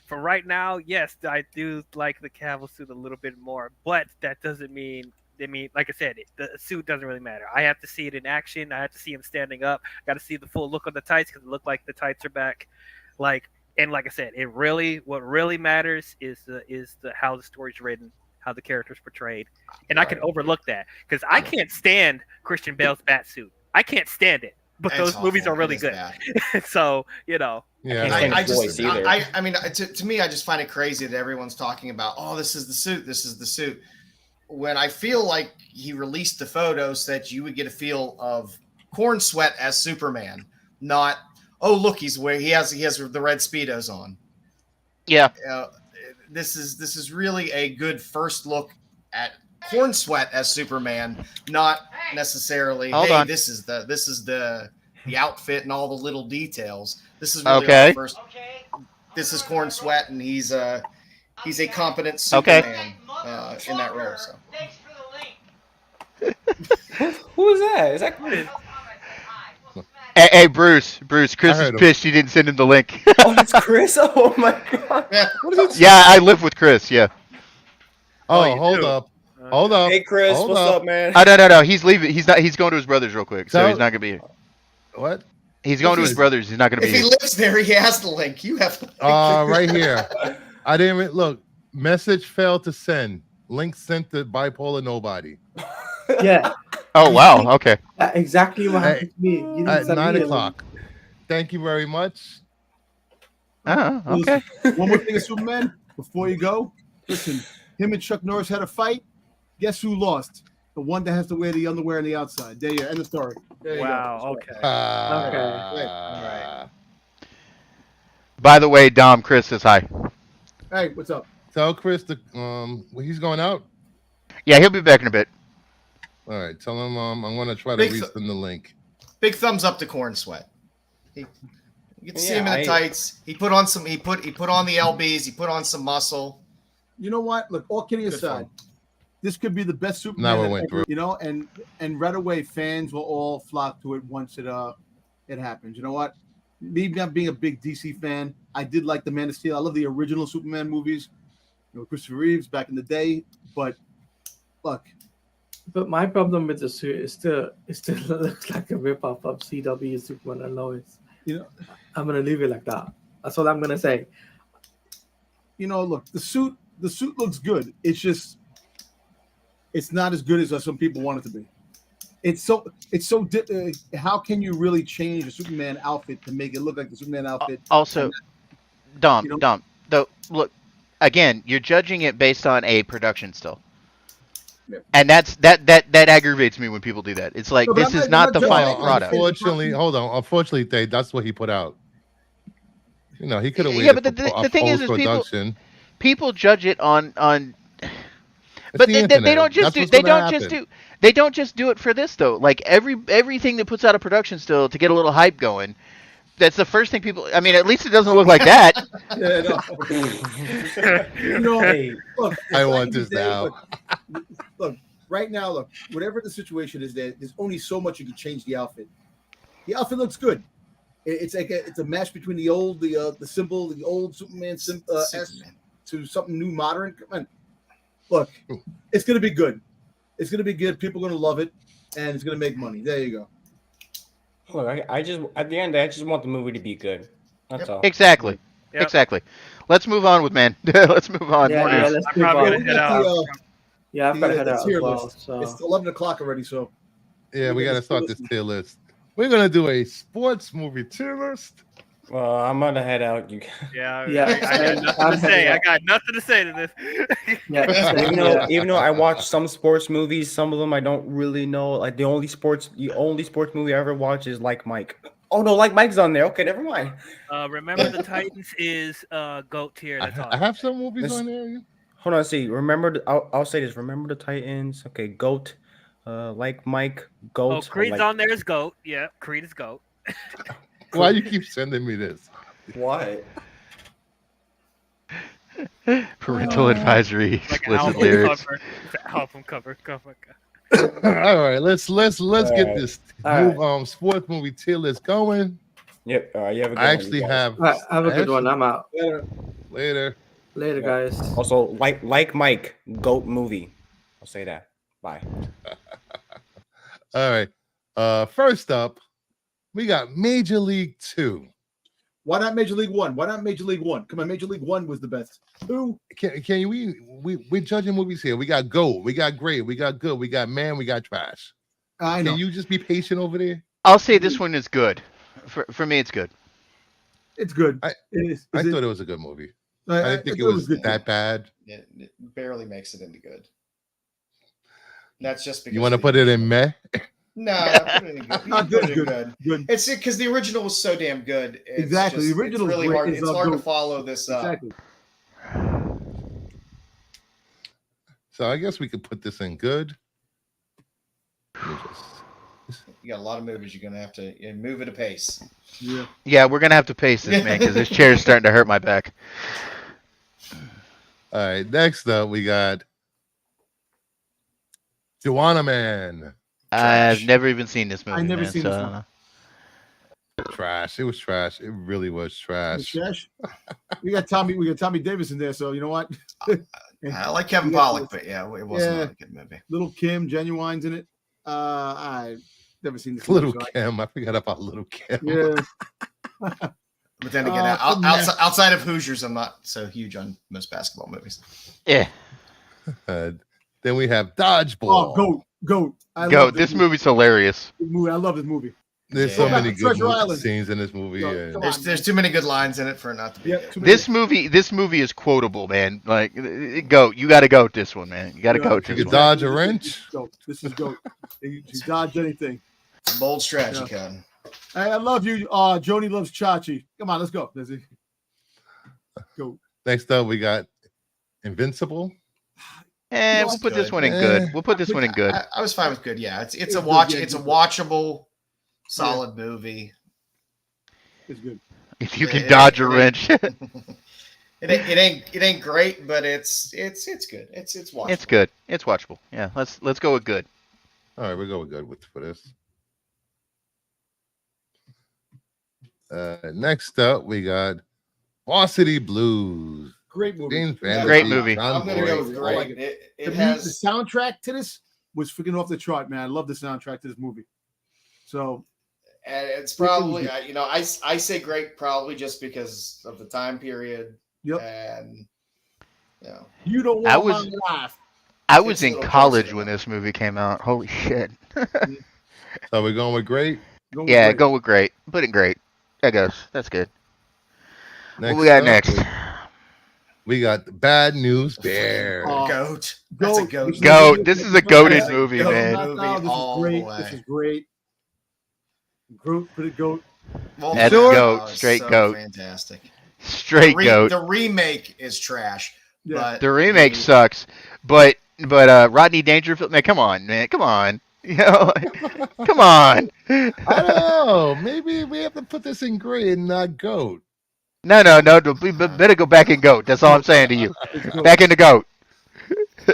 for right now, yes, I do like the Cavill suit a little bit more, but that doesn't mean. Like I said, the suit doesn't really matter. I have to see it in action. I have to see him standing up. Got to see the full look on the tights because it looked like the tights are back. And like I said, what really matters is how the story's written, how the character's portrayed, and I can overlook that because I can't stand Christian Bale's bat suit. I can't stand it. But those movies are really good. So, Yeah. To me, I just find it crazy that everyone's talking about, oh, this is the suit. This is the suit. When I feel like he released the photos that you would get a feel of Corn Sweat as Superman, not, oh, look, he has the red Speedos on. Yeah. This is really a good first look at Corn Sweat as Superman, not necessarily, this is the outfit and all the little details. This is really the first. This is Corn Sweat, and he's a competent Superman in that role. So. Who is that? Is that Chris? Hey, Bruce, Chris is pissed you didn't send him the link. Oh, it's Chris? Oh my god. Yeah. Yeah, I live with Chris, yeah. Oh, you hold do. up. Hold up. Hey Chris, Hold what's up. up, man? No. He's leaving. He's not. He's going to his brother's real quick, so he's not gonna be here. What? He's going If to his he's- brother's. He's not gonna be If he here. lives there, he has the link. You have the link. Right here. I didn't even look. Message failed to send. Link sent to bipolar nobody. Yeah, Oh wow. Okay. exactly what happened to me. You didn't At send 9 me a link. o'clock. Thank you very much. Okay. One more thing, Superman. Before you go, listen. Him and Chuck Norris had a fight. Guess who lost? The one that has to wear the underwear on the outside. There you go. End of story. There you Wow. go. Okay. Right. By the way, Dom, Chris says hi. Hey, what's up? Tell Chris he's going out. Yeah, he'll be back in a bit. All right. Tell him I'm gonna try to Big resend the link. Big thumbs up to Corn Sweat. You can see him in the I- tights. He put on some. He put on the lbs. He put on some muscle. You know what? Look, all kidding Good aside, fun. this could be the best Superman. Now we that went ever- through. You know, and right away, fans will all flock to it once it happens. You know what? Me not being a big DC fan, I did like the Man of Steel. I love the original Superman movies. You know, Christopher Reeves back in the day. But look, But my problem with the suit is it still looks like a rip off of CW Superman and Lois. you know, I'm gonna leave it like that. That's all I'm gonna say. look, the suit looks good. It's just, it's not as good as some people want it to be. How can you really change a Superman outfit to make it look like the Superman outfit? Also, Dom, you know- Dom, though, look, again, you're judging it based on a production still. Yeah. And that aggravates me when people do that. It's like, No, but this I'm is not not the judging final it. product. Unfortunately, hold on. Unfortunately, Dave, that's what he put out. He could have waited Yeah, but for the thing is post-production. people judge it on It's but the they internet. don't just That's do what's gonna happen. they don't just do it for this though. Like everything that puts out a production still to get a little hype going. That's the first thing people. I mean, at least it doesn't look like that. Yeah, no. Hey, Look, I back want in the this day, now. Look, right now, look, whatever the situation is, there's only so much you can change the outfit. The outfit looks good. It's like it's a match between the old, the symbol, the old Superman S to something new, modern. Come on. Look, it's gonna be good. It's gonna be good. People are gonna love it, and it's gonna make money. There you go. look, I just at the end, I just want the movie to be good. That's all. Exactly. Yep. Exactly. Let's move on with man. Let's move on. Yeah, More yeah, news. let's I'm move probably on. gonna head out. Yeah, I've got to head the out as tier well. list. So It's 11 o'clock already, so Yeah, we We're got to gonna start this tier list. We're gonna do a sports movie tier list. Well, I'm gonna head out. You. Yeah, Yeah, I got nothing I'm to say. heading I out. got nothing to say to this. yeah, Even though I watch some sports movies, some of them I don't really know. Like the only sports movie I ever watch is Like Mike. Oh no, Like Mike's on there. Okay, never mind. Remember the Titans is GOAT tier. That's all. I have some movies This- on there. Hold on, see. I'll say this. Remember the Titans. Okay, GOAT. Like Mike, GOAT. Oh, Creed's on there is GOAT. Yeah, Creed is GOAT. Why you keep sending me this? What? Parental advisory. Like an Explicit album lyrics. cover. It's an album cover. All right, let's get right. this All sports movie tier list going. Yep. You have a good I one, actually you guys. have All right, have a good one. I'm out. later. Later, Yeah. guys. Also, like Mike, GOAT movie. I'll say that. Bye. All right. First up, we got Major League 2. why not Major League One? Why not Major League One? Come on, Major League One was the best. Two, Can we're judging movies here. We got gold, we got great, we got good, we got man, we got trash. I know Can you just be patient over there? I'll say this one is good. For me, it's good. it's good. I- It is. I Is it- thought it was a good movie. I I didn't think it thought was good. that bad. It barely makes it into good. That's just because You want to put it in meh? No, I put it in good. You Not can put good, it in good. good. Good. It's because the original was so damn good. It's Exactly, just- the original It's is really great. hard. It's It's all hard to good. follow this up. Exactly. So I guess we could put this in good. Let me just- You got a lot of movies. You're gonna have to move at a pace. Yeah. Yeah, we're gonna have to pace this, man, because this chair is starting to hurt my back. All right, next up we got Juana Man. I've Trash. never even seen this movie. I've never man, seen so this I one. don't know. Trash. It was trash. It really was trash. Trash. We got Tommy. We got Tommy Davis in there. So you know what? I like Kevin Pollak, but yeah, it wasn't a good movie. Little Kim, Genuine's in it. I've never seen this. Little Kim. I forgot about Little Kim. Yeah. But then again, outside of Hoosiers, I'm not so huge on most basketball movies. Yeah. Then we have Dodgeball. Oh, GOAT. GOAT. This movie's hilarious. I love this movie. There's so many good scenes in this movie. There's too many good lines in it for it not to be good. This movie is quotable, man. Like, GOAT. You got to GOAT this one, man. You got to GOAT this You one. can dodge a wrench. This is GOAT. You dodge anything. Bold strategy, Kevin. I love you. Joni loves Chachi. Come on, let's go. Go. Next up, we got Invincible. We'll put this one in good. We'll put this one in good. I was fine with good. Yeah, it's a watch. It's a watchable, solid movie. It's good. If you can dodge a wrench. It ain't great, but it's good. It's watchable. It's good. It's watchable. Yeah, let's go with good. All right, we'll go with good for this. Next up, we got Varsity Blues. Great movie. Great movie. I'm gonna go with great. It has the soundtrack to this was freaking off the chart, man. I love the soundtrack to this movie. So, and it's probably I say great probably just because of the time period. Yep. And you don't want my life. I was in college when this movie came out. Holy shit. So we're going with great? Go with great. Put it great. I guess. That's good. What we got next? We got the Bad News Bear. GOAT. That's a GOAT. GOAT. This is a goated movie, man. This is great. GOAT. Put it GOAT. That's GOAT. Straight GOAT. Fantastic. Straight GOAT. The remake is trash. Yeah. But The remake sucks. But Rodney Dangerfield, man, come on, man. Come on. Come on. I don't know. Maybe we have to put this in great and not GOAT. No. We better go back and GOAT. That's all I'm saying to you. Back in the GOAT.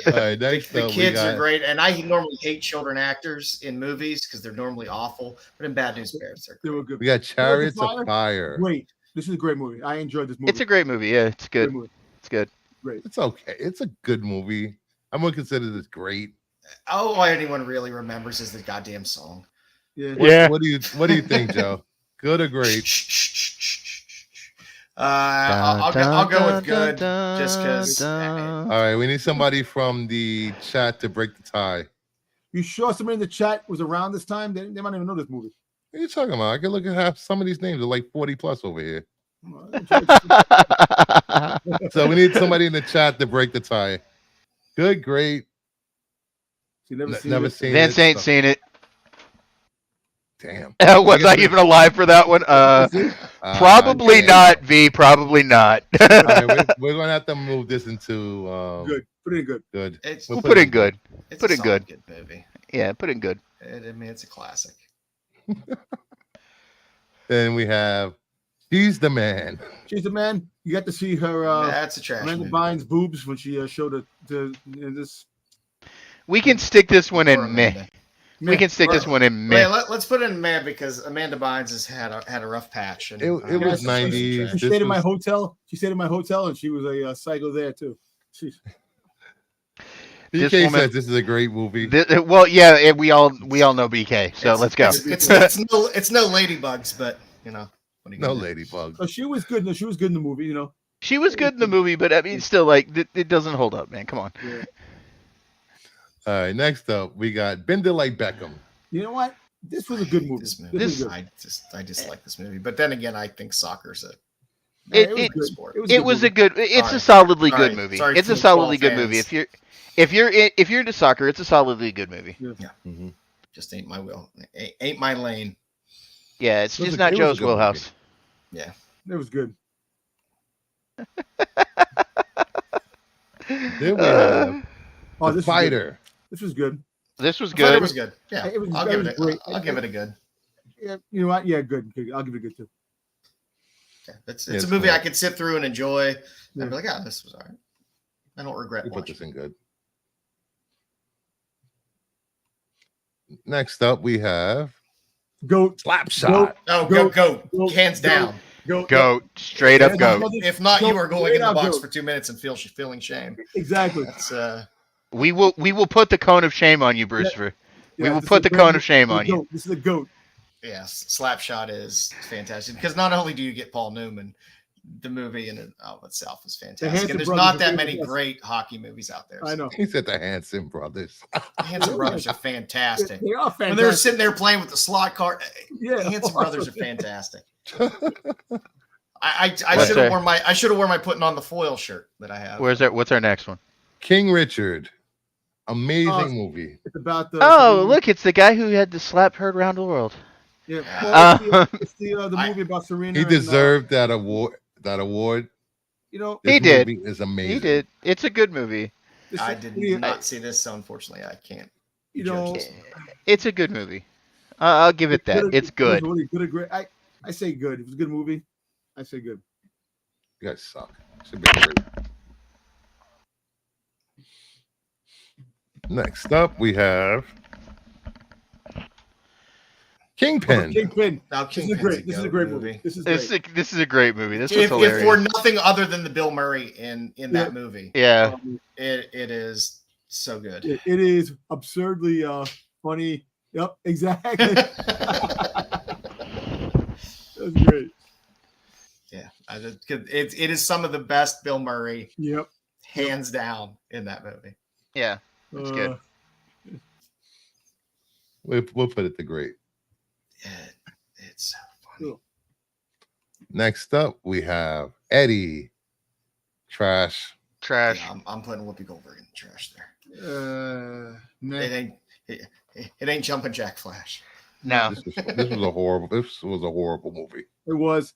All right, next the kids are great, and I normally hate children actors in movies because they're normally awful. But in Bad News Bears, they were good. We got Chariots of Fire. Great. This is a great movie. I enjoyed this movie. It's a great movie. Yeah, it's good. It's good. Great. It's okay. It's a good movie. I'm gonna consider this great. All anyone really remembers is the goddamn song. Yeah. What do you think, Joe? Good or great? I'll go with good just because. All right, we need somebody from the chat to break the tie. You sure somebody in the chat was around this time? They might not even know this movie. What are you talking about? I can look at half some of these names are like 40 plus over here. So we need somebody in the chat to break the tie. Good, great. Never seen Vince it. ain't seen it. Damn. Was I even alive for that one? Probably not, V. Probably not. All right, we're going to have to move this into... good. Put it in good. Good. We'll put in good. Put in good. Good movie. Yeah, put in good. I mean, it's a classic. Then we have She's the Man. She's the Man. You got to see her... That's a trash Amanda movie. Bynes' boobs when she showed this... We can stick this one in meh. We can stick this one in meh. Let's put it in meh because Amanda Bynes has had a rough patch. And, It was 90s. She stayed in my hotel. She stayed in my hotel, and she was a psycho there too. BK says this is a great movie. Well, yeah, we all know BK, so let's go. It's no ladybugs, but no ladybugs. So she was good. She was good in the movie. She was good in the movie, but I mean, still, like, it doesn't hold up, man. Come on. Yeah. All right, next up, we got Bend It Like Beckham. You know what? This was a good movie. I dislike this movie, but then again, I think soccer's It was a good. It's a solidly good movie. It's a solidly good movie. If you're into soccer, it's a solidly good movie. Yeah. Mm-hmm. Just ain't my will. Ain't my lane. Yeah, it's just not Joe's wheelhouse. Yeah, it was good. Then we have The Fighter. This was good. This was The good. Fighter was good. Yeah, I'll give it a good. Yeah, you know what? Yeah, good. I'll give it a good too. Okay. It's a movie I could sit through and enjoy. And be like, this was all right. I don't regret We put watching. this in good. Next up, we have Goat. Slapshot. Go. Hands down. Goat. Straight up goat. If not, you are going in the box goat. for 2 minutes and feeling shame. Exactly. That's We will put the cone of shame on you, Brucifer. We will this put is the a cone great of shame movie. on you. This is a goat. yes, Slapshot is fantastic because not only do you get Paul Newman, the movie in and of itself is fantastic. Hanson And there's brothers not are that the many best. great hockey movies out there. I know. He said the Hanson brothers. The Hanson brothers are fantastic. They are fantastic. When they were sitting there playing with the slot car, Yeah. Hanson brothers are fantastic. I What's should have that? worn my putting on the foil shirt that I have. Where's that? What's our next one? King Richard. Amazing movie. It's about the. Oh, look, it's the guy who had the slap heard around the world. Yeah. Well, it's the I- movie about Serena. He and, deserved that award. That award. you know, He This did. movie is amazing. He did. It's a good movie. this- I did not see this, so unfortunately, I can't. You know, judge this. It's a good movie. I'll give it that. It's good. It was really good. Great. I say good. It was a good movie. I say good. You guys suck. Should be great. Next up, we have Kingpin. Kingpin. Now, This is a Kingpin's great. This is a goat great movie. This is great. This is a great movie. This was If hilarious. for nothing other than the Bill Murray in that movie, Yeah. it is so good. It is absurdly funny. Yep, exactly. That's great. Yeah, it is some of the best Bill Murray, Yep. hands down, in that movie. Yeah. It's good. We'll put it to great. It's so funny. Next up, we have Eddie. Trash. Trash. Yeah, I'm putting Whoopi Goldberg in the trash there. Nah. It ain't Jumpin' Jack Flash. No. This was a horrible. This was a horrible movie. It was.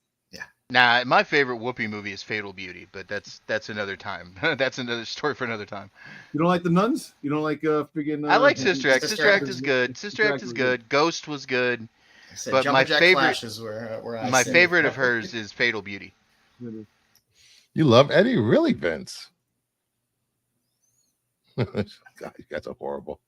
Nah, my favorite Whoopi movie is Fatal Beauty, but that's another time. That's another story for another time. You don't like the nuns? You don't like friggin'? I like Sister Act. Sister Sister Act Act is good. Sister Act is good. Ghost was good. I said But Jumpin' my Jack favorite- Flash is where I My say favorite it. of hers is Fatal Beauty. You love Eddie, really, Vince? God, you guys are horrible.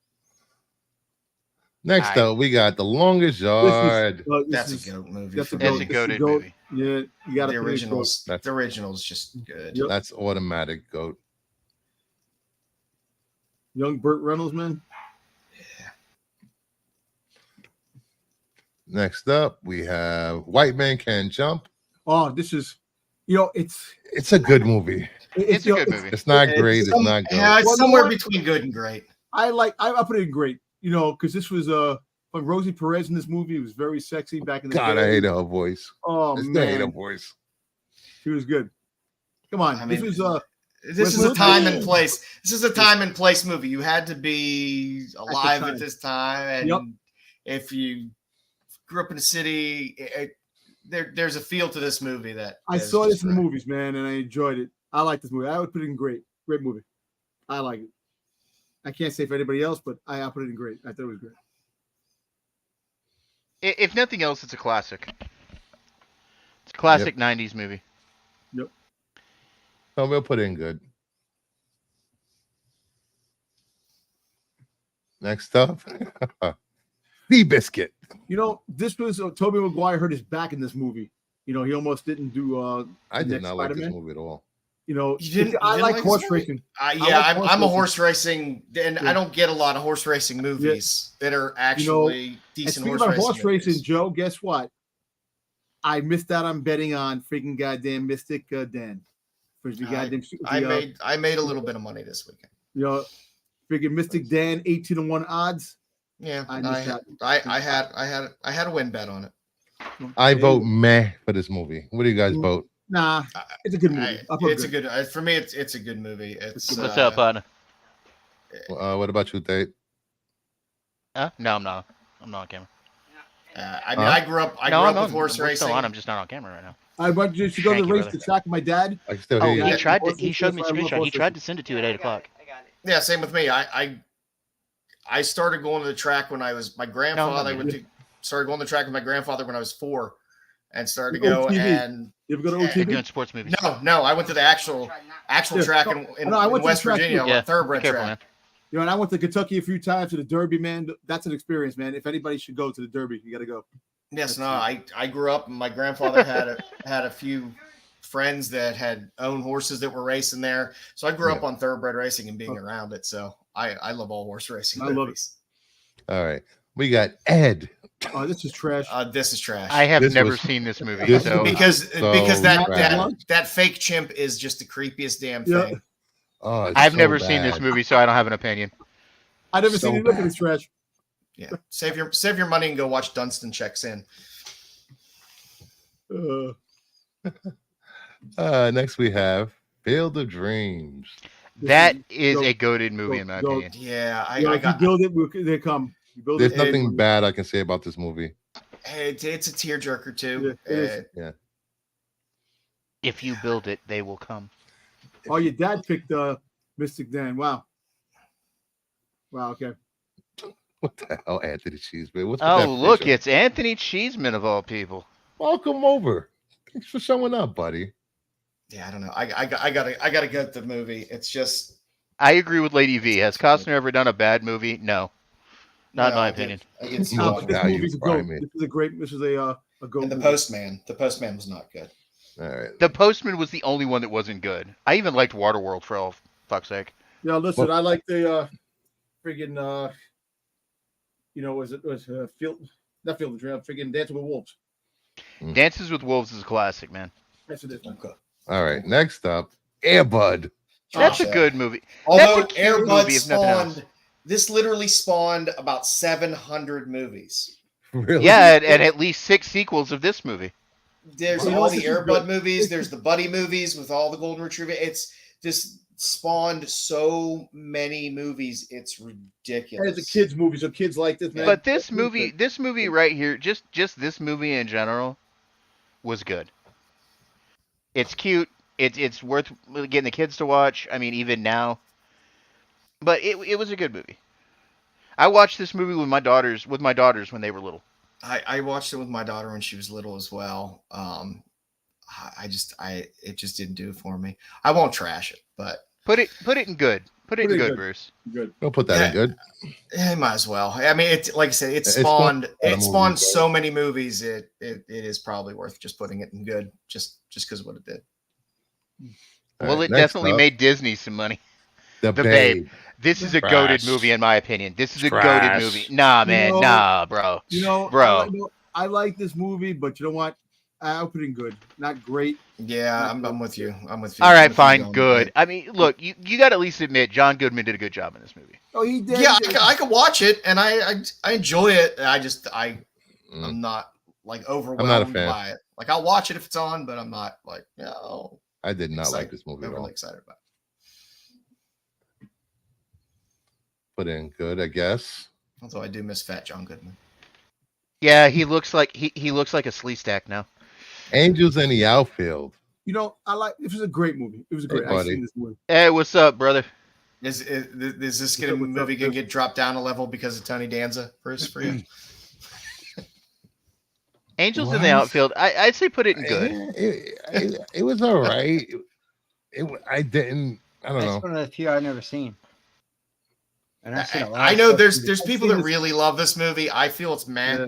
Next up, we got The Longest Yard. That's a goat movie. That's for a me. It's a goat. goated goat. movie. Yeah, you got The originals. The originals just good. Yep. That's automatic goat. Young Burt Reynolds, man. Next up, we have White Man Can't Jump. Oh, this is, It's a good movie. It's a good movie. It's not great. It's not good. Yeah, it's Well, somewhere no, between good and great. I put it in great, because this was when Rosie Perez in this movie was very sexy back in the God, day. I hate her voice. Oh I still hate her man, voice. she was good. Come on, I mean, this is a time and place. This is a time and place movie. You had to be alive time. at this time, and Yep. if you grew up in the city, there's a feel to this movie that I is saw just this in the right. movies, man, and I enjoyed it. I like this movie. I would put it in great movie. I like it. I can't say for anybody else, but I put it in great. I thought it was great. If nothing else, it's a classic. It's a classic 90s movie. Yep. So we'll put in good. Next up, The Biscuit. This was Tobey Maguire hurt his back in this movie. He almost didn't do. I did next not like this Spider-Man. movie at all. You didn't I like this horse movie? racing. Yeah, I like I'm a horse horse racing, and Yeah. I don't get a lot of horse racing movies that are actually And decent speaking horse about racing. horse racing, movies. Joe, guess what? I missed out on betting on freaking goddamn Mystic Dan for the goddamn. I made a little bit of money this weekend. Freaking Mystic Dan 18-1 odds. Yeah, I missed out. I had a win bet on it. I vote meh for this movie. What do you guys vote? Nah, it's a good movie. I'll put It's a good. good for me. It's a good movie. It's What's up, partner? What about you, Tate? Huh? No, I'm not. I'm not on camera. I grew up. I grew up with horse We're racing. Still on. I'm just not on camera right now. I went to go to Thank the you, race brother. to track with my dad. I can still Oh, hear you. he tried to. horse He showed me a racing, I love screenshot. He horse tried racing. to send it to you at 8 o'clock. Yeah, same with me. I started going to the track when I was my grandfather. Started going to the track with my grandfather when I was 4, and started to go. OTV. And You ever go to They're OTV? doing sports movies. no, I went to the actual track in I went to West the track Virginia, too. Yeah, thoroughbred careful, track. man. And I went to Kentucky a few times to the Derby, man. That's an experience, man. If anybody should go to the Derby, you got to go. Yes, no, I grew up and my grandfather had a few friends that had owned horses that were racing there. So I grew up on thoroughbred racing and being around it. So I love all horse racing movies. All right. We got Ed. Oh, this is trash. This is trash. I have This never was- seen this movie. this so was- because So that trash. that fake chimp is just the creepiest damn Yeah. thing. Oh, it's I've so never seen this bad. movie, so I don't have an opinion. I never So seen it. Look at bad. this trash. Yeah. Save your money and go watch Dunstan Checks In. Next we have Field of Dreams. That is go- a goated movie, in my go- opinion. Yeah, You know, I if you got build it, they come. You build There's it, nothing bad I can say about this movie. it's a tearjerker too. Yeah, it is. If you build it, they will come. Oh, your dad picked Mystic Dan. Wow. Wow. Okay. What the hell, Anthony Cheeseman? What's with Oh, that look, picture? it's Anthony Cheeseman of all people. Welcome over. Thanks for showing up, buddy. Yeah, I don't know. I gotta go with the movie. It's just I agree with Lady V. Has Costner ever done a bad movie? No. Not in my opinion. It's No, not. This now you movie's a fry goat. me. This is a great. This is a goat. And the movie. Postman. The Postman was not good. All right. The Postman was the only one that wasn't good. I even liked Waterworld, for all fuck's sake. Yeah, listen, I like the friggin' was Field, not Field of Dreams, friggin' Dancing with Wolves. Dances with Wolves is a classic, man. That's what it is. Okay. All right. Next up, Airbud. That's Oh, a good movie. Although That's a cute Air Bud movie, if nothing else. spawned, this literally spawned about 700 movies. Really? Yeah, and at least 6 sequels of this movie. There's all the Air Bud movies. There's the Buddy movies with all the Golden Retriever. It's just spawned so many movies. It's And ridiculous. it's a kids movie, so kids like this, man. But this movie right here, just this movie in general, was good. It's cute. It's worth getting the kids to watch. I mean, even now. But it was a good movie. I watched this movie with my daughters when they were little. I watched it with my daughter when she was little as well. It just didn't do it for me. I won't trash it, but Put it in good. Put it in good, Bruce. Good. Don't put that in good. might as well. I mean, it like I said, it It's spawned fun on a movie, spawned right? so many movies. It is probably worth just putting it in good, just because of what it did. All Well, right, it next definitely up, made Disney some money. The The Babe. Babe. This is a Trash. goated movie, in my opinion. This is a Trash. goated movie. Nah, man. know- Nah, bro. Bro. I like this movie, but you know what? I'll put it in good. Not great. Yeah, I'm with you. I'm with you. All I'm right, with you fine, on good. that. I mean, look, you got to at least admit John Goodman did a good job in this movie. Oh, he did. Yeah, I could watch it, and I enjoy it. I'm not like overwhelmed fan. by it. Like I'll watch it if it's on, but I'm not like I did not like excited- this movie at overly all. excited about it. Put in good, I guess. Although I do miss Fat John Goodman. Yeah, he looks like he looks like a slee stack now. Angels in the Outfield. You know, this was a great movie. It was a Hey, great. I've buddy. seen this movie. Hey, what's up, brother? Is this What's gonna up, what's movie up, gonna Bruce? get dropped down a level because of Tony Danza, Bruce, for you? Angels in What? the Outfield. I'd say put it in good. It was all right. I don't It's know. one of the few I've never seen. And I've seen a lot I of know stuff there's from there's it. people that really love this movie. I feel it's man. Yeah.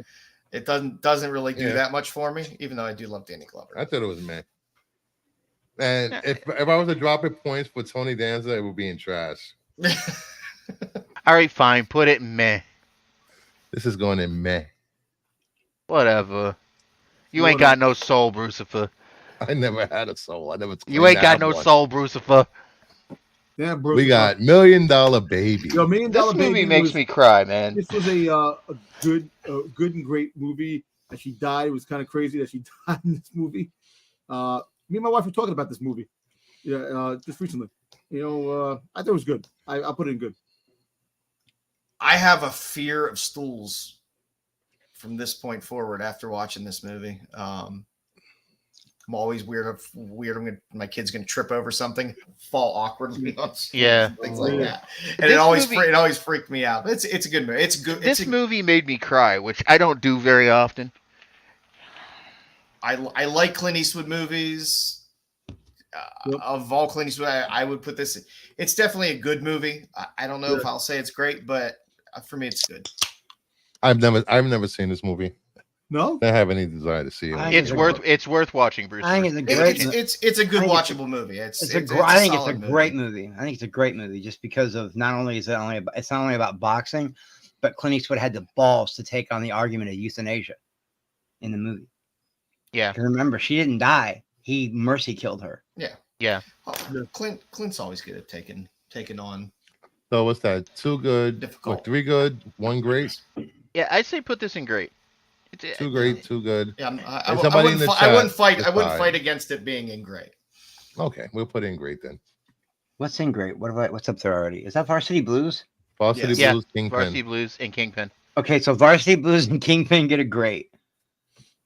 It doesn't really do Yeah. that much for me, even though I do love Danny Glover. I thought it was meh. And if I was to drop it points for Tony Danza, it would be in trash. All right, fine. Put it in meh. This is going in meh. Whatever. You ain't got no soul, Brucifer. I never had a soul. You ain't got no soul, Brucifer. Yeah, Bruce. We got $1 Million Baby. Yo, $1 Million This Baby movie makes was- me cry, man. This was a good and great movie. And she died. It was kind of crazy that she died in this movie. Me and my wife were talking about this movie. Yeah, just recently. You know, I thought it was good. I'll put it in good. I have a fear of stools from this point forward after watching this movie. I'm always weird. My kid's gonna trip over something, fall awkwardly on stools, Yeah. things like that, and This it movie- always freaked me out. It's a good movie. It's good. This movie made me cry, which I don't do very often. I like Clint Eastwood movies. Of all Clint Eastwood, I would put this. It's definitely a good movie. I don't know if I'll say it's great, but for me, it's good. I've never seen this movie. No, I have any desire to see it. It's worth watching, Bruce. I think it's a great. It's a good I think watchable movie. I think it's a solid great movie. I think it's a great movie just because of not only is it only about, it's not only about boxing, but Clint Eastwood had the balls to take on the argument of euthanasia in the movie. Yeah. Remember, she didn't die. He mercy killed her. Yeah. Yeah. Clint's always good at taking on. So what's that? 2 good, Difficult. 3 good, 1 great. Yeah, I'd say put this in great. 2 great, 2 good. Yeah, I wouldn't fight against it being in great. Okay, we'll put it in great then. What's in great? What's up there already? Is that Varsity Blues? Varsity Blues, Kingpin. Varsity Blues and Kingpin. Okay, so Varsity Blues and Kingpin get a great.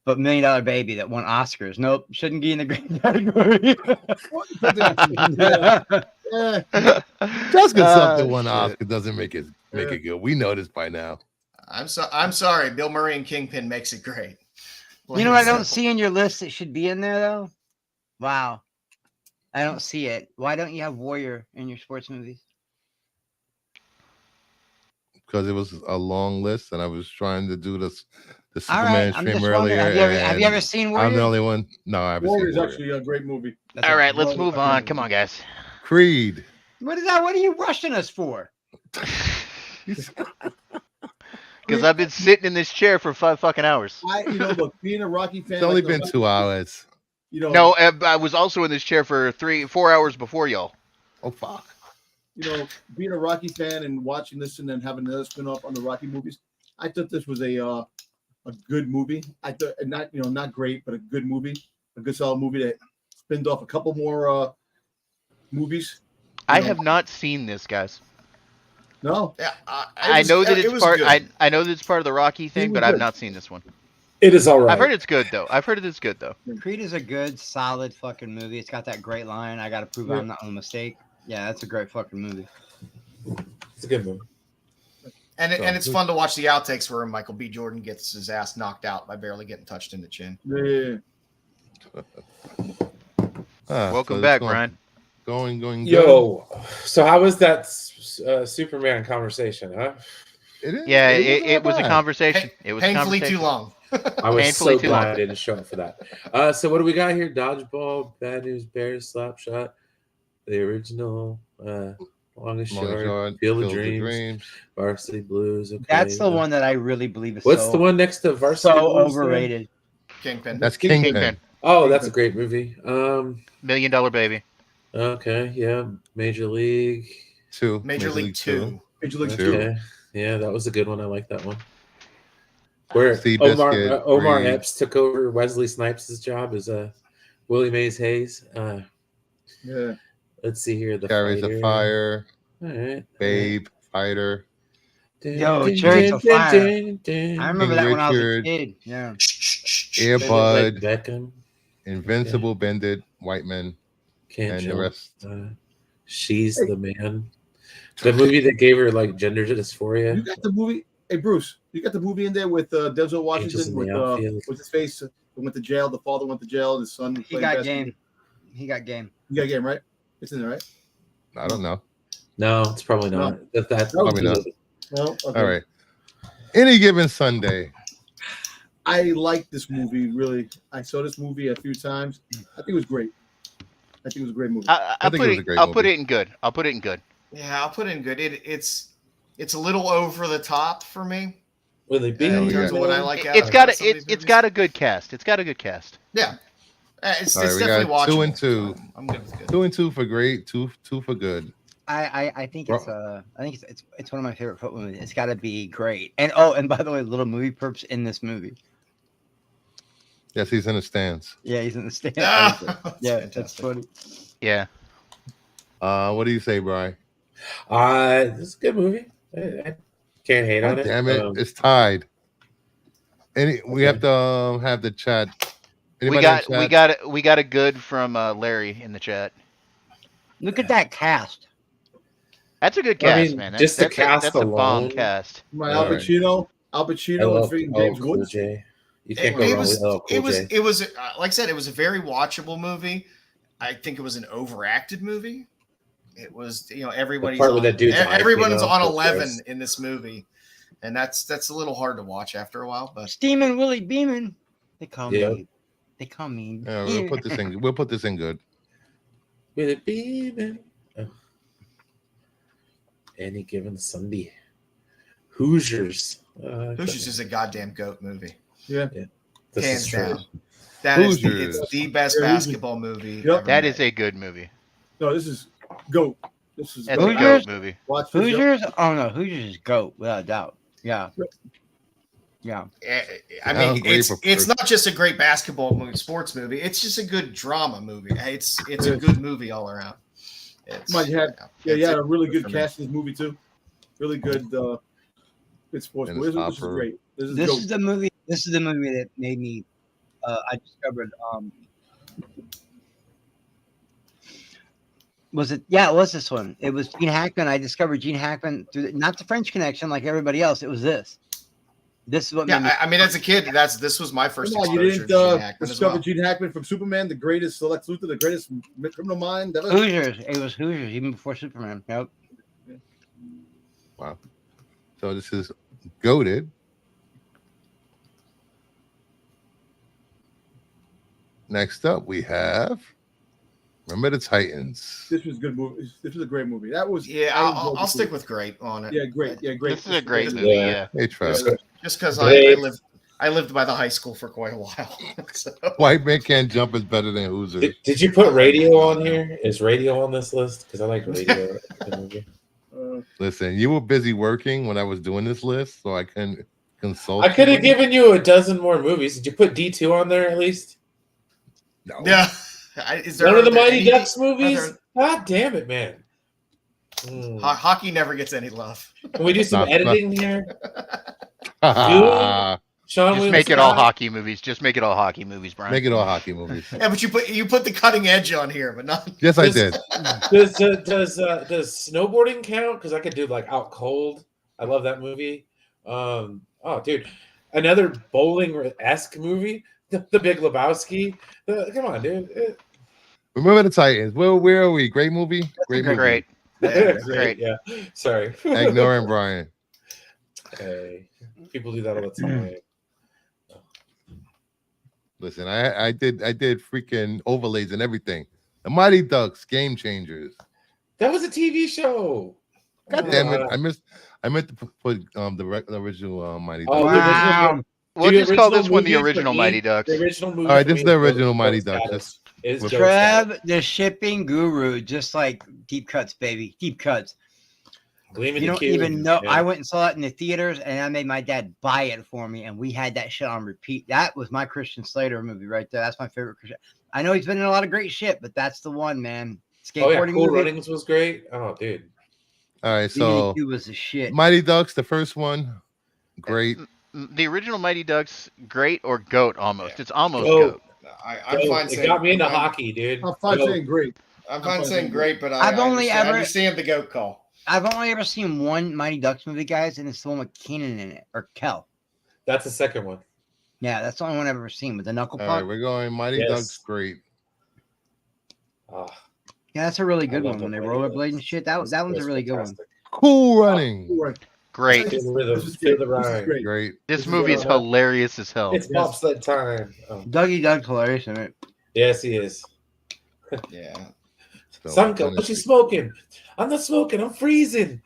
But $1 Million Baby that won Oscars, nope, shouldn't be in the great category. Just because something won Oscar doesn't make it good. We know this by now. I'm sorry. Bill Murray and Kingpin makes it great. You know what I don't see in your list that should be in there though? Wow. I don't see it. Why don't you have Warrior in your sports movies? Because it was a long list and I was trying to do the All Superman right, I'm stream just earlier. wondering, have you ever seen Warrior? I'm the only one. No, I haven't Warrior's seen Warrior. actually a great movie. All right, let's move on. Come on, guys. Creed. What is that? What are you rushing us for? Because I've been sitting in this chair for 5 fucking hours. Look, being a Rocky fan. It's only been 2 hours. No, I was also in this chair for 4 hours before y'all. Oh fuck. Being a Rocky fan and watching this and then having another spin-off on the Rocky movies, I thought this was a good movie. I thought not great, but a good movie, a good solid movie that spinned off a couple more movies. I have not seen this, guys. No. Yeah, I know that it's part. I know that it's part of the Rocky thing, but I've not seen this one. It is all right. I've heard it's good though. Creed is a good, solid fucking movie. It's got that great line. I got to prove I'm not a mistake. Yeah, that's a great fucking movie. It's a good movie. And it's fun to watch the outtakes where Michael B. Jordan gets his ass knocked out by barely getting touched in the chin. Yeah. Welcome back, Brian. Going. Yo, so how was that Superman conversation, huh? Yeah, it was a conversation. It was painfully too long. I was so glad I didn't show up for that. So what do we got here? Dodgeball, Bad News Bears, Slapshot, the original, Longest Yard, Field of Dreams, Varsity Blues. Okay, that's the one that I really believe is what's the one next to Varsity so Blues? Overrated. Kingpin. That's Kingpin. Oh, that's a great movie. $1 Million Baby. Okay, yeah. Major League 2. Major League 2. Major League 2. Okay. Yeah, that was a good one. I like that one. Where Seabiscuit, Omar Creed. Epps took over Wesley Snipes' job as Willie Mays Hayes. Yeah. Let's see here. The Carries Fighter. a Fire. All right. Babe. Fighter. Yo, Chariots of Fire. I remember that when I was a Richard. kid. Yeah. Airbud. Beckham. Invincible, Bended, White Men, Can't and Jump. the rest. She's the Man. The movie that gave her like gender dysphoria. You got the movie. Hey Bruce, you got the movie in there with Denzel Washington with his face. Went to jail. The father went to jail. His son. He got game. He got game. You got game, right? It's in there, right? I don't know. No, it's probably not. That's Probably not. No. Okay. All right. Any Given Sunday. I like this movie, really. I saw this movie a few times. I think it was great. I think it was a great movie. I'll put it in good. I'll put it in good. Yeah, I'll put it in good. It's a little over the top for me. Will they be in terms of what I like? It's got a good cast. It's got a good cast. Yeah, it's All right, we definitely got watchable. 2 and 2. I'm good with good. 2 and 2 for great. 2 for good. I think it's one of my favorite football movies. It's got to be great. And by the way, little movie perps in this movie. Yes, he's in the stands. Yeah, he's in the stands. Yeah, that's funny. Yeah. What do you say, Brian? This is a good movie. I can't hate on it. Damn it, it's tied. We have to have the chat. We got a good from Larry in the chat. Look at that cast. That's a good cast, man. Just the cast that's alone. a bomb cast. Al Pacino, and freaking James Woods. J. You can't go wrong with LL Cool J. It was like I said, it was a very watchable movie. I think it was an overacted movie. It was, everybody's The part with that dude's eye everyone's being on off, 11 gross. in this movie, and that's a little hard to watch after a while. But Steamin' Willie Beeman. They call Yeah. me. They call me. Yeah, we'll put this in. We'll put this in good. Will it be then? Oh. Any given Sunday. Hoosiers. Hoosiers is a goddamn goat movie. Yeah. This Hands is true. down. That is Hoosiers. it's the best Yeah, Hoosiers. basketball movie. Yep. ever That made. is a good movie. No, this is GOAT. This is That's GOAT. a Hoosiers? goat movie. Watch this. Hoosiers? Oh no, Hoosiers is GOAT without a doubt. Yeah. Yeah. I Yeah, mean, great it's for- not just a great basketball movie, sports movie. It's just a good drama movie. It's a good movie all around. It's, Mike, you had it's you had a really good for me. cast in this movie too. Really good sports And movie. it's This is opera. great. This is This GOAT. is the movie. This is the movie that made me. I discovered. Was it? Yeah, it was this one. It was Gene Hackman. I discovered Gene Hackman through not the French Connection like everybody else. It was this. This is what. made me, Yeah, I mean, as a kid, this was my first Come on, you exposure didn't to Gene Hackman as discover well. Gene Hackman from Superman, the greatest Lex Luthor, the greatest criminal mind ever. Hoosiers. It was Hoosiers even before Superman. Yep. Wow. So this is goated. Next up, we have Remember the Titans. This was a good movie. This was a great movie. That was Yeah, I I'll enjoyed I'll this stick movie. with great on it. Yeah, great. Yeah, great. This is a great This movie. Yeah. Yeah. Hey, Trev. Just because Great. I lived by the high school for quite a while. So, White Man Can't Jump is better than Hoosiers. Did you put radio on here? Is radio on this list? Because I like radio. Listen, you were busy working when I was doing this list, so I couldn't consult. I could have you. given you a dozen more movies. Did you put D2 on there at least? No. yeah. Is there None of the are there Mighty any- Ducks are movies? there- God damn it, man. Hockey never gets any love. Can we do some Not- editing here? Ah, Sean Just William make it all Scott? hockey movies. Just make it all hockey movies, Brian. make it all hockey movies. Yeah, but you put the cutting edge on here, but not. Yes, I Does- did. Does snowboarding count? Because I could do like Out Cold. I love that movie. Oh, dude, another bowling-esque movie, The Big Lebowski. Come on, dude. Remember the Titans. Where are we? Great movie. Great movie. Great. Yeah, Great. Yeah. Sorry. Ignoring Brian. Hey, people do that all the time. Listen, I did freaking overlays and everything. The Mighty Ducks, Game Changers. That was a TV show. God damn it! I meant to put the original Mighty Ducks. Oh, the original- We'll the just call original this one the movie for original me- Mighty Ducks. The original movie. All right, for this me is the goes original with Mighty Ghost Ducks. Status. Is With Ghost Status. Trev, the shipping guru, just like deep cuts, baby, deep cuts. Gleaming You the don't Cube. even know. Yeah. I went and saw it in the theaters, and I made my dad buy it for me, and we had that shit on repeat. That was my Christian Slater movie right there. That's my favorite Christian. I know he's been in a lot of great shit, but that's the one, man. Oh yeah, Skateboarding Cool movie. Runnings was great. Oh, dude. All right, Gleaming the so Cube was the shit. Mighty Ducks, the first one, great. The original Mighty Ducks, great or goat almost. It's almost Goat. goat. I'm Yo, fine it saying. got me into I'm- hockey, dude. I'm fine Yo, saying great. I'm fine saying great, but I I understand the goat call. I've only ever seen one Mighty Ducks movie, guys, and it's the one with Keenan in it, or Kel. That's the second one. Yeah, that's the only one I've ever seen with the knuckle All right, puck. we're going Mighty Yes. Ducks, great. Ah, Yeah, that's a really I good love one when the they Mighty rollerblade and Ducks. shit. That one's a really good one. fantastic. Cool Running, Right. Great. Feel the rhythm, This is feel the great. This is rhyme. great. great. This This is movie is what I want. hilarious as hell. It's bobsled time. Oh, Dougie Doug's hilarious in it. yes, he is. Yeah. So, Sanka, what you smoking? I'm not smoking. I'm freezing.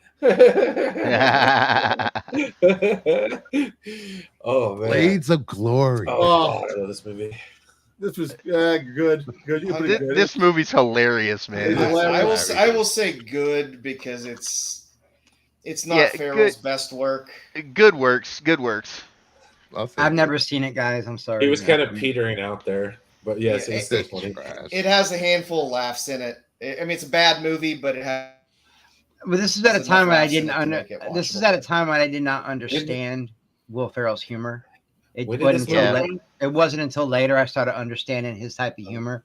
Oh man. Blades of Glory. Oh, God, I love this movie. This was good. Good. You're pretty good. This movie's hilarious, man. I will say good because it's not Yeah, Farrell's good. best work. Good works. Good works. I'll say I've great. never seen it, guys. I'm sorry. He was kind of petering out there, but yes, Yeah, it was still It's funny. trash. It has a handful of laughs in it. I mean, it's a bad movie, but it has. But this is at a There's time enough when I laughs in didn't it to under. make it This is watchable. at a time when I did not understand Will Ferrell's humor. It When did wasn't this until come out? late. It wasn't until later I started understanding his type of humor.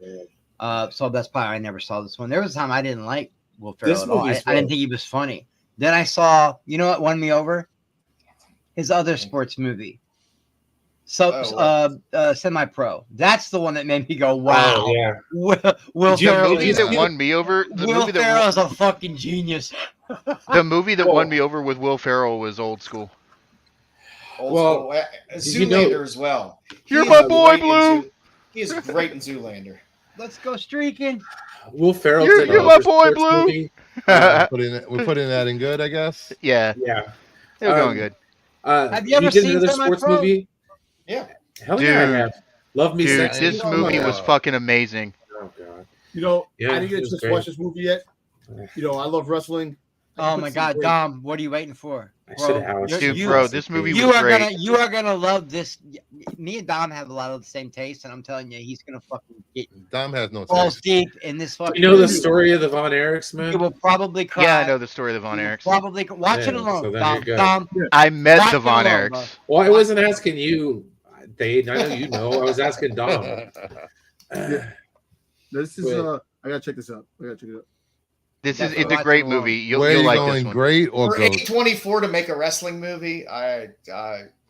Oh, So that's why I never saw this one. There was a time I didn't like Will Ferrell This at all. movie's I didn't fun. think he was funny. Then I saw, you know what won me over? His other sports movie. So Semi-Pro. That's the one that made me go, wow. Oh, yeah. Will Did you- The Ferrell movie is that won me over. Will Ferrell is a fucking genius. The movie that Oh. won me over with Will Ferrell was Old School. Old Well, school. did you Zoolander know- as well. You're He my is boy, great in Blue. He is great in Zoolander. Let's go streaking. Will Ferrell You're did my another boy, sports Blue. movie. We're putting that in good, I guess. Yeah, Yeah. they're going good. Have you ever he did seen another Semi-Pro? sports movie? Yeah. Hell yeah, I Dude. have. Love Me Dude, Sexy. this I movie know. was fucking amazing. Oh god. You know, Yeah, I didn't get it a was chance to great. watch this movie yet. You know, I love wrestling. Oh my God, Dom, what are you waiting for? I should have Bro, watched Dude, you- bro, this movie You was are great. you are gonna love this. Me and Dom have a lot of the same taste, and I'm telling you, he's gonna fucking get Dom has no balls taste. deep in this Do fucking. you know the movie. story of the Von Erichs, man? You will probably cry. Yeah, I know the story of the Von You will Erichs. Probably watch it Yeah, alone, so there Dom. you go. Dom, I met Watch the it Von alone, Erichs. Well, I wasn't asking you, Dave. I know you know. I was asking Dom. This is Wait. I gotta check this out. I gotta check it out. It's Definitely a watch great it alone. movie. You'll Where are you like going? this one. Great or For goat? A24 to make a wrestling movie,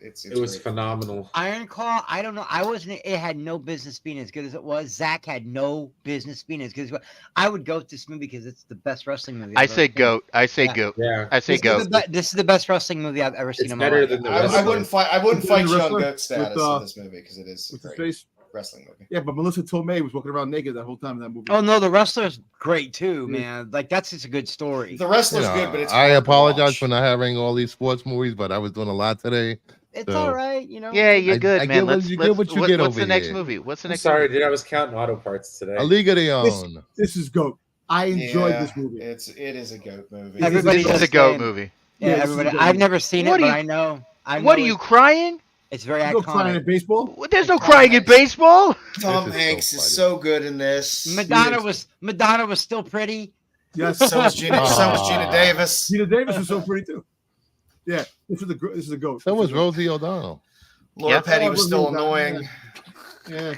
it's It was great. phenomenal. Iron Claw. I don't know. I wasn't. It had no business being as good as it was. Zach had no business being as good as it was. I would go with this movie because it's the best wrestling movie. I I've say ever seen. goat. I say Yeah. goat. Yeah. I say This is, goat. this is the best wrestling movie I've ever seen It's in my better life. than the I wrestler. wouldn't fight The you on wrestler goat status with, in this movie because it is a What's his great face? wrestling movie. Yeah, but Melissa Tomei was walking around naked that whole time in that movie. Oh no, the wrestler's great too, man. Like that's just a good story. The wrestler's You know, good, but it's I hard to apologize watch. for not having all these sports movies, but I was doing a lot today. It's So- all right, you know. Yeah, you're I good, get man. what Let's you get what you get what's over the next here. movie? What's the I'm next sorry, movie? dude. I was counting auto parts today. A Liga de Own. This is GOAT. I enjoyed Yeah, this movie. It is a goat movie. Everybody This is does a goat say- movie. Yeah, Yeah, this is a everybody. good I've movie. never seen What it, do but you- I know. What are you crying? It's very You go crying at iconic. baseball? There's no Tom crying in Hanks. baseball. Tom This is so Hanks is funny. so good in this. Madonna was still pretty. Yes. So was Gina Davis. Gina Davis was so pretty too. Yeah, this is a GOAT. So was Rosie O'Donnell. Laura Yeah. Petty Oh, was still Rosie annoying. Yeah.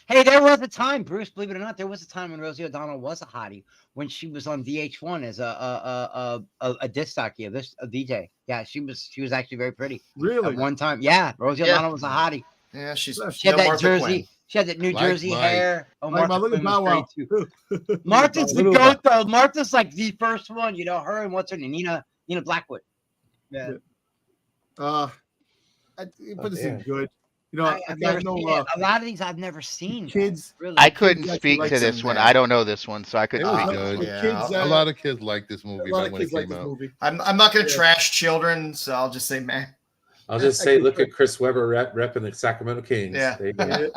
Hey, there was a time, Bruce. Believe it or not, there was a time when Rosie O'Donnell was a hottie when she was on VH1 as a disc jockey, a DJ. Yeah, she was actually very pretty Really? at one time. Yeah, Rosie Yeah. O'Donnell was a hottie. Yeah, she's She had no that Martha jersey. Quinn. She had that New Like Jersey Mike. hair. Oh, Like my Martha look at Quinn was Bow Wow. great too. Martha's the Little goat though. Martha's like the first one. You know her and what's her name? Nina Blackwood. Yeah. But this damn. is good. You know, I I've never know seen it. A lot of these I've never seen. kids. Really. I couldn't actually speak like to some this one. there. I don't know this one, so I It couldn't was speak. good. Yeah, Kids, A lot of kids like this movie a lot back of when it kids like came this out. movie. I'm not going to Yeah. trash children, so I'll just say, man. I'll just say, look at Chris Webber repping the Sacramento Kings. Yeah. There you go.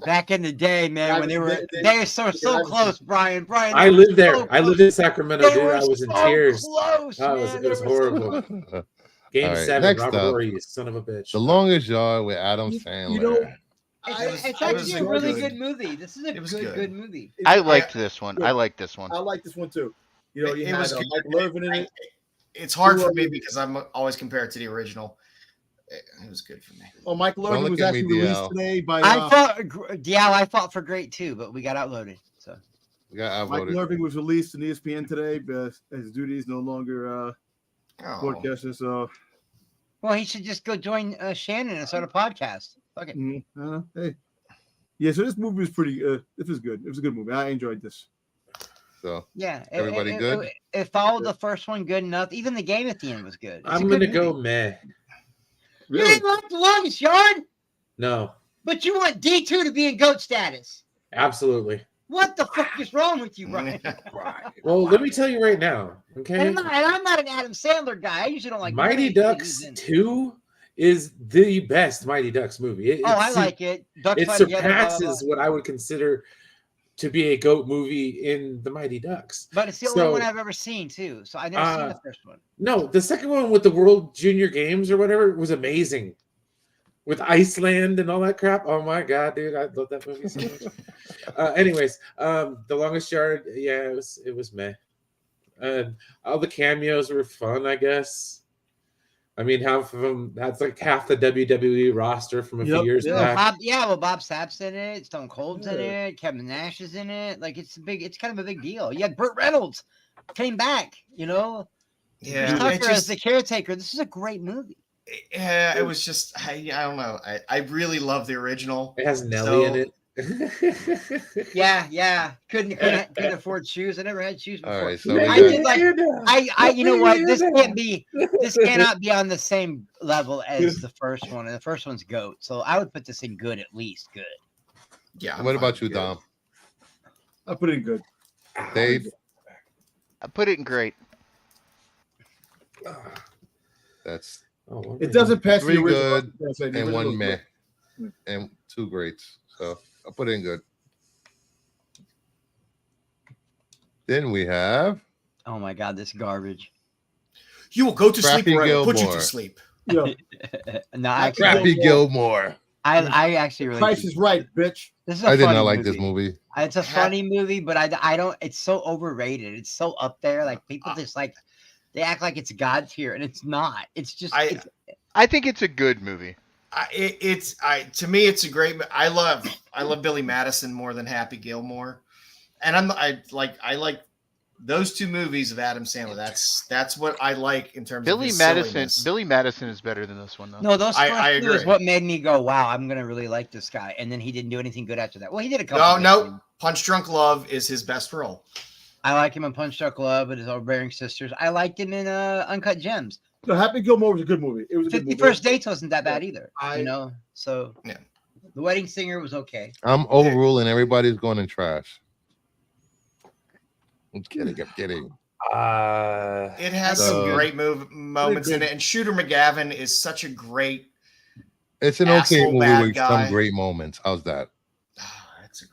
Back in the day, man, when they were so close, Brian. Brian, I they were lived there. so I lived close. in Sacramento, They dude. were I was in so tears. close, Oh, man. it was They were so horrible. Game All right, 7, next Robert up. Horry, son of a bitch. The Longest Yard with Adam Sandler. You know, It's I actually was a really good. good movie. This is a It was good good. movie. I liked this one. I liked this one. I like this one too. You know, you It had was good. Mike Lervin in it. It's hard for me because I'm always compared to the original. It was good for me. Oh, Mike Don't Lervin look was at me, actually released DL. today by I fought for great too, but we got outloaded. So We got Mike outvoted. Lervin was released on ESPN today, but his duty is no longer Oh. broadcaster. So, well, he should just go join Shannon and start a podcast. Fuck it. hey, yeah. So this movie was pretty. This was good. It was a good movie. I enjoyed this. So Yeah, Everybody good? It followed the first one good enough. Even the game at the end was good. It's a I'm good going to go movie. meh. You Really? didn't like The Longest Yard, No, but you want D2 to be in GOAT status. absolutely. What the fuck is wrong with you, Brian? Well, let me tell you right now, okay? And I'm not an Adam Sandler guy. I usually don't like Mighty anything Ducks he's in. 2 is the best Mighty Ducks movie. I like it. Ducks It Fight Together, blah, blah, surpasses blah. what I would consider to be a GOAT movie in the Mighty Ducks. But it's the only one I've ever seen too. So I never seen the first one. No, the second one with the World Junior Games or whatever was amazing. With Iceland and all that crap. Oh my god, dude, I love that movie so much. Anyways, The Longest Yard, yeah, it was meh. All the cameos were fun, I guess. I mean, half of them, that's like half the WWE roster from a few years back. Bob Sapp's in it. Stone Cold's in it. Kevin Nash is in it. Like it's kind of a big deal. You had Burt Reynolds came back. You know, Yeah, Tucker as the caretaker. This is a great movie. Yeah, it was just I don't know. I really love the original. It has Nelly in it. Yeah. Couldn't afford shoes. I never had shoes before. All right, so I did like I you know what? This cannot be on the same level as the first one. And the first one's GOAT. So I would put this in good, at least good. Yeah. What about you, Dom? I put it in good. Dave? I put it in great. That's It doesn't pass the 3 original. good and 1 meh and 2 greats. So I'll put it in good. Then we have Oh my god, this garbage. You will go to sleep Crappy or I will put you Gilmore. to sleep. Yeah. No, I Crappy Gilmore. I actually really Price is right, bitch. This is a I did funny not like movie. this movie. It's a funny movie, but I don't. It's so overrated. It's so up there. Like people just like they act like it's God tier, and it's not. It's just. I think it's a good movie. To me, it's a great. I love Billy Madison more than Happy Gilmore, and I like those 2 movies of Adam Sandler. That's what I like in terms of his silliness. Billy Madison is better than this one though. No, those I first 2 is agree. what made me go, "Wow, I'm gonna really like this guy." And then he didn't do anything good after that. Well, he did a couple. No. Punch Drunk Love is his best role. I like him in Punch Drunk Love with his Overbearing Sisters. I liked him in Uncut Gems. No, Happy Gilmore was a good movie. It was a good 50 movie. First Dates wasn't that bad either. So yeah. The Wedding Singer was okay. I'm overruling everybody's going in trash. I'm kidding. It has some great moments in it, and Shooter McGavin is such a great. It's an okay asshole movie bad with guy. some great moments. How's that? It's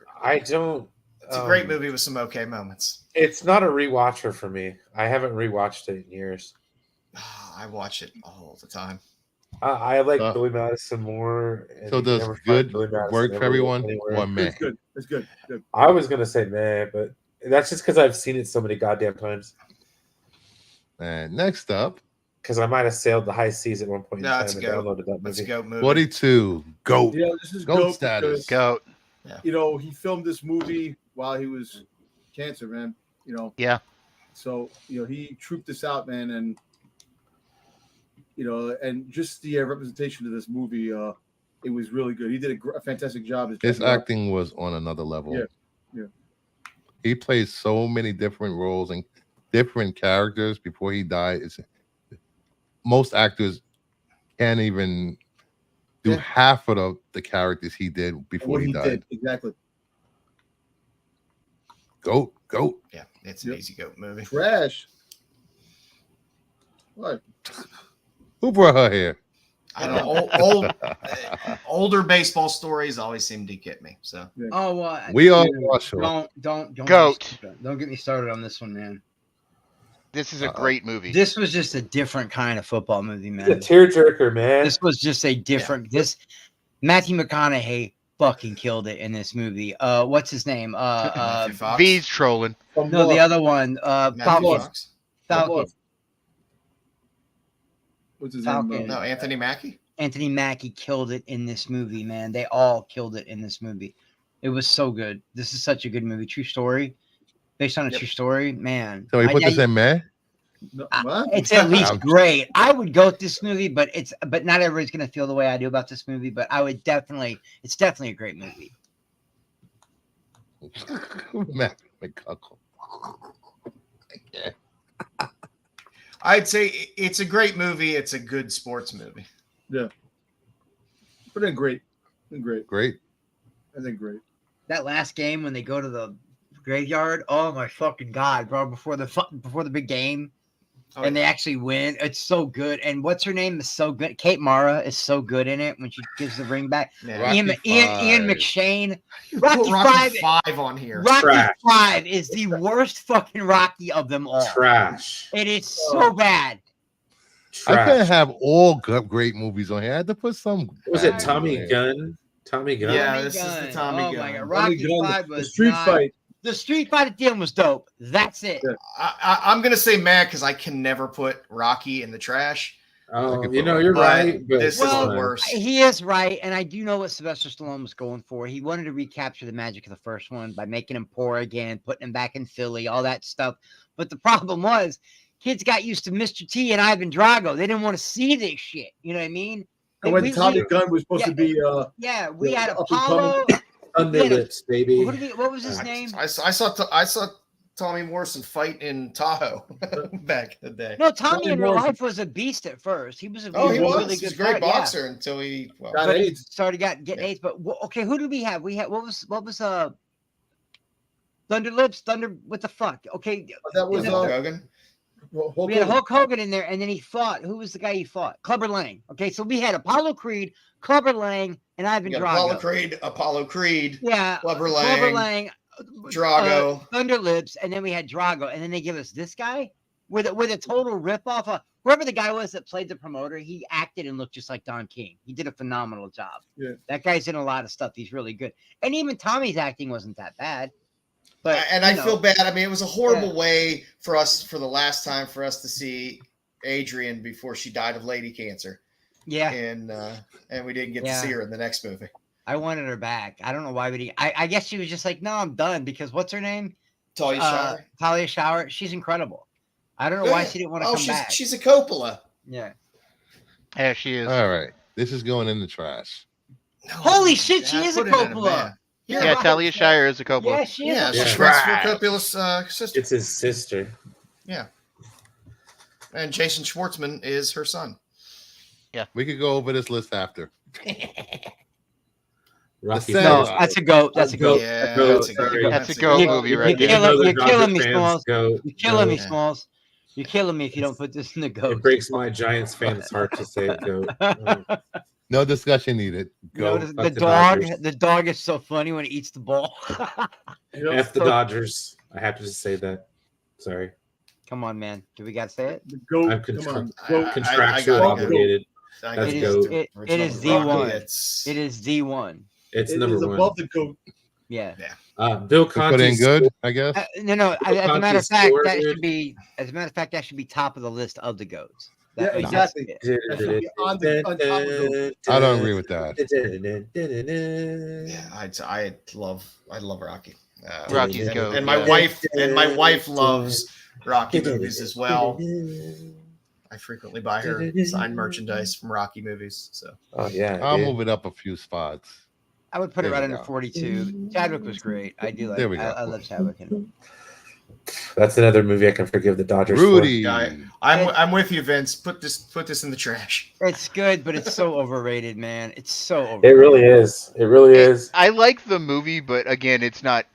a great movie with some okay moments. It's not a rewatcher for me. I haven't rewatched it in years. I watch it all the time. I like Billy Madison more. So does good work for everyone? Or meh? It's good. It's good. Good. I was gonna say meh, but that's just because I've seen it so many goddamn times. And next up, because I might have sailed the high seas at one point in time it's and GOAT. downloaded that movie. It's a GOAT movie. 42 GOAT. Yeah, this is GOAT GOAT status. because, GOAT. You know, he filmed this movie while he was cancer, man. You know. Yeah. So he trooped this out, man, and and just the representation of this movie, it was really good. He did a fantastic job. His acting was on another level. Yeah. He played so many different roles and different characters before he died. Most actors can't even do half of the characters he did before he died. Exactly. GOAT. Yeah, it's an easy GOAT movie. Trash. What? Who brought her here? I don't know. Older baseball stories always seem to get me. So Oh well, We all watch her. Don't GOAT. Don't get me started on this one, man. This is a great movie. This was just a different kind of football movie, man. It's a tearjerker, man. This was just a different. This Matthew McConaughey fucking killed it in this movie. What's his name? Matthew Fox. V's trolling. No, the other one. Matthew Falcon. Fox. Falcon. What's his Falcon. name? No, Anthony Mackie. Anthony Mackie killed it in this movie, man. They all killed it in this movie. It was so good. This is such a good movie. True story. Based on a true story, man. So we put this in meh? No, what? It's at least great. I would go with this movie, but not everybody's gonna feel the way I do about this movie. But I would it's definitely a great movie. Matt McCuckle. I'd say it's a great movie. It's a good sports movie. Yeah. But then great. Great. I think great. That last game when they go to the graveyard, oh my fucking god, bro! Before the big game, and they actually win. It's so good. And what's her name is so good. Kate Mara is so good in it when she gives the ring back. Yeah. Ian McShane. Rocky Rocky Five on here. Rocky Trash. 5 is the worst fucking Rocky of them all. Trash. It is so bad. I Trash. can't have all great movies on here. I had to put some. Was it bad Tommy on here. Gunn? Tommy Gunn? Yeah, Tommy this is the Gunn. Tommy Oh Gunn. my god, Rocky Gunn, 5 the was street not- fight. The street fight at the end was dope. That's it. Yeah. I'm gonna say mad because I can never put Rocky in the trash. Oh, could you put know, one. you're But right. But this is Well, the worst. He is right, and I do know what Sylvester Stallone was going for. He wanted to recapture the magic of the first one by making him poor again, putting him back in Philly, all that stuff. But the problem was, kids got used to Mr. T and Ivan Drago. They didn't want to see this shit. You know what I mean? And when Tommy Gunn was supposed to be we had up and Apollo. Thunder Lips, baby. What was his name? I saw Tommy Morrison fight in Tahoe back in the day. No, Tommy in real life was a beast at first. He was a He really was. good He's a great fighter, yeah. boxer until he Got He AIDS. started getting AIDS. But okay, who did we have? We had what was Thunder Lips? What the fuck? Okay, That was Hulk Hogan. we had Hulk Hogan in there, and then he fought. Who was the guy he fought? Clubber Lang. Okay, so we had Apollo Creed, Clubber Lang, and Ivan You Drago. got Apollo Creed, Yeah, Clubber Clubber Lang, Lang, Drago. Thunder Lips, and then we had Drago, and then they give us this guy with a total ripoff of whoever the guy was that played the promoter. He acted and looked just like Don King. He did a phenomenal job. Yeah. That guy's in a lot of stuff. He's really good, and even Tommy's acting wasn't that bad. But I feel bad. I mean, it was a horrible way for the last time for us to see Adrian before she died of lady cancer. Yeah, and we didn't get to see her in the next movie. I wanted her back. I don't know why we didn't. I guess she was just like, no, I'm done because what's her name? Talia Shire. Talia Shire. She's incredible. I don't know why she didn't want to come back. She's a Coppola. Yeah. Yeah, she is. All right. This is going in the trash. No, Holy shit, she is a Coppola. Yeah, Talia Shire is a Coppola. Yeah, she is. Yeah, she's Trash. Coppola's sister. It's his sister. Yeah. And Jason Schwartzman is her son. Yeah. We could go over this list after. Rocky The No, Senate. that's a goat. That's a goat. Yeah, that's a goat movie right there. You're killing me, Smalls. Goat. You're killing me, Yeah. Smalls. You're killing me if you don't put this in the goat. It breaks my Giants fan's heart to say it, goat. No discussion needed. Go. The dog is so funny when he eats the ball. F the Dodgers. I have to just say that. Sorry. Come on, man. Do we gotta say it? The goat. I'm Come on. contractually gotta obligated. That's It goat. is the one. It is the one. It's It number is one. above the goat. Yeah. Bill We put in Conti's good, I guess. No. As a matter of Conti's fact, score, that dude. should be. As a matter of fact, that should be top of the list of the goats. Yeah, exactly. That should be on top of the goat. I don't agree with that. Yeah, I love Rocky. Rocky's goat, and my yeah. wife loves Rocky movies as well. I frequently buy her signed merchandise from Rocky movies. So I'll move it up a few spots. I would put it There right we under go. 42. Chadwick was great. I do like. There we go. I love Chadwick. That's another movie I can forgive the Dodgers Rudy. yeah, I'm with you, Vince. Put this in the trash. It's good, but it's so overrated, man. It's so for. It overrated. really is. It really is. I like the movie, but again, it's not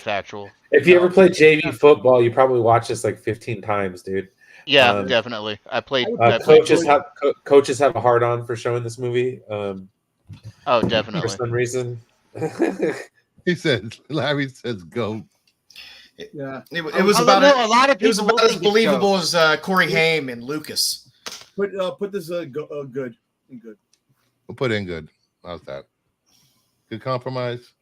factual. If you ever played JV football, you probably watched this like 15 times, dude. Yeah, definitely. I played. Coaches have a hard on for showing this movie. Oh, definitely. For some reason. Larry says go. Yeah. It was about a lot of it was people about will as think it's believable as Corey Haim and Lucas. Put this good. Good. We'll put in good. How's that? Good compromise?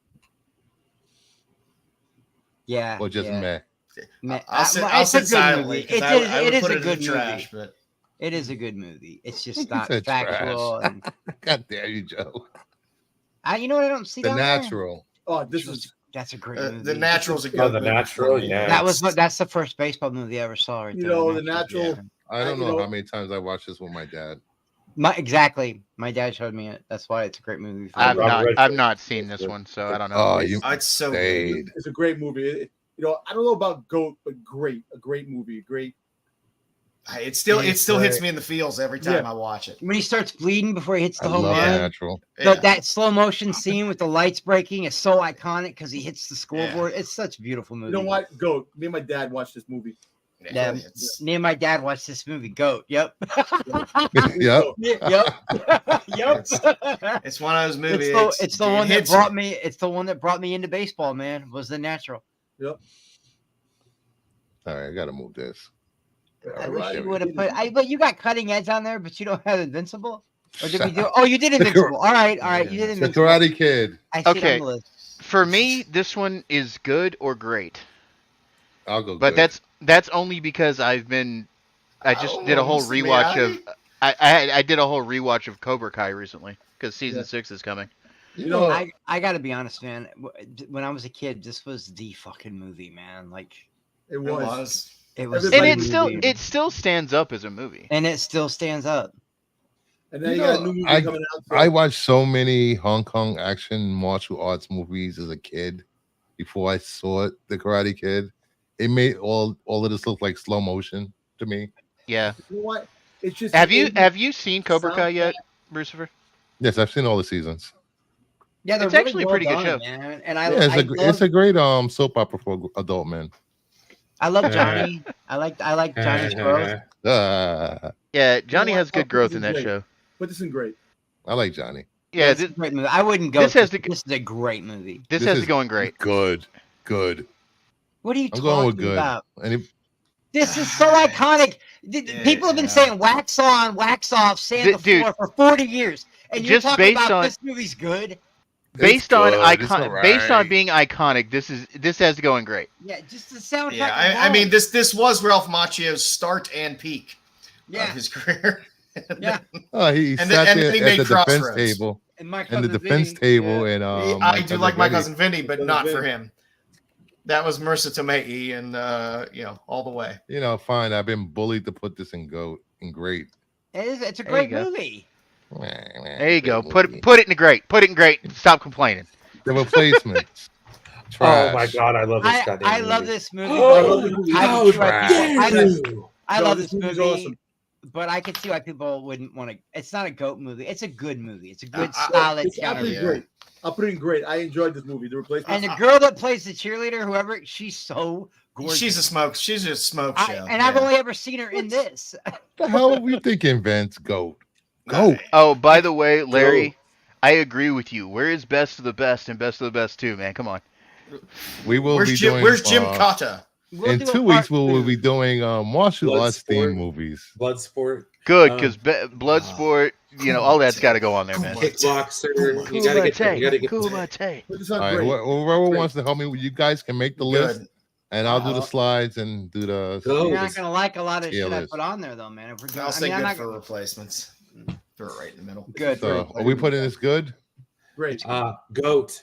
Yeah. Or just yeah. meh? I'll It's sit a good silently. movie. 'Cause I would It is put a it in good the trash, movie. but It is a good movie. It's just You not said factual. trash. And, God damn you, Joe. you know what I don't see The down there? Natural. Oh, this is That's a great movie. the Natural's a good. Oh, The movie. Natural, yeah. That's the first baseball movie I ever saw. Right you there, know the natural. I don't you know know- how many times I watched this with my dad. Exactly. My dad showed me it. That's why it's a great movie. I've not seen this one, so I don't know. Oh, you It's so good. stayed. It's a great movie. I don't know about goat, but a great movie. Great. It still It's hits great. me in the feels every time Yeah. I watch it. When he starts bleeding before he hits the I home love The run, Natural. Yeah. that slow motion scene with the lights breaking is so iconic because he hits the scoreboard. It's such a beautiful movie. You know what? Goat. Me and my dad watched this movie. Yeah, me and my dad watched this movie. Goat. Yep. Yep. Yep. Yep. It's one of those movies. It's the one that brought me. It's the one that brought me into baseball. Man, was The Natural. Yep. All right, I gotta move this. I All wish right. you would have put. But you got Cutting Edge on there, but you don't have Invincible. Or did we Shut do? up. Oh, you did Invincible. All right. You did The Invincible. Karate Kid. I see it Okay. on the list. For me, this one is good or great, I'll go. but good. that's only because I just did a whole may rewatch I? of. I did a whole rewatch of Cobra Kai recently because season 6 is coming. You know, I got to be honest, man. When I was a kid, this was the fucking movie, man. Like It was. it was, And Everybody- it still stands up as a movie. and it still stands up. And then you got a new movie coming out. So I watched so many Hong Kong action martial arts movies as a kid before I saw it, The Karate Kid. It made all of this look like slow motion to me. Yeah. you know what? It's just Have the you 80s have you seen Cobra Kai soundtrack. yet, Lucifer? Yes, I've seen all the seasons. Yeah, they're It's really actually a well pretty good done, show. man. And I, Yeah, I it's love, a great soap opera for adult men. I love Johnny. I like Johnny's growth. Ah, Yeah, Johnny what? has I'll good put growth this in in that great. show. Put this in great. I like Johnny. Yeah, It's a great movie. I wouldn't go. this has This is a great movie. this This has is it going great. Good. What are you I'm going with talking good. about? And it, This is so iconic. People have been saying wax on, wax off, sand the Dude, floor for 40 years, and you're just talking based about on- this movie's good. Based on good. It's based on alright. being iconic, this has it going great. Yeah, just the soundtrack. Yeah, I mean this was Ralph Macchio's start and peak of his career. Yeah. Oh, he And sat then there he at made the defense Crossroads. table And my and the cousin defense Vinny, table yeah. and I do like my Vinny. cousin Vinny, but Cousin not for Vinny. him. That was Marissa Tomei and all the way. You know, fine. I've been bullied to put this in great. It's a There you great go. movie. There you go. Put it in great. Put it in great. Stop complaining. The replacements. Oh my god, I love this goddamn I love movie. this movie. Oh, but how I can see why dare people- you! I No, love this this movie's movie, awesome. but I can see why people wouldn't want to. It's not a goat movie. It's a good movie. It's a good, I- solid. It's absolutely counter. great. I'll put it in great. I enjoyed this movie. The replacement. And the girl that plays the cheerleader, whoever, she's so gorgeous. She's a smoke show. I've only ever seen her in this. The hell are we thinking, Vince? Goat. Oh, by the way, Larry, I agree with you. Where is Best of the Best and Best of the Best 2, man? Come on. We will Where's be Jim? doing. Where's Jim Cotta? We'll in do a 2 weeks, part we will two. be doing martial arts Bloodsport. themed movies. Bloodsport. Good, because Bloodsport, all that's got to go on there, man. Kickboxer. You gotta get that. You gotta get that. Kumite. Put this All on right, great. whoever Great. wants to help me, you guys can make the list, Good. and I'll do the slides and do the. Go. You're not gonna like a lot of Yeah, shit I Liz. put on there, though, man. If we're doing, I'll say I'm good not for gonna. replacements. Throw it right in the middle. Good. So, are we putting this good? Great. Goat.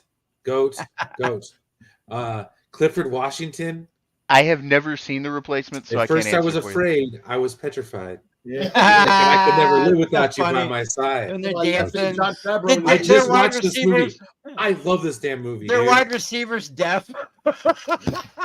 Clifford Washington. I have never seen the replacement, so At I can't first, answer I was for you. afraid. I was petrified. Yeah. I could never live So without you by funny. my side. And they're Well, you have to see dancing. John Favreau in They- I this. just Their wide watched this movie. receivers- I love this damn movie. Their dude. wide receivers deaf. You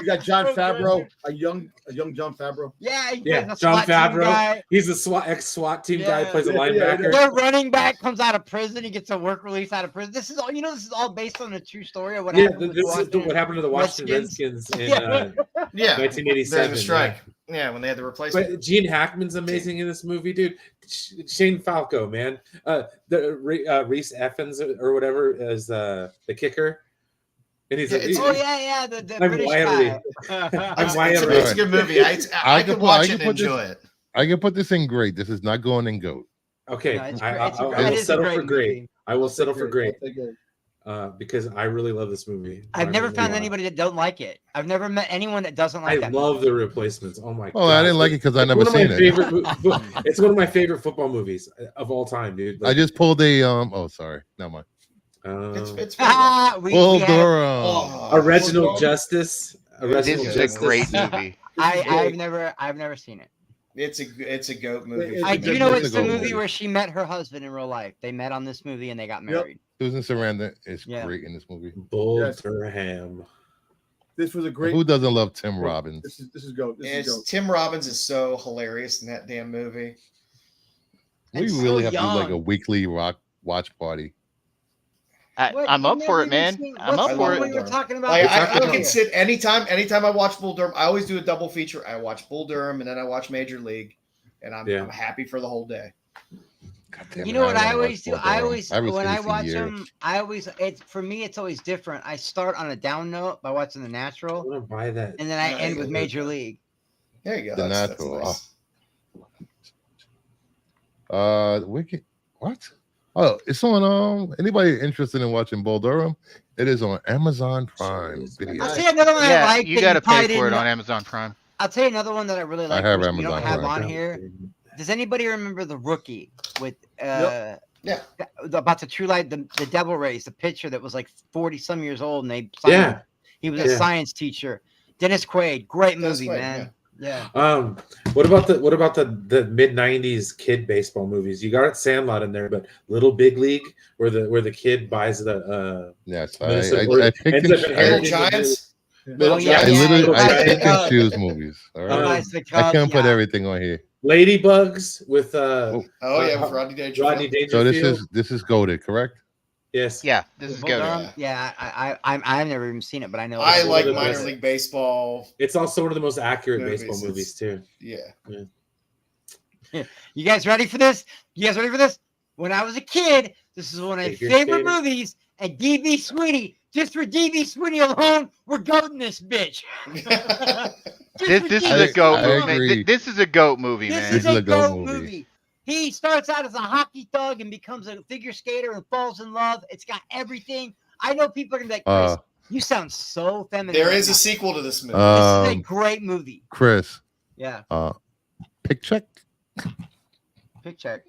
got John Favreau, a young John Favreau. Yeah, he Yeah, plays a John SWAT team Favreau. guy. He's a ex-SWAT team guy. Yeah. Plays a Yeah, linebacker. Their running back comes out of prison. He gets a work release out of prison. This is all. This is all based on a true story of what Yeah, happened. with this is Washington what happened to the Washington Redskins. Redskins in Yeah. 1987. During the strike. Yeah, when they had the replacement. But Gene Hackman's amazing in this movie, dude. Shane Falco, man. Reese Effens or whatever is the kicker. And he's Oh yeah, the I'm British wiry. guy. I'm wiry. It's a good movie. I could watch it and enjoy it. I can put this in great. This is not going in goat. Okay, No, it's I great. will It is a settle great for great. movie. I will settle for great I'll take it. because I really love this movie. I've I never really found do. anybody that don't like it. I've never met anyone that doesn't like I that. love the replacements. Oh my god! Oh, I didn't like it because I never One of my seen it. favorite. It's one of my favorite football movies of all time, dude. I just pulled a Oh, sorry. Never mind. It's Ah, Bull have- Durham. Original Justice. This is a great movie. I've never seen it. It's a goat movie. It's I a do good know movie. it's the It's a good movie movie. where she met her husband in real life. They met on this movie and they got married. Susan Sarandon is Yeah. great in this movie. Bull Yes. Durham. This was a great. Who doesn't love Tim Robbins? This is goat. This is goat. Tim Robbins is so hilarious in that damn movie. We And so really have to do like a young. weekly watch party. I'm up for it, man. I'm up for What it. you were talking about? Like, I talking can about- sit anytime I watch Bull Durham. I always do a double feature. I watch Bull Durham and then I watch Major League, and I'm happy for the whole day. God damn You it, know what I wanna always watch do? Bull I Durham. always haven't when seen I this in watch years. them, it's for me. It's always different. I start on a down note by watching The I Natural, want to buy that. and then I Yeah, end you with go. Major League. There you go. The That's Natural. nice. Wicked. What? Oh, it's on. Anybody interested in watching Bull Durham? It is on Amazon Prime Video. I'll tell you another one I Yeah, like. you that got to probably pay for it didn't on know- Amazon Prime. I'll tell you another one that I really like. have which we Amazon don't have Prime. on here. Does anybody remember The Rookie with Yeah. about the True Light, the Devil Rays, the pitcher that was like 40 some years old, and they signed him. Yeah. He was a Yeah. science teacher. Dennis Quaid, great Dennis movie, Quaid, man. Yeah. What about the mid '90s kid baseball movies? You got Sandlot in there, but Little Big League, where the kid buys the Yes, Minnesota, I picked ends and up inheriting Little the Giants? Little Oh, yeah, I Giants, yeah, literally Little I Giants. pick and Giants, choose movies. All right, Guys, the I Cubs, can't put yeah. everything on here. Ladybugs with Oh, Oh yeah, with Rodney Dangerfield. Rodney so Dangerfield. this is goated, correct? Yes. Yeah, this is Bull goated. Durham? Yeah, I've never even seen it, but I know. I it's like the minor best. league baseball. It's also one of the most accurate Movies. baseball movies too. Yeah. You guys ready for this? You guys ready for this? When I was a kid, this is one of my Figure favorite skating. movies. And DB Sweeney, just for DB Sweeney alone, we're goating this bitch. This is a goat I movie. agree. This is a goat movie, This man. is a goat goat movie. movie. He starts out as a hockey thug and becomes a figure skater and falls in love. It's got everything. I know people are gonna be like, Chris, you sound so feminine. There right is now. a sequel to this movie. This is a great movie. Chris. Yeah. Pick check. Pick check.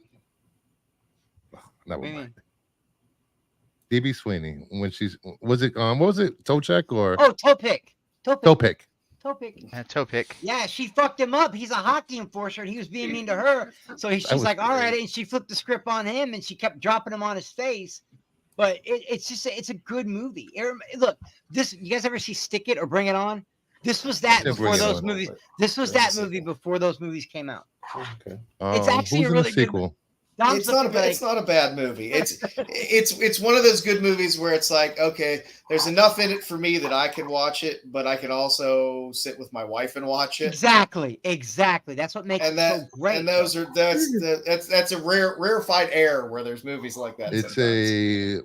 Never What do you mind. mean? DB Sweeney when she's was it what was it toe check or Oh, toe pick. Toe pick. toe pick? Toe pick. Toe pick. Yeah, she fucked him up. He's a hockey enforcer, and he was being mean to her. So she's was like, "All right," great. and she flipped the script on him, and she kept dropping him on his face. But it's just it's a good movie. Look, this you guys ever see Stick It or Bring It On? This was that Yeah, Bring before It those On. movies. This was that movie before those movies came out. Okay. It's actually who's a in really the good sequel? Dom's It's not looking like- it's not a bad movie. It's one of those good movies where it's like, okay, there's enough in it for me that I can watch it, but I can also sit with my wife and watch it. Exactly. That's what makes And it so great. and those are that's a rarefied air where there's movies like that. It's sometimes.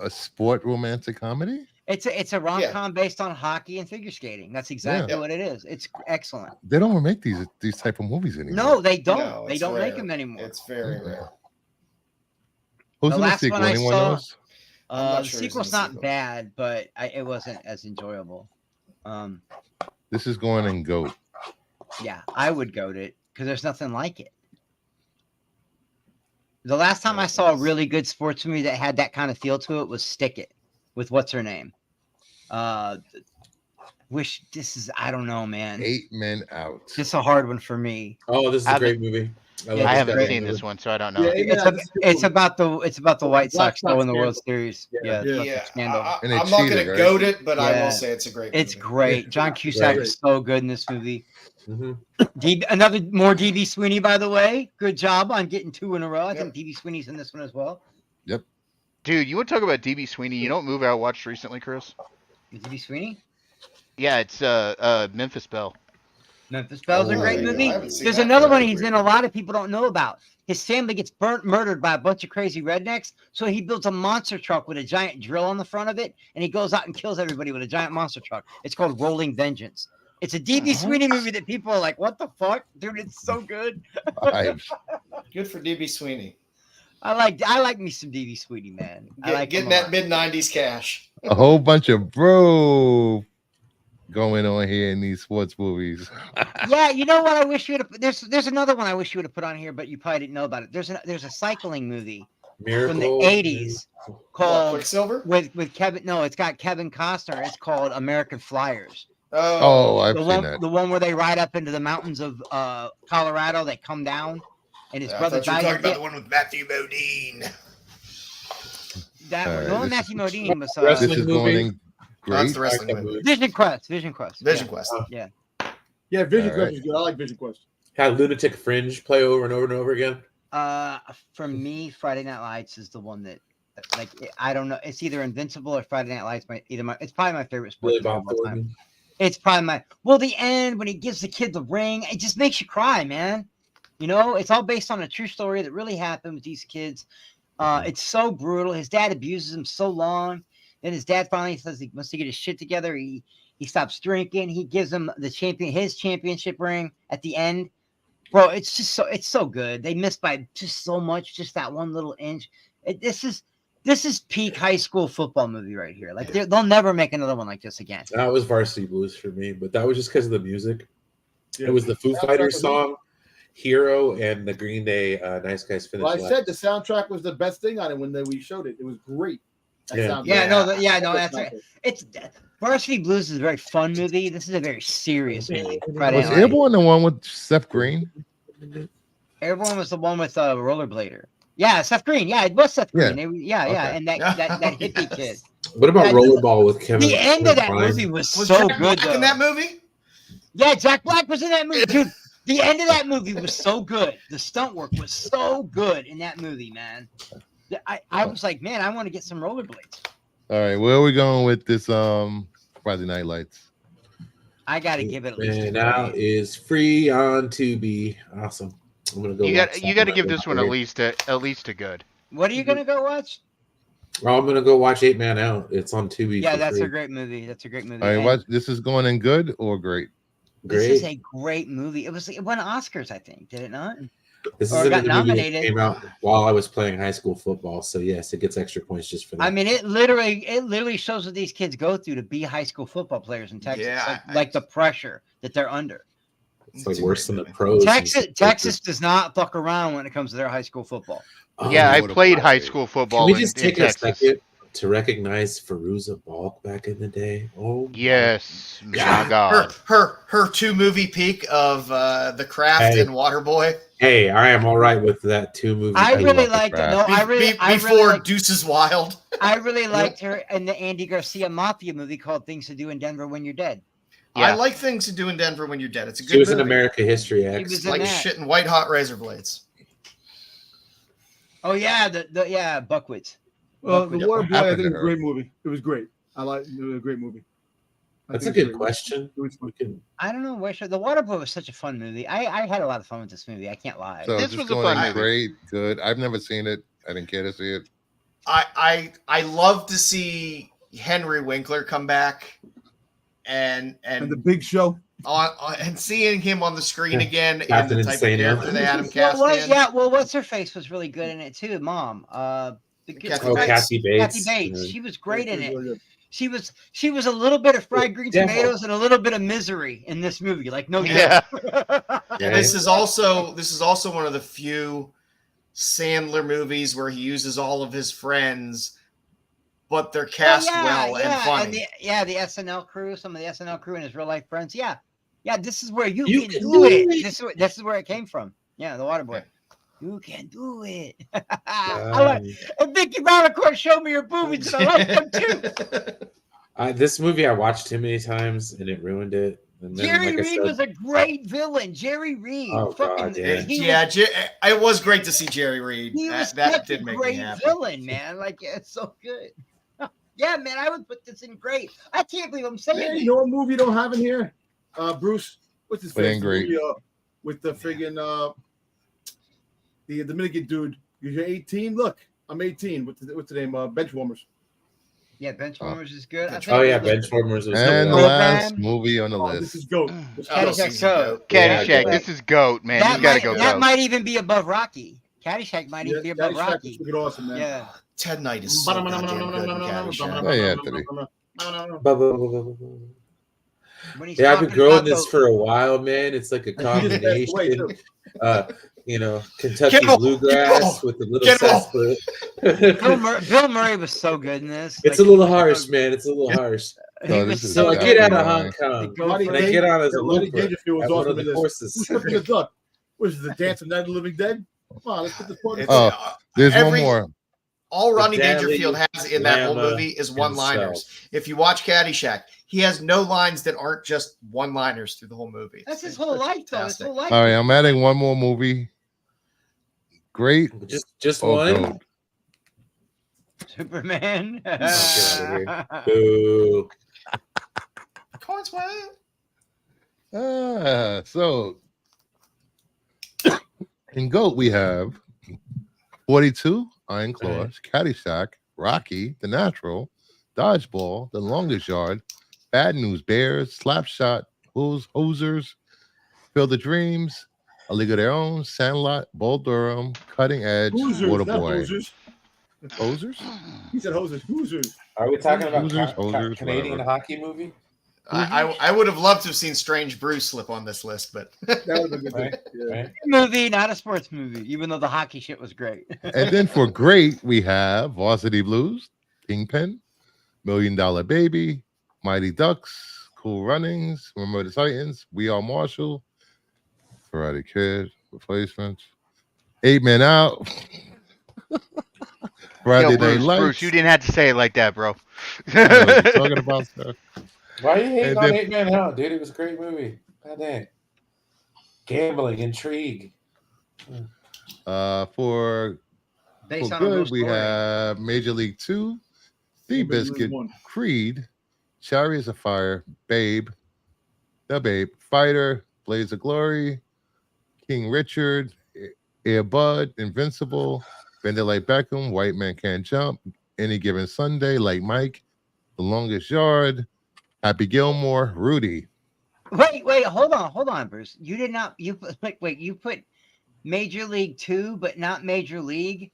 a sport romantic comedy. It's a rom-com based on hockey and figure skating. That's exactly Yeah. what it is. It's excellent. They don't make these type of movies anymore. No, they don't. No, they it's don't make rare. them anymore. It's very rare. Who's The in the last sequel? one I Anyone saw- knows? I'm not The sure who's in sequel's the not sequel. bad, but it wasn't as enjoyable. This is going in GOAT. Yeah, I would goat it because there's nothing like it. The last time I saw a really good sports movie that had that kind of feel to it was Stick It with what's her name. Wish this is I don't know, man. 8 Men Out. This is a hard one for me. Oh, this is a great movie. I haven't seen this one, so I don't know. It's about the White Sox Black still in the Sox World Series. Yeah, Yeah, scandal. I'm And they not going cheated, to right? goat it, but I Yeah. will say it's a great movie. It's great. John Cusack Great. is so good in this movie. Mhm. Another more DB Sweeney, by the way. Good job on getting 2 in a row. I think DB Sweeney's in this one as well. Dude, you want to talk about DB Sweeney? You know what movie I watched recently, Chris? DB Sweeney? Yeah, it's Memphis Belle. Memphis Belle's a Oh, great yeah, movie. I haven't seen There's that another yet. one he's in a lot of people don't know about. His family gets murdered by a bunch of crazy rednecks, so he builds a monster truck with a giant drill on the front of it, and he goes out and kills everybody with a giant monster truck. It's called Rolling Vengeance. It's a DB Sweeney movie that people are like, what the fuck? Dude, it's so good. Good for DB Sweeney. I like me some DB Sweeney, man. I like Getting him a that lot. mid-90s cash. A whole bunch of bro going on here in these sports movies. Yeah, you know what? I wish you would have. There's another one I wish you would have put on here, but you probably didn't know about it. There's a cycling movie from the Miracle. 80s called Quicksilver? with Kevin. No, it's got Kevin Costner. It's called American Flyers. Oh, I've the seen one, that. the one where they ride up into the mountains of Colorado. They come down, and his I brother thought you were dies. talking about the one with Matthew Modine. That All one. right, The one this Matthew Modine was This Wrestling is movie. going in That's great. the wrestling movie. Vision Quest. Vision Quest. Vision yeah. Quest. Yeah. Yeah, Vision All Quest right. is good. I like Vision Quest. Had Lunatic Fringe play over and over and over again. For me, Friday Night Lights is the one that, like, I don't know. It's either Invincible or Friday Night Lights. It's probably my favorite sports Billy movie Bob of all time. Thornton. It's probably the end when he gives the kid the ring, it just makes you cry, man. You know, it's all based on a true story that really happened with these kids. It's so brutal. His dad abuses him so long. Then his dad finally says he wants to get his shit together. He stops drinking. He gives him his championship ring at the end. Bro, it's so good. They missed by just so much, just that one little inch. This is peak high school football movie right here. Like they'll never make another one like this again. That was Varsity Blues for me, but that was just because of the music. Yeah. It was the Foo Soundtrack Fighters was song, Hero, and the Green Day Nice Guys Finish Well, I Line. said the soundtrack was the best thing on it when we showed it. It was great. sounds Yeah, good. no, That's that's not it's Varsity Blues is a very fun movie. This is a very serious movie. Friday Was Night Lights. Airborne the one with Seth Green? Airborne was the one with Rollerblader. Yeah, Seth Green. Yeah, it was Seth Green. Yeah. Yeah, Okay. and that hippie kid. What about Yeah, Rollerball with Kevin? The end of that Kline? movie was Was so Jack good, Black though. in that movie? Yeah, Jack Black was in that movie, dude. The end of that movie was so good. The stunt work was so good in that movie, man. I was like, man, I want to get some rollerblades. All right, where are we going with this Friday Night Lights? I got to give it at least a And now grade. is free on Tubi. Awesome. I'm gonna go. You watch got to that give this one later. at least a good. What are you gonna go watch? Well, I'm gonna go watch 8 Man Out. It's on Tubi. Yeah, for that's free. a great movie. That's a great movie. All right, And what this is going in good or great? This Great. is a great movie. It won Oscars, I think. Did it not? This or is got another movie that nominated. came out while I was playing high school football. So yes, it gets extra points just for that. I mean, it literally shows what these kids go through to be high school football players in Texas. Yeah, like the pressure that they're under. it's like worse than the pros. Texas does not fuck around when it comes to their high school football. Yeah, I what a played ball high game. school Can football we in just take a Texas. second to recognize Fairuza Balk back in the day? Oh Yes, my God, God. her 2-movie peak of The Craft Hey. and Waterboy Hey, I am all right with that 2 movie. I really love The liked it. Craft. No, I really before liked, Deuces Wild. I really liked her in the Andy Garcia Mafia movie called Things to Do in Denver When You're Dead. Yeah. I like Things to Do in Denver When You're Dead. It's a good She was movie. in America History X. was in like that. shit in white hot razor blades. Oh yeah, the Buckwitz. Well, The Yep. Water Boy, I Happened think to was a her. great movie. It was great. I like it was a great movie. I That's a think it's good great. question. It was We can- I don't know where The Waterboy was such a fun movie. I had a lot of fun with this movie. I can't lie. So This just was a going fun in movie. great, good. I've never seen it. I didn't care to see it. I love to see Henry Winkler come back and And the Big Show. and seeing him on the screen again in Captain the type Insano. of character they had him Well, cast in. yeah, well, what's her face was really good in it too. Mom, Kathy Oh, Bates. Kathy Bates. Kathy Bates. She was great in Really it. good. She was a little bit of fried green Devil. tomatoes and a little bit of misery in this movie. Like no Yeah. joke. And this is also one of the few Sandler movies where he uses all of his friends, but they're cast well and funny. The SNL crew, some of the SNL crew and his real life friends. Yeah, this is where you You can can do do it. it. This is where it came from. Yeah, the Waterboy. You can do it. I like, and Vicky Malacourt showed me her boobies, and I like them too. This movie I watched too many times and it ruined it. And then, Jerry like I Reed said- was a great villain. Jerry Reed. Oh, fucking, God, yeah. he Yeah, was, it was great to see Jerry Reed. he was That such did a make me great happy. villain, man. Like, it's so good. Yeah, man, I would put this in great. I can't believe I'm saying Man, it. you know what movie you don't have in here? Bruce, what's his But face? ain't great. The movie, with the friggin' the Dominican dude. You're 18. Look, I'm 18. What's the name? Benchwarmers. Yeah, Benchwarmers is good. I Benchwarmers. think Oh yeah, it was- Benchwarmers was And the good. last movie on the Oh, this is list. goat. Caddyshack's goat. Caddyshack. Yeah, This is GOAT, man. You got to go That GOAT. might even be above Rocky. Caddyshack might even be above Caddyshack Rocky. was freaking awesome, man. Yeah. Ted Knight is so goddamn good in Caddyshack. Hey, Anthony. When he's Yeah, I've been talking growing about this the- for a while, man. It's like a And he just passed away, combination. too. Kentucky Kimmel, bluegrass Kimmel, with a little Kimmel. cesspit. Bill Murray was so good in this. It's Like, a little harsh, man. It's a little harsh. He Oh, was this is So I That's get out of right. Hong Kong Go and for I it. get on as a Rodney looper Dangerfield was at one awesome of in the this. courses. Who's flipping the duck? What is it, the Dance of Night of the Living Dead? Come on, let's get this party. Oh, There's one more. All Rodney The Daily Dangerfield has in that whole Lama movie is one-liners. himself. If you watch Caddyshack, he has no lines that aren't just one-liners through the whole movie. That's his whole life, though. His fantastic. whole life. All right, I'm adding one more movie. Great. Just Oh, one. goat. Superman. Get out of here. Boo. Coins what? So in GOAT we have 42, Iron Claws, Caddyshack, Rocky, The Natural, Dodgeball, The Longest Yard, Bad News Bears, Slapshot, Hosers, Fill the Dreams, A League of Their Own, Sandlot, Bull Durham, Cutting Edge, Hoosers, not Waterboy. Hoosers. Hosers? He said Hoosers. Hoosers. Are we talking about Hosers, Canadian whatever. hockey movie? I would have loved to have seen Strange Bruce slip on this list, but That would have been Right, good. Yeah. right. Movie, not a sports movie, even though the hockey shit was great. And then for great, we have Varsity Blues, Kingpin, $1 Million Baby, Mighty Ducks, Cool Runnings, Remember the Titans, We Are Marshall, Karate Kid, Replacements, 8 Men Out, Friday Yo, Night Bruce, Lights. you didn't have to say it like that, bro. I don't know what you're talking about, sir. Why are you hating And on then 8 Man Out, dude? It was a great movie. God dang. Gambling, intrigue. for Based on a real good, we story. have Major League 2, Everybody Seabiscuit, won. Creed, Chariots of Fire, Babe, The Babe, Fighter, Blaze of Glory, King Richard, Air Bud, Invincible, Bend It Like Beckham, White Man Can't Jump, Any Given Sunday, Like Mike, The Longest Yard, Happy Gilmore, Rudy. Wait, hold on, Bruce. You did not. You put you put Major League 2, but not Major League.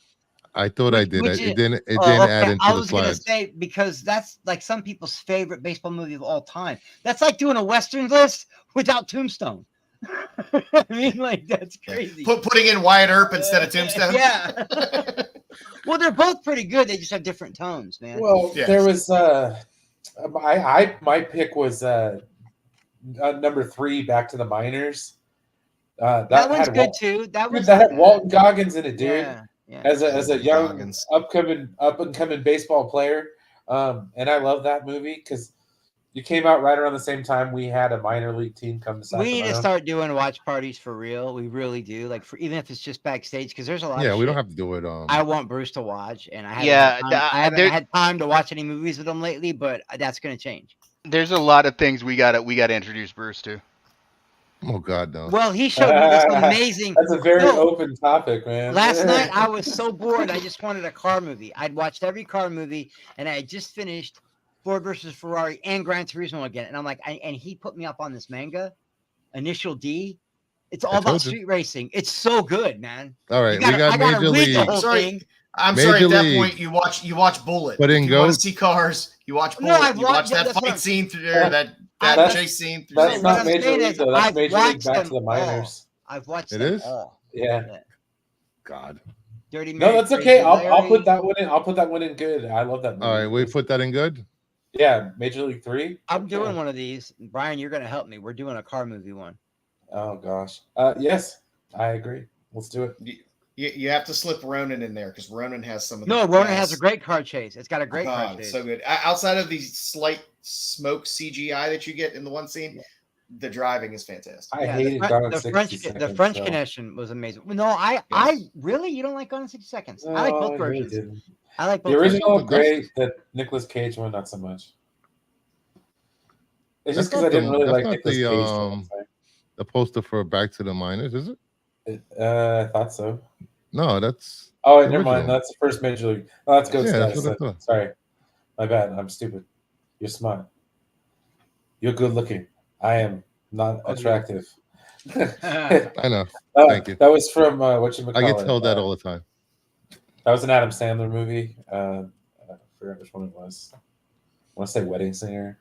I thought I Which- did. which It is- didn't. It Oh, didn't okay. add into I the was gonna slides. say because that's like some people's favorite baseball movie of all time. That's like doing a Western list without Tombstone. I mean, like that's crazy. Putting in Wyatt Earp instead of Tombstone. Yeah. Well, they're both pretty good. They just have different tones, man. Well, Yes. there was my pick was number 3, Back to the Minors. that one's had good too. That was that had Walton Goggins in it, dude. Yeah. As a Walton young Goggins. up and coming baseball player, and I love that movie because you came out right around the same time we had a minor league team come to We Sacramento. need to start doing watch parties for real. We really do. Like for even if it's just backstage, because there's a lot. Yeah, of we don't shit have to do it. I want Bruce to watch, and I haven't, Yeah, had, time, I haven't there- had time to watch any movies with him lately. But that's gonna change. There's a lot of things we gotta introduce Bruce to. Oh God, no. Well, he showed me this amazing. That's a very No. open topic, man. Last night I was so bored. I just wanted a car movie. I'd watched every car movie, and I had just finished Ford versus Ferrari and Gran Turismo again. And I'm like, and he put me up on this manga, Initial D. It's all I about told you. street racing. It's so good, man. All right, You gotta- we got I gotta Major read the League. whole Sorry. thing. I'm Major sorry. At that League. point, you watch Bullet. But if in you want Goat- to see cars, you watch No, Bullet. I've you watch watched- that that's what fight I'm- scene through there, that That's- chase scene. Through That's there. what not I'm Major saying League is though. That's I've Major League watched Back to them the Minors. I've watched It them is? all. Yeah. God. Dirty No, Mary, that's Crazy okay. I'll Larry. put that one in. I'll put that one in good. I love that movie. All right, we put that in good. Yeah, Major League 3. I'm Okay. doing one of these. Brian, you're gonna help me. We're doing a car movie one. Oh gosh. Yes, I agree. Let's do it. You have to slip Ronan in there because Ronan has some of the No, Ronan best- has a great car chase. It's got a great car God, chase. so good. Outside of the slight smoke CGI that you get in the one scene, the driving is fantastic. I hated Gone in 60 Seconds. The French so- Connection was amazing. No, I really you don't like Gone in 60 Seconds. I like No, both I really versions. didn't. I like both The original versions. great. The Nicolas Cage one, not so much. It's just That's because I not didn't really that's like not Nicolas the, Cage. for one thing. The poster for Back to the Minors, is it? I thought so. No, that's Oh, wait, the never mind. original. That's the first Major League. Oh, that's Ghost Yeah, that's Guys. what I thought. Sorry, my bad. I'm stupid. You're smart. You're good looking. I am not attractive. I know. Thank you. That was from what you I get told that all the time. That was an Adam Sandler movie. I forgot which one it was. I want to say Wedding Singer.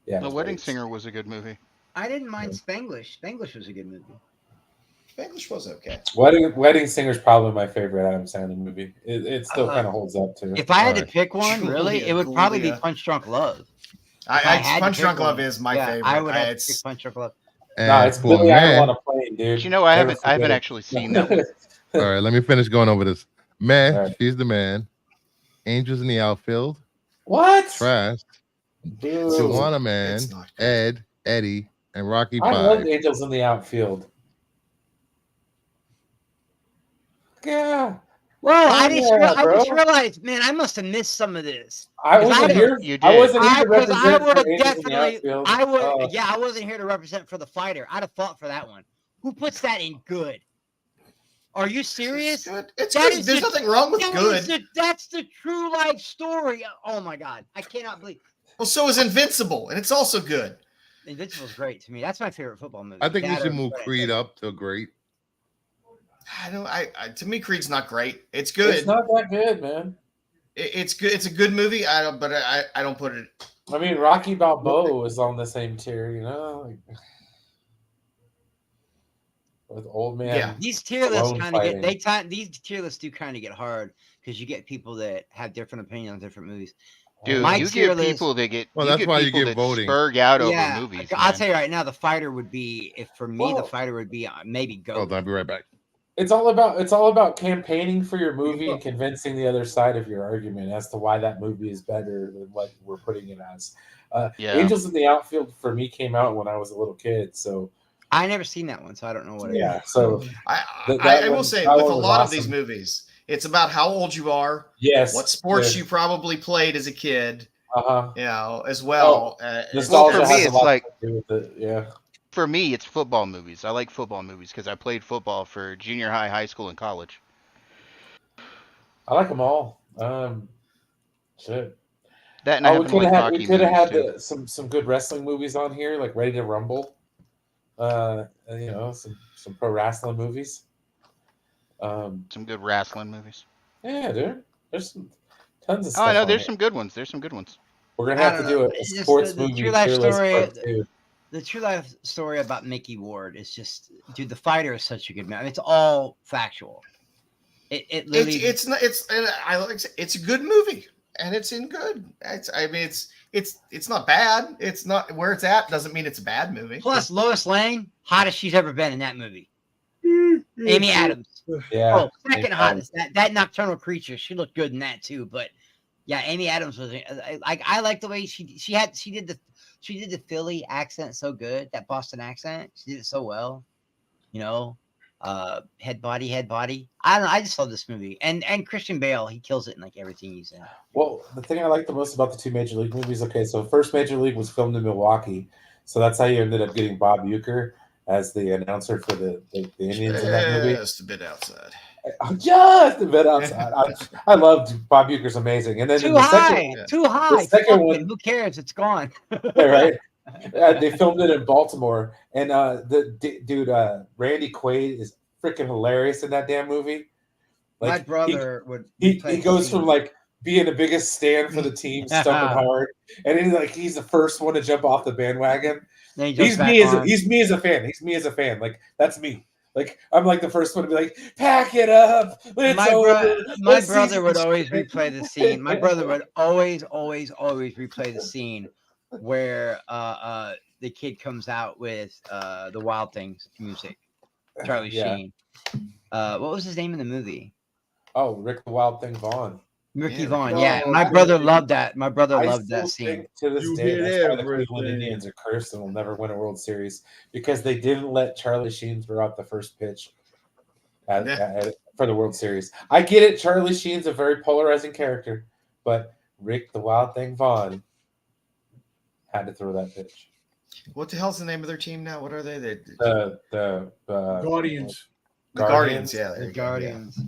Yeah, it The was Wedding Singer was a good movie. I didn't mind Spanglish. Spanglish was a good movie. English was okay. Wedding Singer is probably my favorite Adam Sandler movie. It still kind of holds up too. If I had to Alright. pick one, really, Julia, it would probably be Julia. Punch Drunk Love. If I had to Punch pick Drunk one, Love is my yeah, favorite. I would have to It's- pick Punch Drunk Love. And No, it's for Billy Idol man, on a plane, dude. But you know, I Never haven't forget it. actually seen that one. all right, let me finish going over this. Man, All right. she's the man. Angels in the outfield. What? Trash. Dude. Juana Man. It's not good. Ed, Eddie, and Rocky I love Five. Angels in the outfield. Yeah, Well, Oh, I just yeah, I just bro. realized, man, I must have missed some of this. I 'Cause wasn't I- here. You I did. wasn't here to Because I represent would have for Angels in the definitely, outfield. I would, Oh. yeah, I wasn't here to represent for the fighter. I'd have fought for that one. Who puts that in good? Are you serious? It's good. It's That good. is There's the- nothing wrong with good. That's the true life story. Oh my god, I cannot believe. Well, so is Invincible, and it's also good. Invincible's great to me. That's my favorite football movie. I think we That should or- move Creed up to great. I don't. I to me, Creed's not great. It's good. It's not that good, man. It's good. It's a good movie. I don't. But I don't put it. I mean, Rocky Balboa is on the same tier, you know. with old man. Yeah. These tier lists Alone kind of get fighting. these tier lists do kind of get hard because you get people that have different opinions on different movies. Dude, My you tier get list- people that get Well, you that's get why you people get that voting. spurg out over Yeah, movies. I'll Man. tell you right now, the fighter would be the Well- fighter would be maybe go. Hold on, I'll be right back. It's all about campaigning for your movie and convincing the other side of your argument as to why that movie is better than what we're putting it as. Yeah. Angels in the Outfield for me came out when I was a little kid, so I never seen that one, so I don't know what it is. yeah. So I will say that with one a was lot of these awesome. movies, it's about how old you are, Yes, what sports yeah. you probably played as a kid, Uh-huh. you know, as well. Nostalgia for me, has a it's lot like- to do with it. Yeah. For me, it's football movies. I like football movies because I played football for junior high, high school, and college. I like them all. Shit. That and I we happen to could like have hockey had movies too. some good wrestling movies on here, like Ready to Rumble. Some pro wrestling movies. Some good wrestling movies. Yeah, dude. There's tons of stuff. Oh, I know. on There's here. some good ones. The's some good ones. We're gonna I have to don't do know. a It's just sports the movie true life tier list story. part two. The true life story about Mickey Ward is just, dude. The fighter is such a good man. It's all factual. It literally. It's not. And I like. It's a good movie, and it's in good. It's not bad. It's not where it's at. Doesn't mean it's a bad movie. Plus, Lois Lane, hottest she's ever been in that movie. Amy Adams. Yeah. Oh, second hottest. That nocturnal creature. She looked good in that too. But yeah, Amy Adams was like, I like the way she did the Philly accent so good. That Boston accent. She did it so well. You know, head body. I don't know. I just love this movie. And Christian Bale, he kills it in like everything he's in. Well, the thing I like the most about the two Major League movies. Okay, so first Major League was filmed in Milwaukee, so that's how you ended up getting Bob Uecker as the announcer for the Indians in that movie. Just a bit outside. Just a bit outside. I loved Bob Uecker's amazing. And then Too high. the second Fuck one, it. Who cares? It's gone. yeah, right? They filmed it in Baltimore, and Randy Quaid is freaking hilarious in that damn movie. My brother would. He play goes the from like being the biggest stand for the team, stumping hard, and then he's the first one to jump off the bandwagon. Then he He's jumps me back on. he's me as a fan. He's me as a fan. Like that's me. Like I'm like the first one to be like, pack it up. It's My over. brother would always replay the scene. My brother would always replay the scene where the kid comes out with the Wild Things music. Charlie Yeah. Sheen. What was his name in the movie? Oh, Rick the Wild Thing Vaughn. Ricky Yeah. Vaughn. Oh, Yeah, my I- brother loved that. My brother I loved still that scene. think to this You day, hear that's why the everything. Cleveland Indians are cursed and will never win a World Series because they didn't let Charlie Sheen throw out the first pitch for the World Series. I get it. Charlie Sheen's a very polarizing character, but Rick the Wild Thing Vaughn had to throw that pitch. What the hell's the name of their team now? What are they? The Guardians. The Guardians. Yeah, there The you go, yeah. Guardians.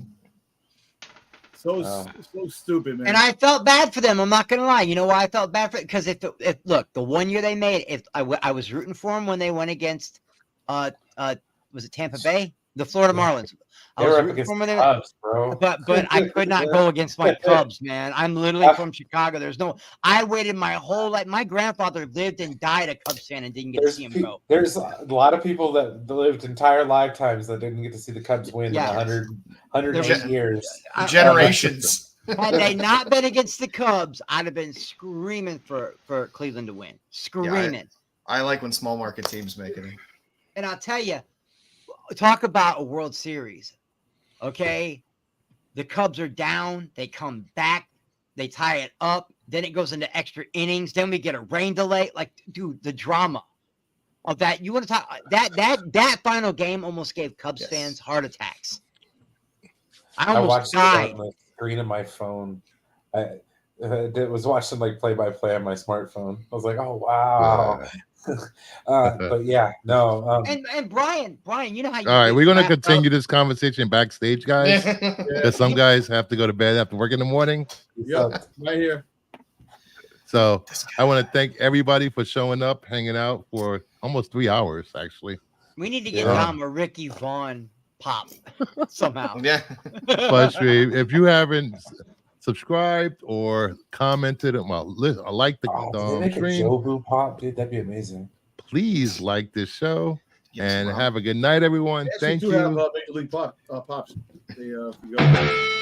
So Oh. so stupid, man. And I felt bad for them. I'm not gonna lie. You know why I felt bad for it? Because if look, the one year they made, if I was rooting for them when they went against, was it Tampa Bay, the Florida Marlins? I They was were up rooting against for them the when they Cubs, bro. but I could not go against my Cubs, man. I'm literally from Chicago. I waited my whole life. My grandfather lived and died a Cubs fan and didn't get to see him go. There's a lot of people that lived entire lifetimes that didn't get to see the Cubs win Yeah. in 108 years. Generations. Had they not been against the Cubs, I'd have been screaming for Cleveland to win. Screaming. I like when small market teams make it. And I'll tell you, talk about a World Series. Okay. The Cubs are down. They come back. They tie it up. Then it goes into extra innings. Then we get a rain delay. Like, dude, the drama of that. You want to talk that final game almost gave Cubs fans heart attacks. I I almost watched it died. on the screen of my phone. I was watching like play-by-play on my smartphone. I was like, oh wow. But yeah, no. And Brian, you know how you All right, get we're gonna wrapped continue up? this conversation backstage, guys. Because some guys have to go to bed after work in the morning. Yep, right here. So I want to thank everybody for showing up, hanging out for almost 3 hours, actually. We need to get Yeah. Tom a Ricky Vaughn pop somehow. Yeah. But if you haven't subscribed or commented, well, like the Did they make a stream, Jobu pop, dude? That'd be amazing. please like this show. And have a good night, everyone. They actually Thank do you. have Major League Pops. They,